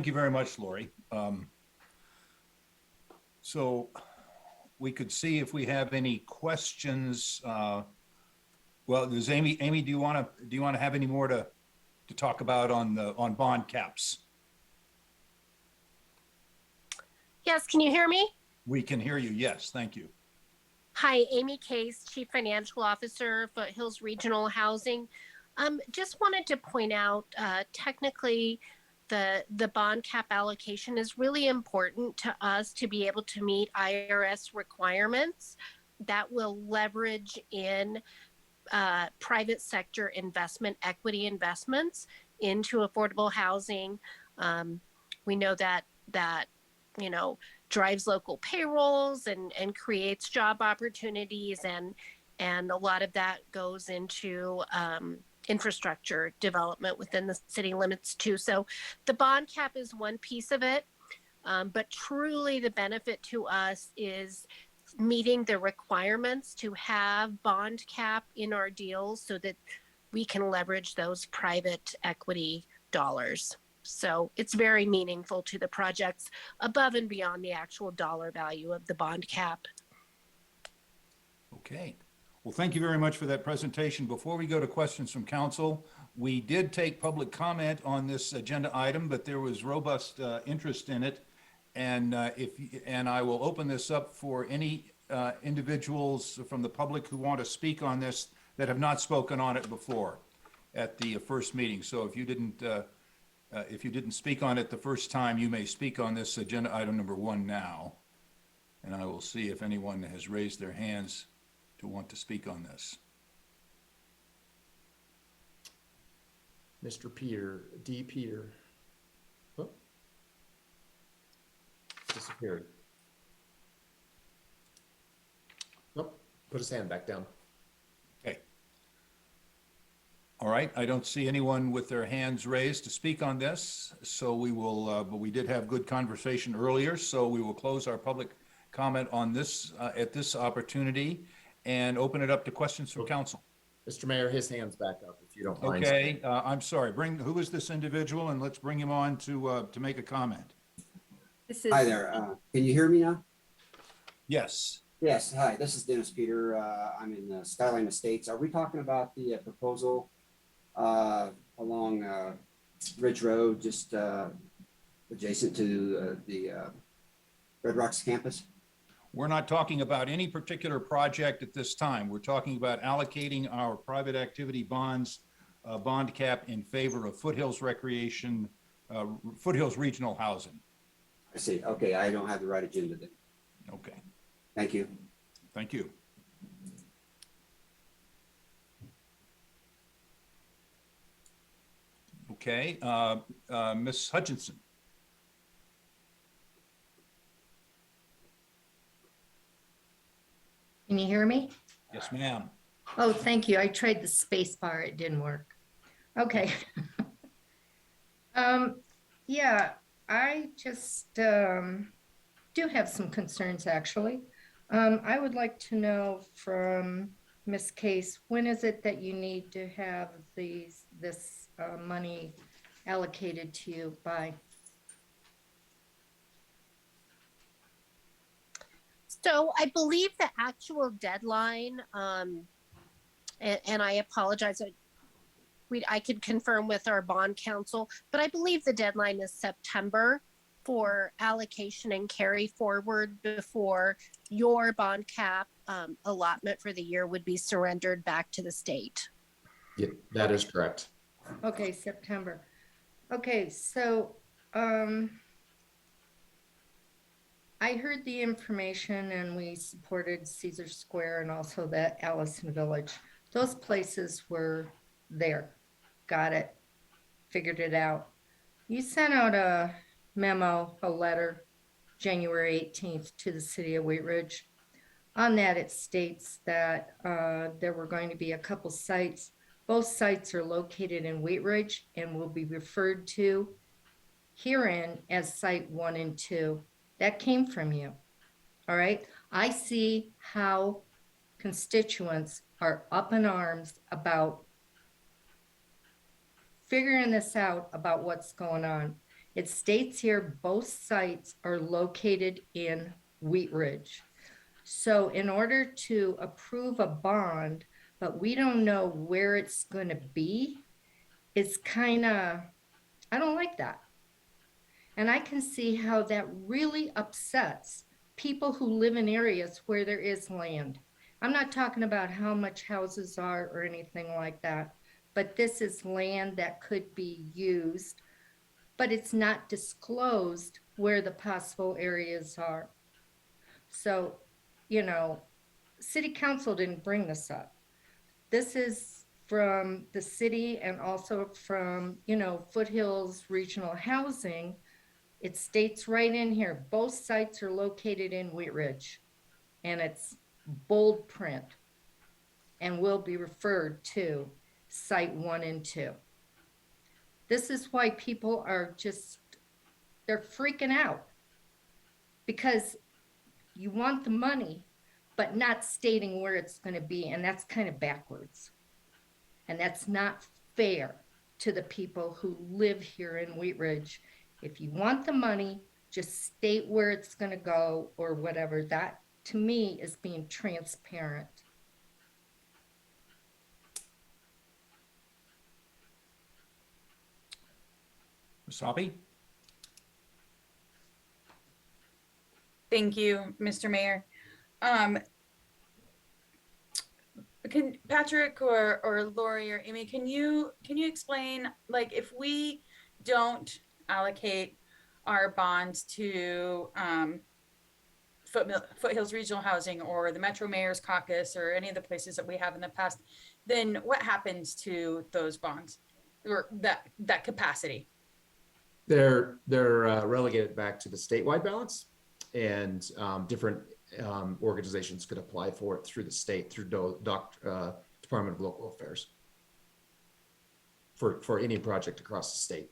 you very much, Lori. So we could see if we have any questions. Well, does Amy, do you want to have any more to talk about on bond caps? Yes, can you hear me? We can hear you. Yes, thank you. Hi, Amy Case, Chief Financial Officer, Foothills Regional Housing. Just wanted to point out, technically, the bond cap allocation is really important to us to be able to meet IRS requirements that will leverage in private sector investment, equity investments into affordable housing. We know that drives local payrolls and creates job opportunities, and a lot of that goes into infrastructure development within the city limits too. So the bond cap is one piece of it, but truly the benefit to us is meeting the requirements to have bond cap in our deals so that we can leverage those private equity dollars. So it's very meaningful to the projects above and beyond the actual dollar value of the bond cap. Okay. Well, thank you very much for that presentation. Before we go to questions from council, we did take public comment on this agenda item, but there was robust interest in it. And I will open this up for any individuals from the public who want to speak on this that have not spoken on it before at the first meeting. So if you didn't speak on it the first time, you may speak on this agenda item number 1 now. And I will see if anyone has raised their hands to want to speak on this. Mr. Peter, D. Peter. Oh. Disappeared. Nope, put his hand back down. Okay. All right, I don't see anyone with their hands raised to speak on this, so we will, but we did have good conversation earlier, so we will close our public comment on this at this opportunity and open it up to questions from council. Mr. Mayor, his hand's back up if you don't mind. Okay, I'm sorry. Who is this individual, and let's bring him on to make a comment. Hi there. Can you hear me now? Yes. Yes. Hi, this is Dennis Peter. I'm in the Skyline Estates. Are we talking about the proposal along Ridge Road, just adjacent to the Red Rocks campus? We're not talking about any particular project at this time. We're talking about allocating our private activity bonds, bond cap in favor of Foothills Recreation, Foothills Regional Housing. I see. Okay, I don't have the right agenda then. Okay. Thank you. Thank you. Okay, Ms. Hutchinson. Can you hear me? Yes, ma'am. Oh, thank you. I tried the space bar. It didn't work. Okay. Yeah, I just do have some concerns actually. I would like to know from Ms. Case, when is it that you need to have this money allocated to you by? So I believe the actual deadline, and I apologize, I could confirm with our bond counsel, but I believe the deadline is September for allocation and carry forward before your bond cap allotment for the year would be surrendered back to the state. Yeah, that is correct. Okay, September. Okay, so I heard the information and we supported Caesar Square and also the Allison Village. Those places were there. Got it. Figured it out. You sent out a memo, a letter, January 18th to the city of Wheat Ridge. On that, it states that there were going to be a couple sites. Both sites are located in Wheat Ridge and will be referred to herein as Site 1 and 2. That came from you. All right. I see how constituents are up in arms about figuring this out about what's going on. It states here both sites are located in Wheat Ridge. So in order to approve a bond, but we don't know where it's going to be, it's kind of, I don't like that. And I can see how that really upsets people who live in areas where there is land. I'm not talking about how much houses are or anything like that, but this is land that could be used, but it's not disclosed where the possible areas are. So, you know, city council didn't bring this up. This is from the city and also from, you know, Foothills Regional Housing. It states right in here, both sites are located in Wheat Ridge, and it's bold print and will be referred to Site 1 and 2. This is why people are just, they're freaking out because you want the money, but not stating where it's going to be. And that's kind of backwards. And that's not fair to the people who live here in Wheat Ridge. If you want the money, just state where it's going to go or whatever. That to me is being transparent. Wasabi? Thank you, Mr. Mayor. Can Patrick or Lori or Amy, can you explain, like, if we don't allocate our bonds to Foothills Regional Housing or the Metro Mayor's Caucus or any of the places that we have in the past, then what happens to those bonds or that capacity? They're relegated back to the statewide balance, and different organizations could apply for it through the state, through Department of Local Affairs for any project across the state.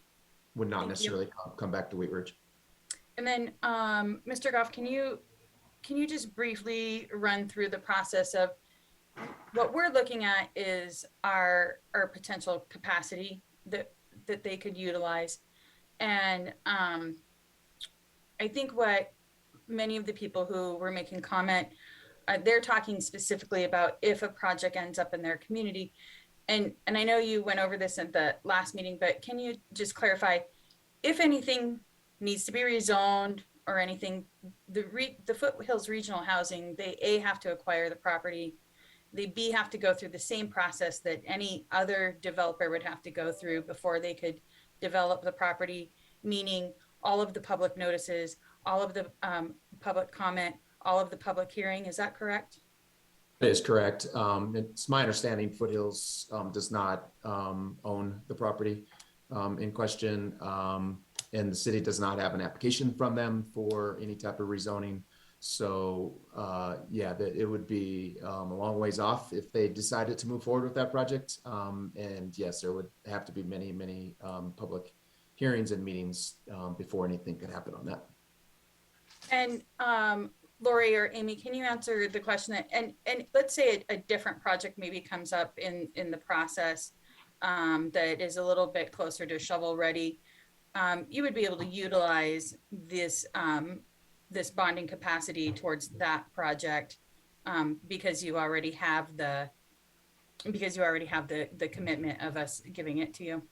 Would not necessarily come back to Wheat Ridge. And then, Mr. Goff, can you just briefly run through the process of what we're looking at is our potential capacity that they could utilize. And I think what many of the people who were making comment, they're talking specifically about if a project ends up in their community. And I know you went over this at the last meeting, but can you just clarify if anything needs to be rezoned or anything, the Foothills Regional Housing, they A, have to acquire the property, they B, have to go through the same process that any other developer would have to go through before they could develop the property, meaning all of the public notices, all of the public comment, all of the public hearing. Is that correct? That is correct. It's my understanding Foothills does not own the property in question, and the city does not have an application from them for any type of rezoning. So yeah, it would be a long ways off if they decided to move forward with that project. And yes, there would have to be many public hearings and meetings before anything could happen on that. And Lori or Amy, can you answer the question that, and let's say a different project maybe comes up in the process that is a little bit closer to shovel ready. You would be able to utilize this this bonding capacity towards that project because you already have the commitment of us giving it to you.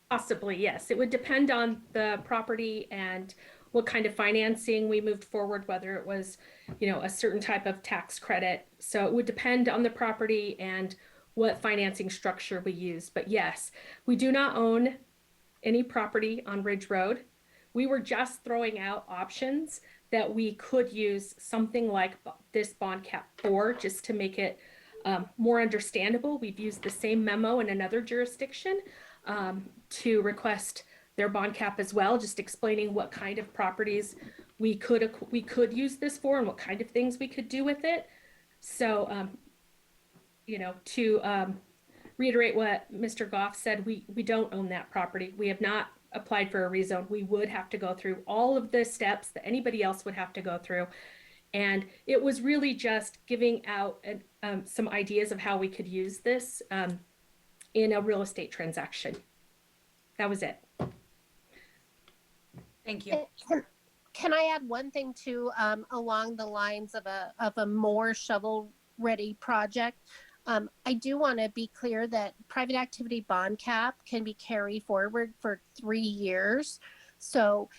Possibly, yes. It would depend on the property and what kind of financing we moved forward, whether it was, a certain type of tax credit. So it would depend on the property and what financing structure we use. But yes, we do not own any property on Ridge Road. We were just throwing out options that we could use something like this bond cap for, just to make it more understandable. We've used the same memo in another jurisdiction to request their bond cap as well, just explaining what kind of properties we could use this for and what kind of things we could do with it. So, to reiterate what Mr. Goff said, we don't own that property. We have not applied for a rezone. We would have to go through all of the steps that anybody else would have to go through. And it was really just giving out some ideas of how we could use this in a real estate transaction. That was it. Thank you. Can I add one thing too, along the lines of a more shovel-ready project? I do want to be clear that private activity bond cap can be carried forward for 3 years. So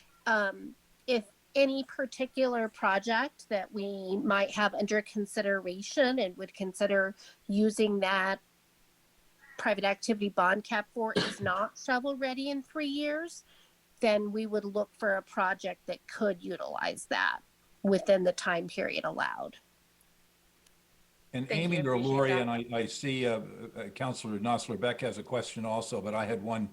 if any particular project that we might have under consideration and would consider using that private activity bond cap for is not shovel ready in 3 years, then we would look for a project that could utilize that within the time period allowed. And Thank Amy you, or appreciate Lori, that. and I see Councilor Nosler-Beck has a question also, but I had one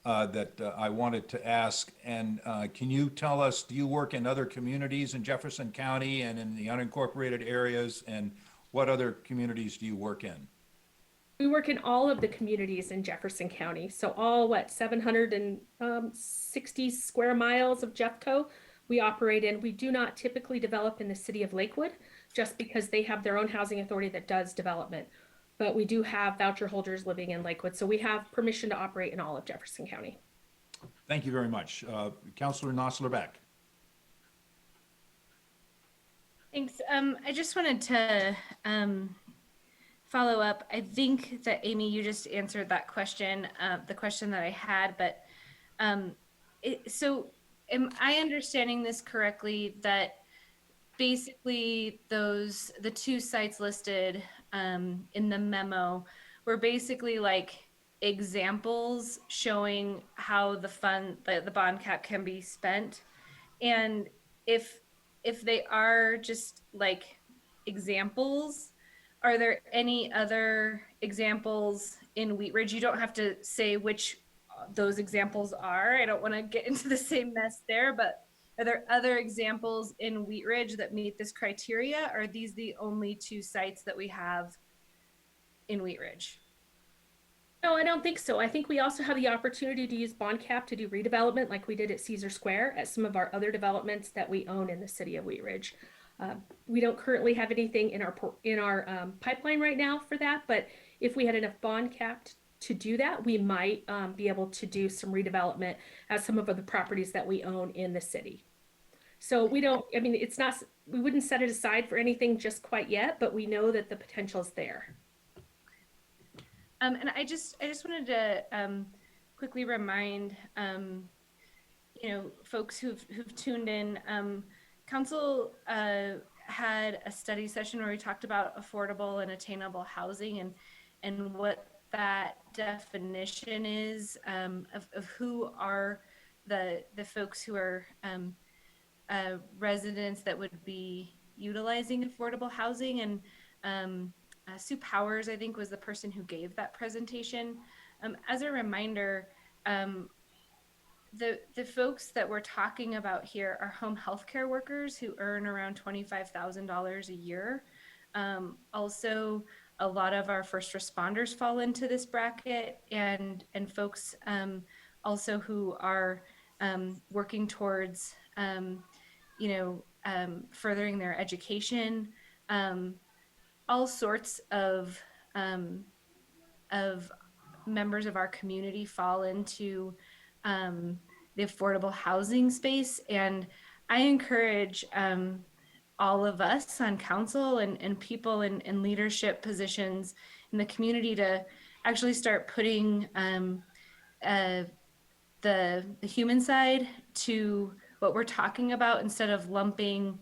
that I wanted to ask. And can you tell us, do you work in other communities in Jefferson County and in the unincorporated areas? And what other communities do you work in? We work in all of the communities in Jefferson County. So all, 760 square miles of Jeffco we operate in. We do not typically develop in the city of Lakewood, just because they have their own housing authority that does development. But we do have voucher holders living in Lakewood. So we have permission to operate in all of Jefferson County. Thank you very much. Councilor Nosler-Beck. Thanks. I just wanted to follow up. I think that Amy, you just answered that question, the question that I had, but so am I understanding this correctly, that basically the 2 sites listed in the memo were basically like examples showing how the bond cap can be spent? And if they are just like examples, are there any other examples in Wheat Ridge? You don't have to say which those examples are. I don't want to get into the same mess there, but are there other examples in Wheat Ridge that meet this criteria? Or are these the only 2 sites that we have in Wheat Ridge? No, I don't think so. I think we also have the opportunity to use bond cap to do redevelopment like we did at Caesar Square at some of our other developments that we own in the city of Wheat Ridge. We don't currently have anything in our pipeline right now for that, but if we had enough bond cap to do that, we might be able to do some redevelopment at some of the properties that we own in the city. So we wouldn't set it aside for anything just quite yet, but we know that the potential is there. And I just wanted to quickly remind folks who've tuned in. Council had a study session where we talked about affordable and attainable housing and what that definition is of who are the folks who are residents that would be utilizing affordable housing. And Sue Powers, I think, was the person who gave that presentation. As a reminder, the folks that we're talking about here are home health care workers who earn around $25,000 a year. Also, a lot of our first responders fall into this bracket, and folks also who are working towards furthering their education. All sorts of members of our community fall into the affordable housing space. And I encourage all of us on council and people in leadership positions in the community to actually start putting the human side to what we're talking about instead of lumping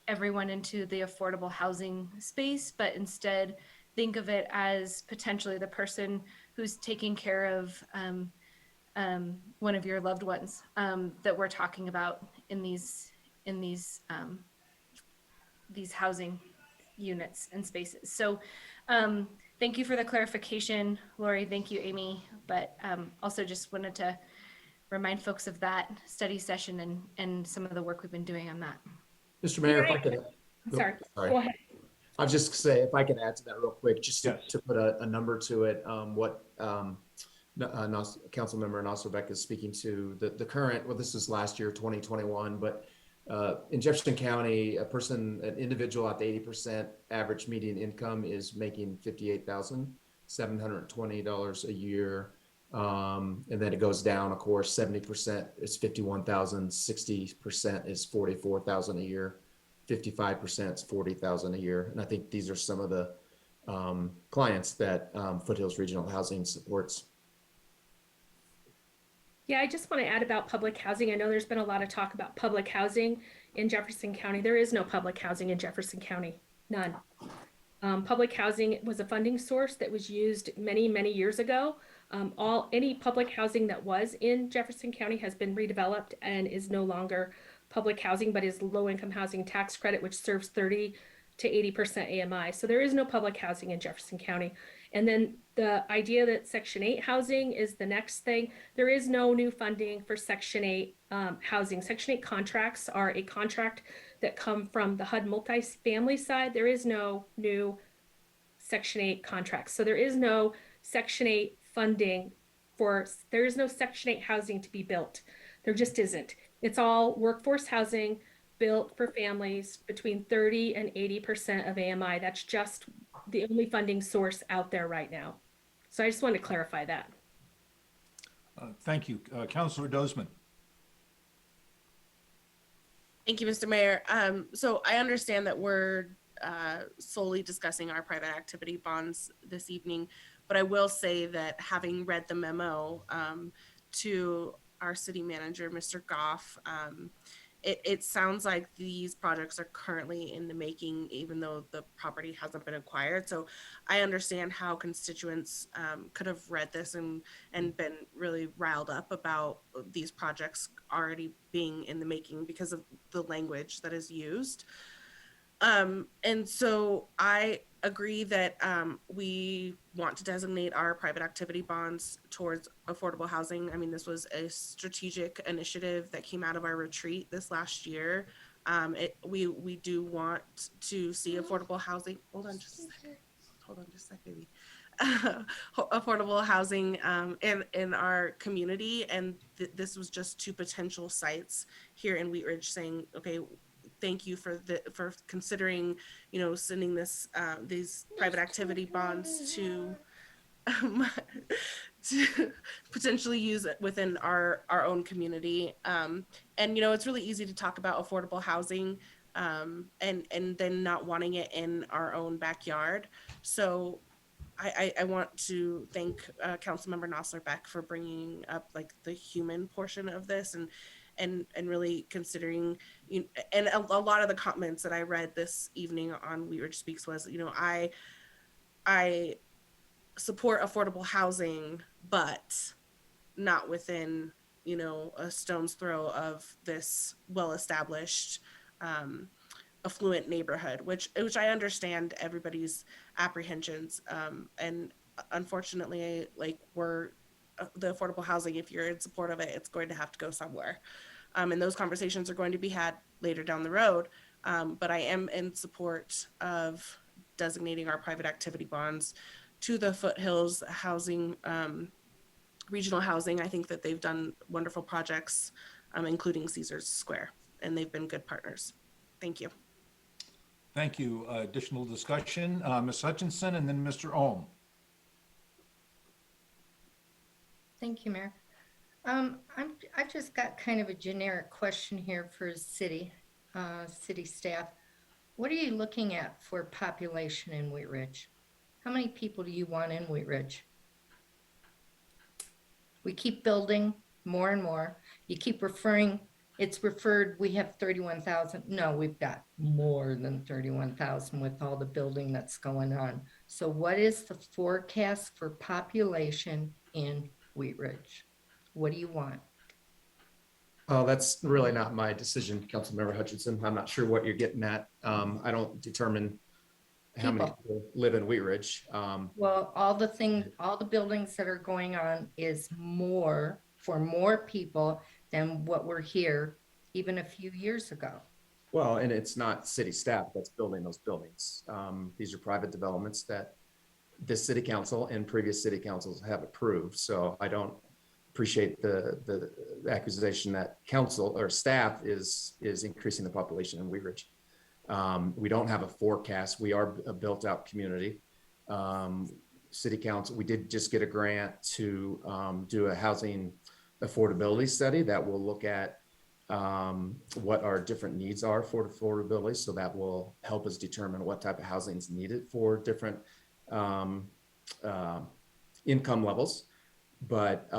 everyone into the affordable housing space, but instead think of it as potentially the person who's taking care of one of your loved ones that we're talking about in these housing units and spaces. So thank you for the clarification, Lori. Thank you, Amy. But also just wanted to remind folks of that study session and some of the work we've been doing on that. Mr. Mayor, if I could. I'm sorry. Sorry. Go ahead. I was just say, if I can add to that real quick, just Yes. to put a number to it, what Councilmember Nosserbeck is speaking to, the current, well, this is last year, 2021, but in Jefferson County, an individual at the 80% average median income is making $58,720 a year. And then it goes down, of course, 70% is 51,000, 60% is 44,000 a year, 55% is 40,000 a year. And I think these are some of the clients that Foothills Regional Housing supports. Yeah, I just want to add about public housing. I know there's been a lot of talk about public housing in Jefferson County. There is no public housing in Jefferson County, none. Public housing was a funding source that was used many, many years ago. Any public housing that was in Jefferson County has been redeveloped and is no longer public housing, but is low-income housing tax credit, which serves 30 to 80% AMI. So there is no public housing in Jefferson County. And then the idea that Section 8 housing is the next thing, there is no new funding for Section 8 housing. Section 8 contracts are a contract that come from the HUD multifamily side. There is no new Section 8 contracts. So there is no Section 8 funding there is no Section 8 housing to be built. There just isn't. It's all workforce housing built for families between 30 and 80% of AMI. That's just the only funding source out there right now. So I just wanted to clarify that. Thank you. Councilor Dozeman. Thank you, Mr. Mayor. So I understand that we're solely discussing our private activity bonds this evening, but I will say that having read the memo to our city manager, Mr. Goff, it sounds like these projects are currently in the making, even though the property hasn't been acquired. So I understand how constituents could have read this and been really riled up about these projects already being in the making because of the language that is used. And so I agree that we want to designate our private activity bonds towards affordable housing. I mean, this was a strategic initiative that came out of our retreat this last year. We do want to see affordable housing. Hold on just a sec, baby. Affordable housing in our community. And this was just two potential sites here in Wheat Ridge saying, okay, thank you for considering, sending these private activity bonds to potentially use it within our own community. And it's really easy to talk about affordable housing and then not wanting it in our own backyard. So I want to thank Councilmember Nosserbeck for bringing up like the human portion of this and really considering, and a lot of the comments that I read this evening on Wheat Ridge Speaks was, I support affordable housing, but not within, a stone's throw of this well-established, affluent neighborhood, which I understand everybody's apprehensions. And unfortunately, like the affordable housing, if you're in support of it, it's going to have to go somewhere. And those conversations are going to be had later down the road. But I am in support of designating our private activity bonds to the Foothills Housing, Regional Housing. I think that they've done wonderful projects, including Caesars Square, and they've been good partners. Thank you. Thank you. Additional discussion, Ms. Hutchinson and then Mr. Ohm. Thank you, Mayor. I've just got kind of a generic question here for city staff. What are you looking at for population in Wheat Ridge? How many people do you want in Wheat Ridge? We keep building. more and more. You keep referring, it's referred, we have 31,000. No, we've got more than 31,000 with all the building that's going on. So what is the forecast for population in Wheat Ridge? What do you want? Oh, that's really not my decision, Councilmember Hutchinson. I'm not sure what you're getting at. I don't determine how many people live in Wheat Ridge. Well, all the buildings that are going on is more for more people than what were here even a few years ago. Well, and it's not city staff that's building those buildings. These are private developments that this city council and previous city councils have approved. So I don't appreciate the accusation that council or staff is increasing the population in Wheat Ridge. We don't have a forecast. We are a built out community. City council, we did just get a grant to do a housing affordability study that will look at what our different needs are for affordability. So that will help us determine what type of housing is needed for different income levels. But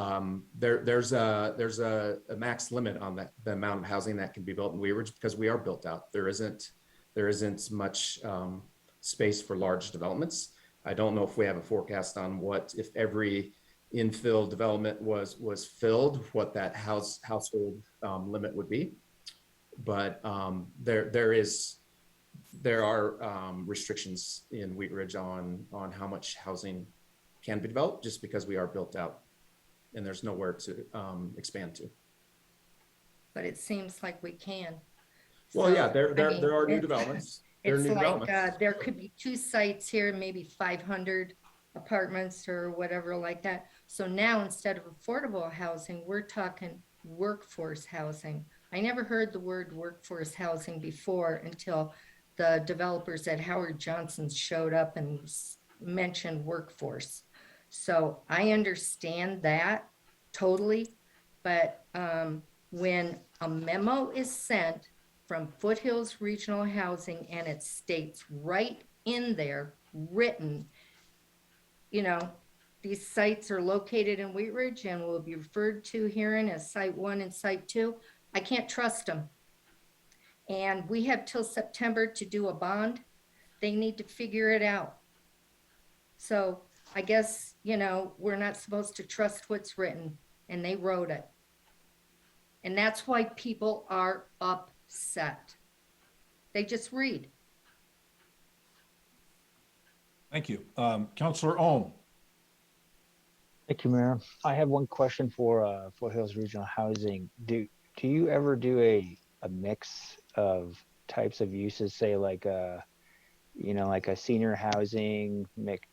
there's a max limit on the amount of housing that can be built in Wheat Ridge because we are built out. There isn't much space for large developments. I don't know if we have a forecast on what, if every infill development was filled, what that household limit would be. But there are restrictions in Wheat Ridge on how much housing can be developed just because we are built out and there's nowhere to expand to. But it seems like we can. Well, So, yeah, there I mean, are new developments. There are It's new like developments. there could be 2 sites here, maybe 500 apartments or whatever like that. So now instead of affordable housing, we're talking workforce housing. I never heard the word workforce housing before until the developers at Howard Johnson showed up and mentioned workforce. So I understand that totally, but when a memo is sent from Foothills Regional Housing and it states right in there, written, you know, these sites are located in Wheat Ridge and will be referred to herein as Site 1 and Site 2, I can't trust them. And we have till September to do a bond. They need to figure it out. So I guess, you know, we're not supposed to trust what's written, and they wrote it. And that's why people are upset. They just read. Thank you. Councillor Ohm. Thank you, Mayor. I have one question for Hills Regional Housing. Do you ever do a mix of types of uses, say like a senior housing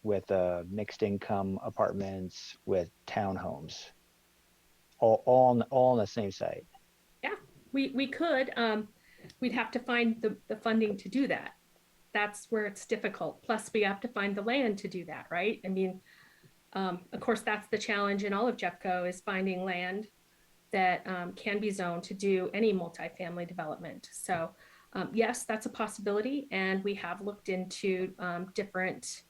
with mixed income apartments with townhomes, all on the same site? Yeah, we could. We'd have to find the funding to do that. That's where it's difficult. Plus, we have to find the land to do that, right? I mean, of course, that's the challenge in all of Jeffco is finding land that can be zoned to do any multifamily development. So yes, that's a possibility. And we have looked into different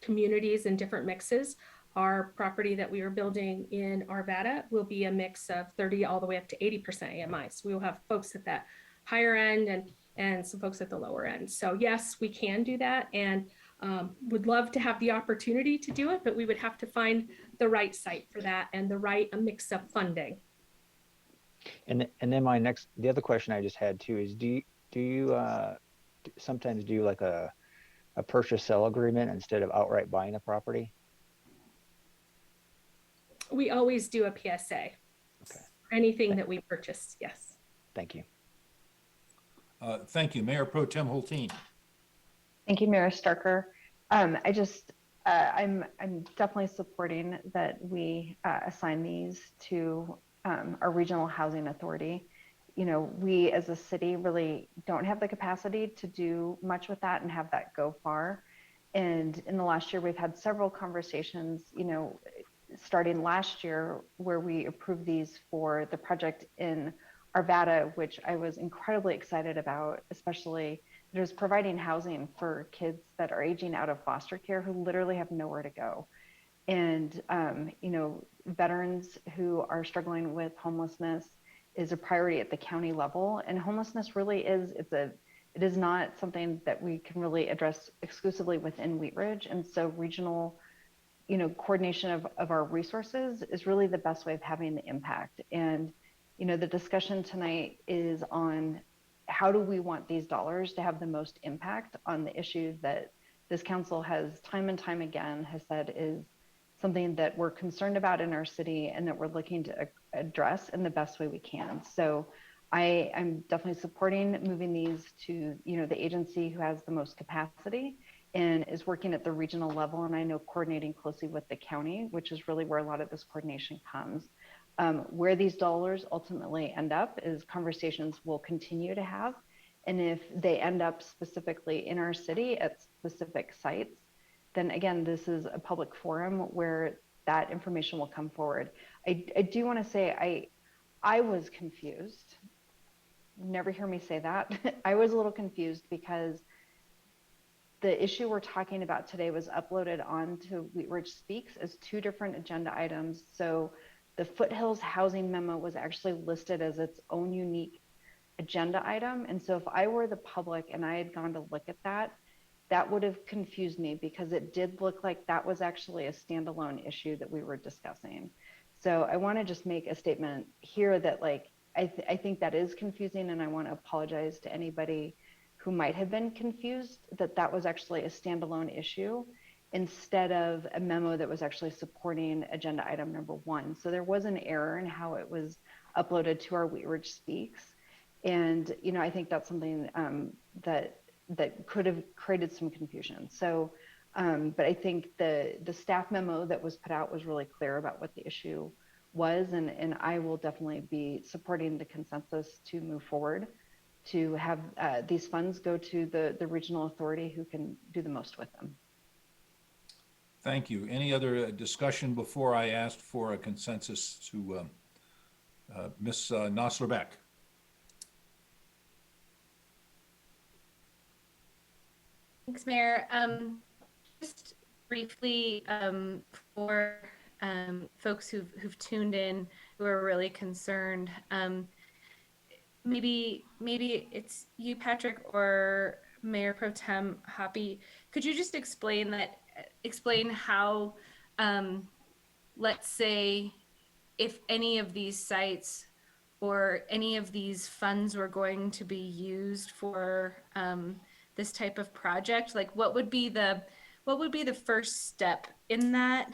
communities and different mixes. Our property that we are building in Arvada will be a mix of 30 all the way up to 80% AMI. So we will have folks at that higher end and some folks at the lower end. So yes, we can do that and would love to have the opportunity to do it, but we would have to find the right site for that and the right mix of funding. And then the other question I just had too is do you sometimes do like a purchase sell agreement instead of outright buying a property? We always do a PSA. Okay. Anything that we purchase, yes. Thank you. Thank you. Mayor Pro Tem Hulteen. Thank you, Mayor Starker. I'm definitely supporting that we assign these to our regional housing authority. You know, we as a city really don't have the capacity to do much with that and have that go far. And in the last year, we've had several conversations, you know, starting last year where we approved these for the project in Arvada, which I was incredibly excited about, especially that it was providing housing for kids that are aging out of foster care who literally have nowhere to go. And, veterans who are struggling with homelessness is a priority at the county level. And homelessness really is, it is not something that we can really address exclusively within Wheat Ridge. And so regional, coordination of our resources is really the best way of having the impact. And, the discussion tonight is on how do we want these dollars to have the most impact on the issue that this council has time and time again has said is something that we're concerned about in our city and that we're looking to address in the best way we can. So I'm definitely supporting moving these to, the agency who has the most capacity and is working at the regional level. And I know coordinating closely with the county, which is really where a lot of this coordination comes. Where these dollars ultimately end up is conversations we'll continue to have. And if they end up specifically in our city at specific sites, then again, this is a public forum where that information will come forward. I do want to say I was confused. Never hear me say that. I was a little confused because the issue we're talking about today was uploaded onto Wheat Ridge Speaks as two different agenda items. So the Foothills housing memo was actually listed as its own unique agenda item. And so if I were the public and I had gone to look at that, that would have confused me because it did look like that was actually a standalone issue that we were discussing. So I want to just make a statement here that I think that is confusing, and I want to apologize to anybody who might have been confused that that was actually a standalone issue instead of a memo that was actually supporting agenda item number 1. So there was an error in how it was uploaded to our Wheat Ridge Speaks. And, I think that's something that could have created some confusion. So, but I think the staff memo that was put out was really clear about what the issue was. And I will definitely be supporting the consensus to move forward to have these funds go to the regional authority who can do the most with them. Thank you. Any other discussion before I asked for a consensus to Ms. Nosler-Beck? Thanks, Mayor. Just briefly, for folks who've tuned in who are really concerned, maybe it's you, Patrick, or Mayor Pro Tem Hoppy. Could you just explain how, let's say, if any of these sites or any of these funds were going to be used for this type of project, like what would be the first step in that,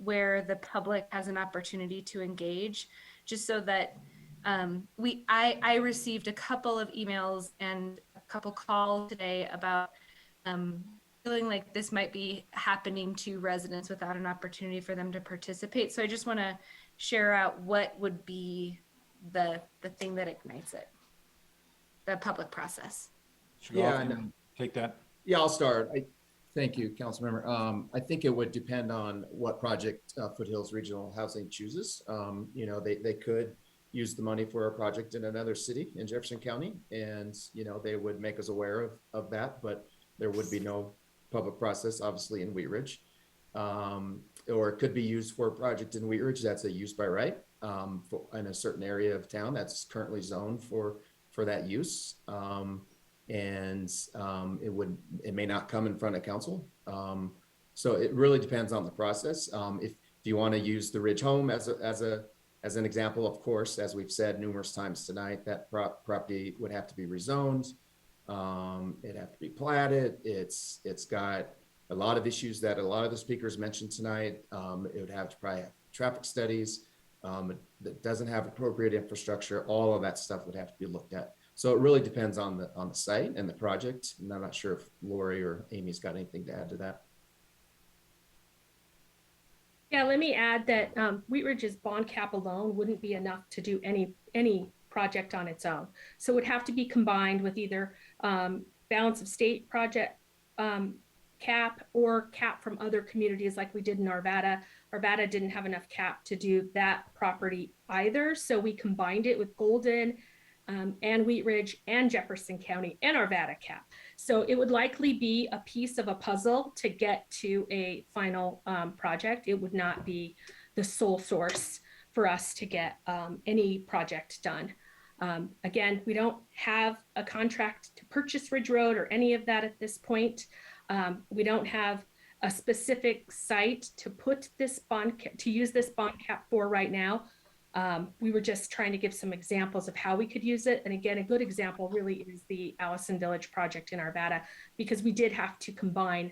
where the public has an opportunity to engage, just so that I received a couple of emails and a couple calls today about feeling like this might be happening to residents without an opportunity for them to participate. So I just want to share out what would be the thing that ignites it, the public process. Yeah, take that. Yeah, I'll start. Thank you, Councilmember. I think it would depend on what project Foothills Regional Housing chooses. They could use the money for a project in another city in Jefferson County, and they would make us aware of that, but there would be no public process, obviously, in Wheat Ridge. Or it could be used for a project in Wheat Ridge that's a use by right in a certain area of town that's currently zoned for that use. It may not come in front of council. So it really depends on the process. If you want to use the Ridge Home as an example, of course, as we've said numerous times tonight, that property would have to be rezoned. It'd have to be platted. It's got a lot of issues that a lot of the speakers mentioned tonight. It would have to probably have traffic studies. That doesn't have appropriate infrastructure. All of that stuff would have to be looked at. So it really depends on the site and the project. And I'm not sure if Lori or Amy's got anything to add to that. Yeah, let me add that Wheat Ridge's bond cap alone wouldn't be enough to do any project on its own. So it would have to be combined with either balance of state project cap or cap from other communities like we did in Arvada. Arvada didn't have enough cap to do that property either. So we combined it with Golden and Wheat Ridge and Jefferson County and Arvada cap. So it would likely be a piece of a puzzle to get to a final project. It would not be the sole source for us to get any project done. Again, we don't have a contract to purchase Ridge Road or any of that at this point. We don't have a specific site to put this to use this bond cap for right now. We were just trying to give some examples of how we could use it. And again, a good example really is the Allison Village project in Arvada, because we did have to combine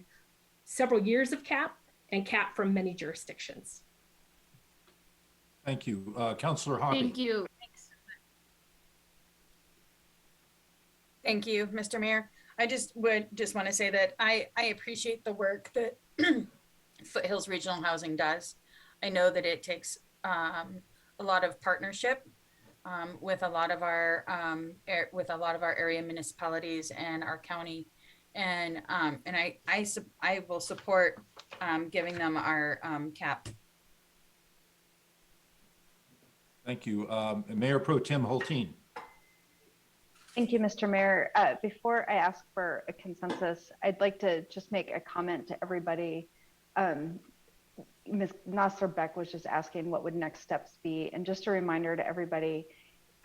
several years of cap and cap from many jurisdictions. Thank you. Councillor Hoppy. Thank you. Thank you, Mr. Mayor. I just want to say that I appreciate the work that Foothills Regional Housing does. I know that it takes a lot of partnership with a lot of our area municipalities and our county, and I will support giving them our cap. Thank you. Mayor Pro Tem Hulteen. Thank you, Mr. Mayor. Before I ask for a consensus, I'd like to just make a comment to everybody. Ms. Nasser Beck was just asking what would next steps be. And just a reminder to everybody,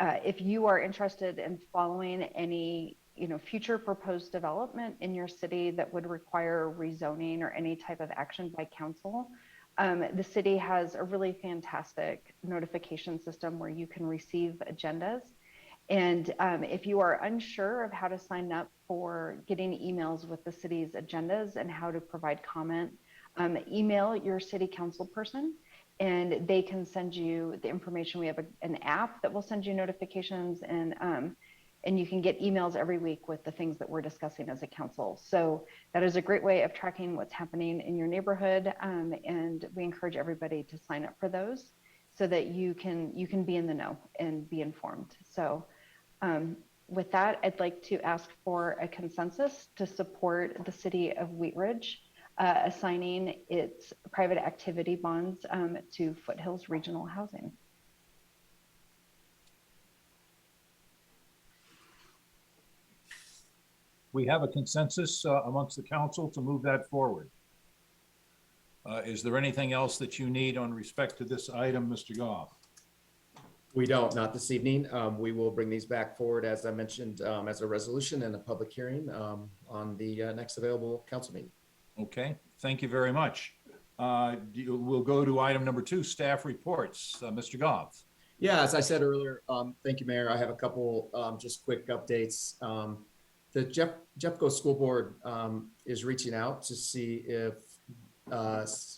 if you are interested in following any future proposed development in your city that would require rezoning or any type of action by council, the city has a really fantastic notification system where you can receive agendas. And if you are unsure of how to sign up for getting emails with the city's agendas and how to provide comment, email your city council person and they can send you the information. We have an app that will send you notifications, and you can get emails every week with the things that we're discussing as a council. So that is a great way of tracking what's happening in your neighborhood. And we encourage everybody to sign up for those so that you can be in the know and be informed. So with that, I'd like to ask for a consensus to support the city of Wheat Ridge assigning its private activity bonds to Foothills Regional Housing. We have a consensus amongst the council to move that forward. Is there anything else that you need on respect to this item, Mr. Goff? We don't, not this evening. We will bring these back forward, as I mentioned, as a resolution and a public hearing on the next available council meeting. Okay, thank you very much. We'll go to item number 2, staff reports. Mr. Goff. Yeah, as I said earlier, thank you, Mayor. I have a couple just quick updates. The Jeffco School Board is reaching out to see if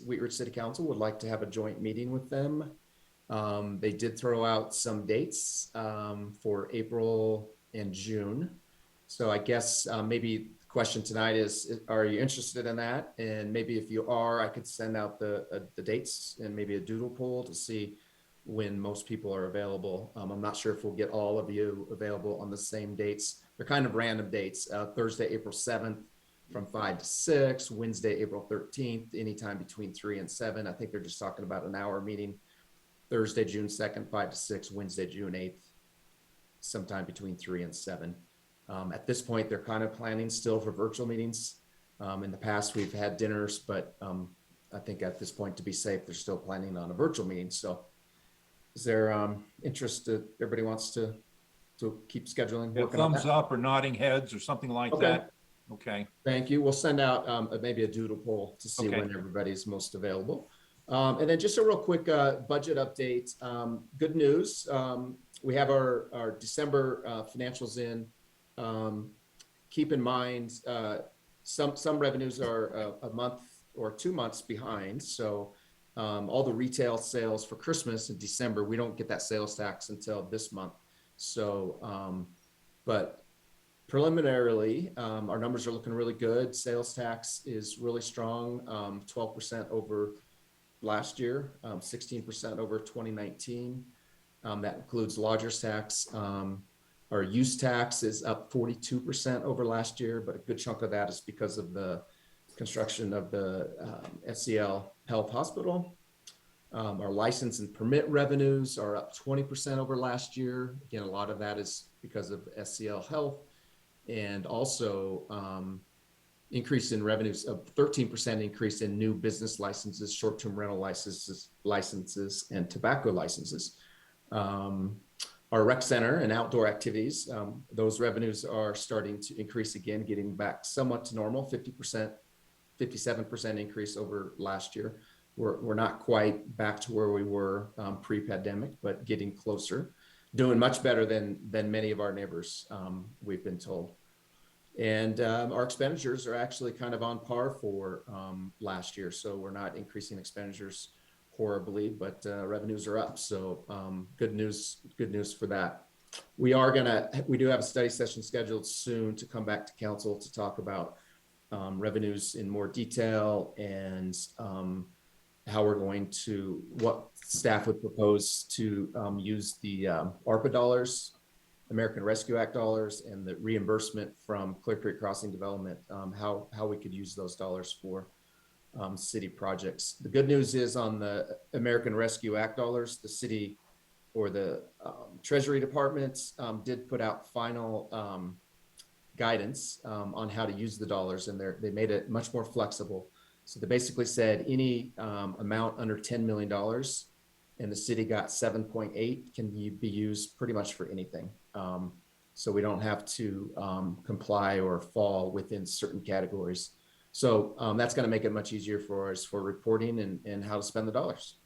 Wheat Ridge City Council would like to have a joint meeting with them. They did throw out some dates for April and June. So I guess maybe the question tonight is, are you interested in that? And maybe if you are, I could send out the dates and maybe a doodle poll to see when most people are available. I'm not sure if we'll get all of you available on the same dates. They're kind of random dates. Thursday, April 7th from 5 to 6, Wednesday, April 13th, anytime between 3 and 7. I think they're just talking about an hour meeting. Thursday, June 2nd, 5 to 6, Wednesday, June 8th, sometime between 3 and 7. At this point, they're kind of planning still for virtual meetings. In the past, we've had dinners, but I think at this point, to be safe, they're still planning on a virtual meeting. So is there interest that everybody wants to keep scheduling? Yeah, thumbs up or nodding heads or something like that. Okay. Thank you. We'll send out maybe a doodle poll to see when everybody's most available. And then just a real quick budget update. Good news. We have our December financials in. Keep in mind, some revenues are a month or 2 months behind. So all the retail sales for Christmas in December, we don't get that sales tax until this month. So, but preliminarily, our numbers are looking really good. Sales tax is really strong, 12% over last year, 16% over 2019. That includes lodger's tax. Our use tax is up 42% over last year, but a good chunk of that is because of the construction of the SCL Health Hospital. Our license and permit revenues are up 20% over last year. Again, a lot of that is because of SCL Health. and also increase in revenues of 13% increase in new business licenses, short-term rental licenses, and tobacco licenses. Our rec center and outdoor activities, those revenues are starting to increase again, getting back somewhat to normal, 50%, 57% increase over last year. We're not quite back to where we were pre-pandemic, but getting closer, doing much better than many of our neighbors, we've been told. And our expenditures are actually kind of on par for last year. So we're not increasing expenditures horribly, but revenues are up. So good news for that. We do have a study session scheduled soon to come back to council to talk about revenues in more detail and how we're going to, what staff would propose to use the ARPA dollars, American Rescue Act dollars, and the reimbursement from Clear Creek Crossing Development, how we could use those dollars for city projects. The good news is on the American Rescue Act dollars, the city or the Treasury Department did put out final guidance on how to use the dollars, and they made it much more flexible. So they basically said any amount under $10 million, and the city got 7.8, can be used pretty much for anything. So we don't have to comply or fall within certain categories. So that's going to make it much easier for us for reporting and how to spend the dollars.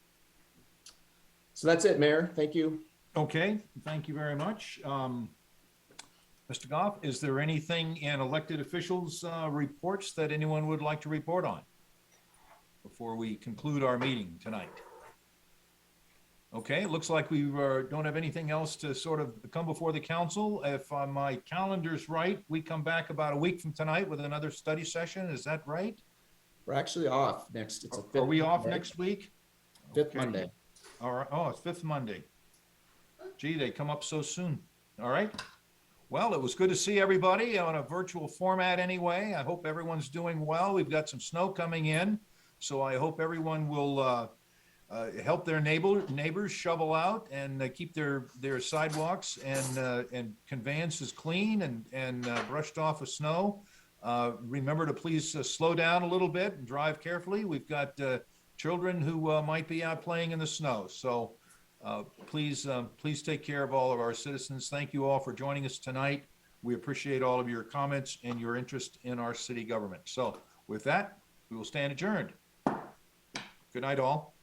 So that's it, Mayor. Thank you. Okay, thank you very much. Mr. Goff, is there anything in elected officials' reports that anyone would like to report on before we conclude our meeting tonight? Okay, it looks like we don't have anything else to sort of come before the council. If my calendar's right, we come back about a week from tonight with another study session. Is that right? We're actually off next. It's a fifth Are we off Monday. next week? Fifth Monday. All right. Oh, it's fifth Monday. Gee, they come up so soon. All right. Well, it was good to see everybody on a virtual format anyway. I hope everyone's doing well. We've got some snow coming in, so I hope everyone will help their neighbors shovel out and keep their sidewalks and conveyances clean and brushed off of snow. Remember to please slow down a little bit and drive carefully. We've got children who might be out playing in the snow. So please take care of all of our citizens. Thank you all for joining us tonight. We appreciate all of your comments and your interest in our city government. So with that, we will stand adjourned. Good night, all.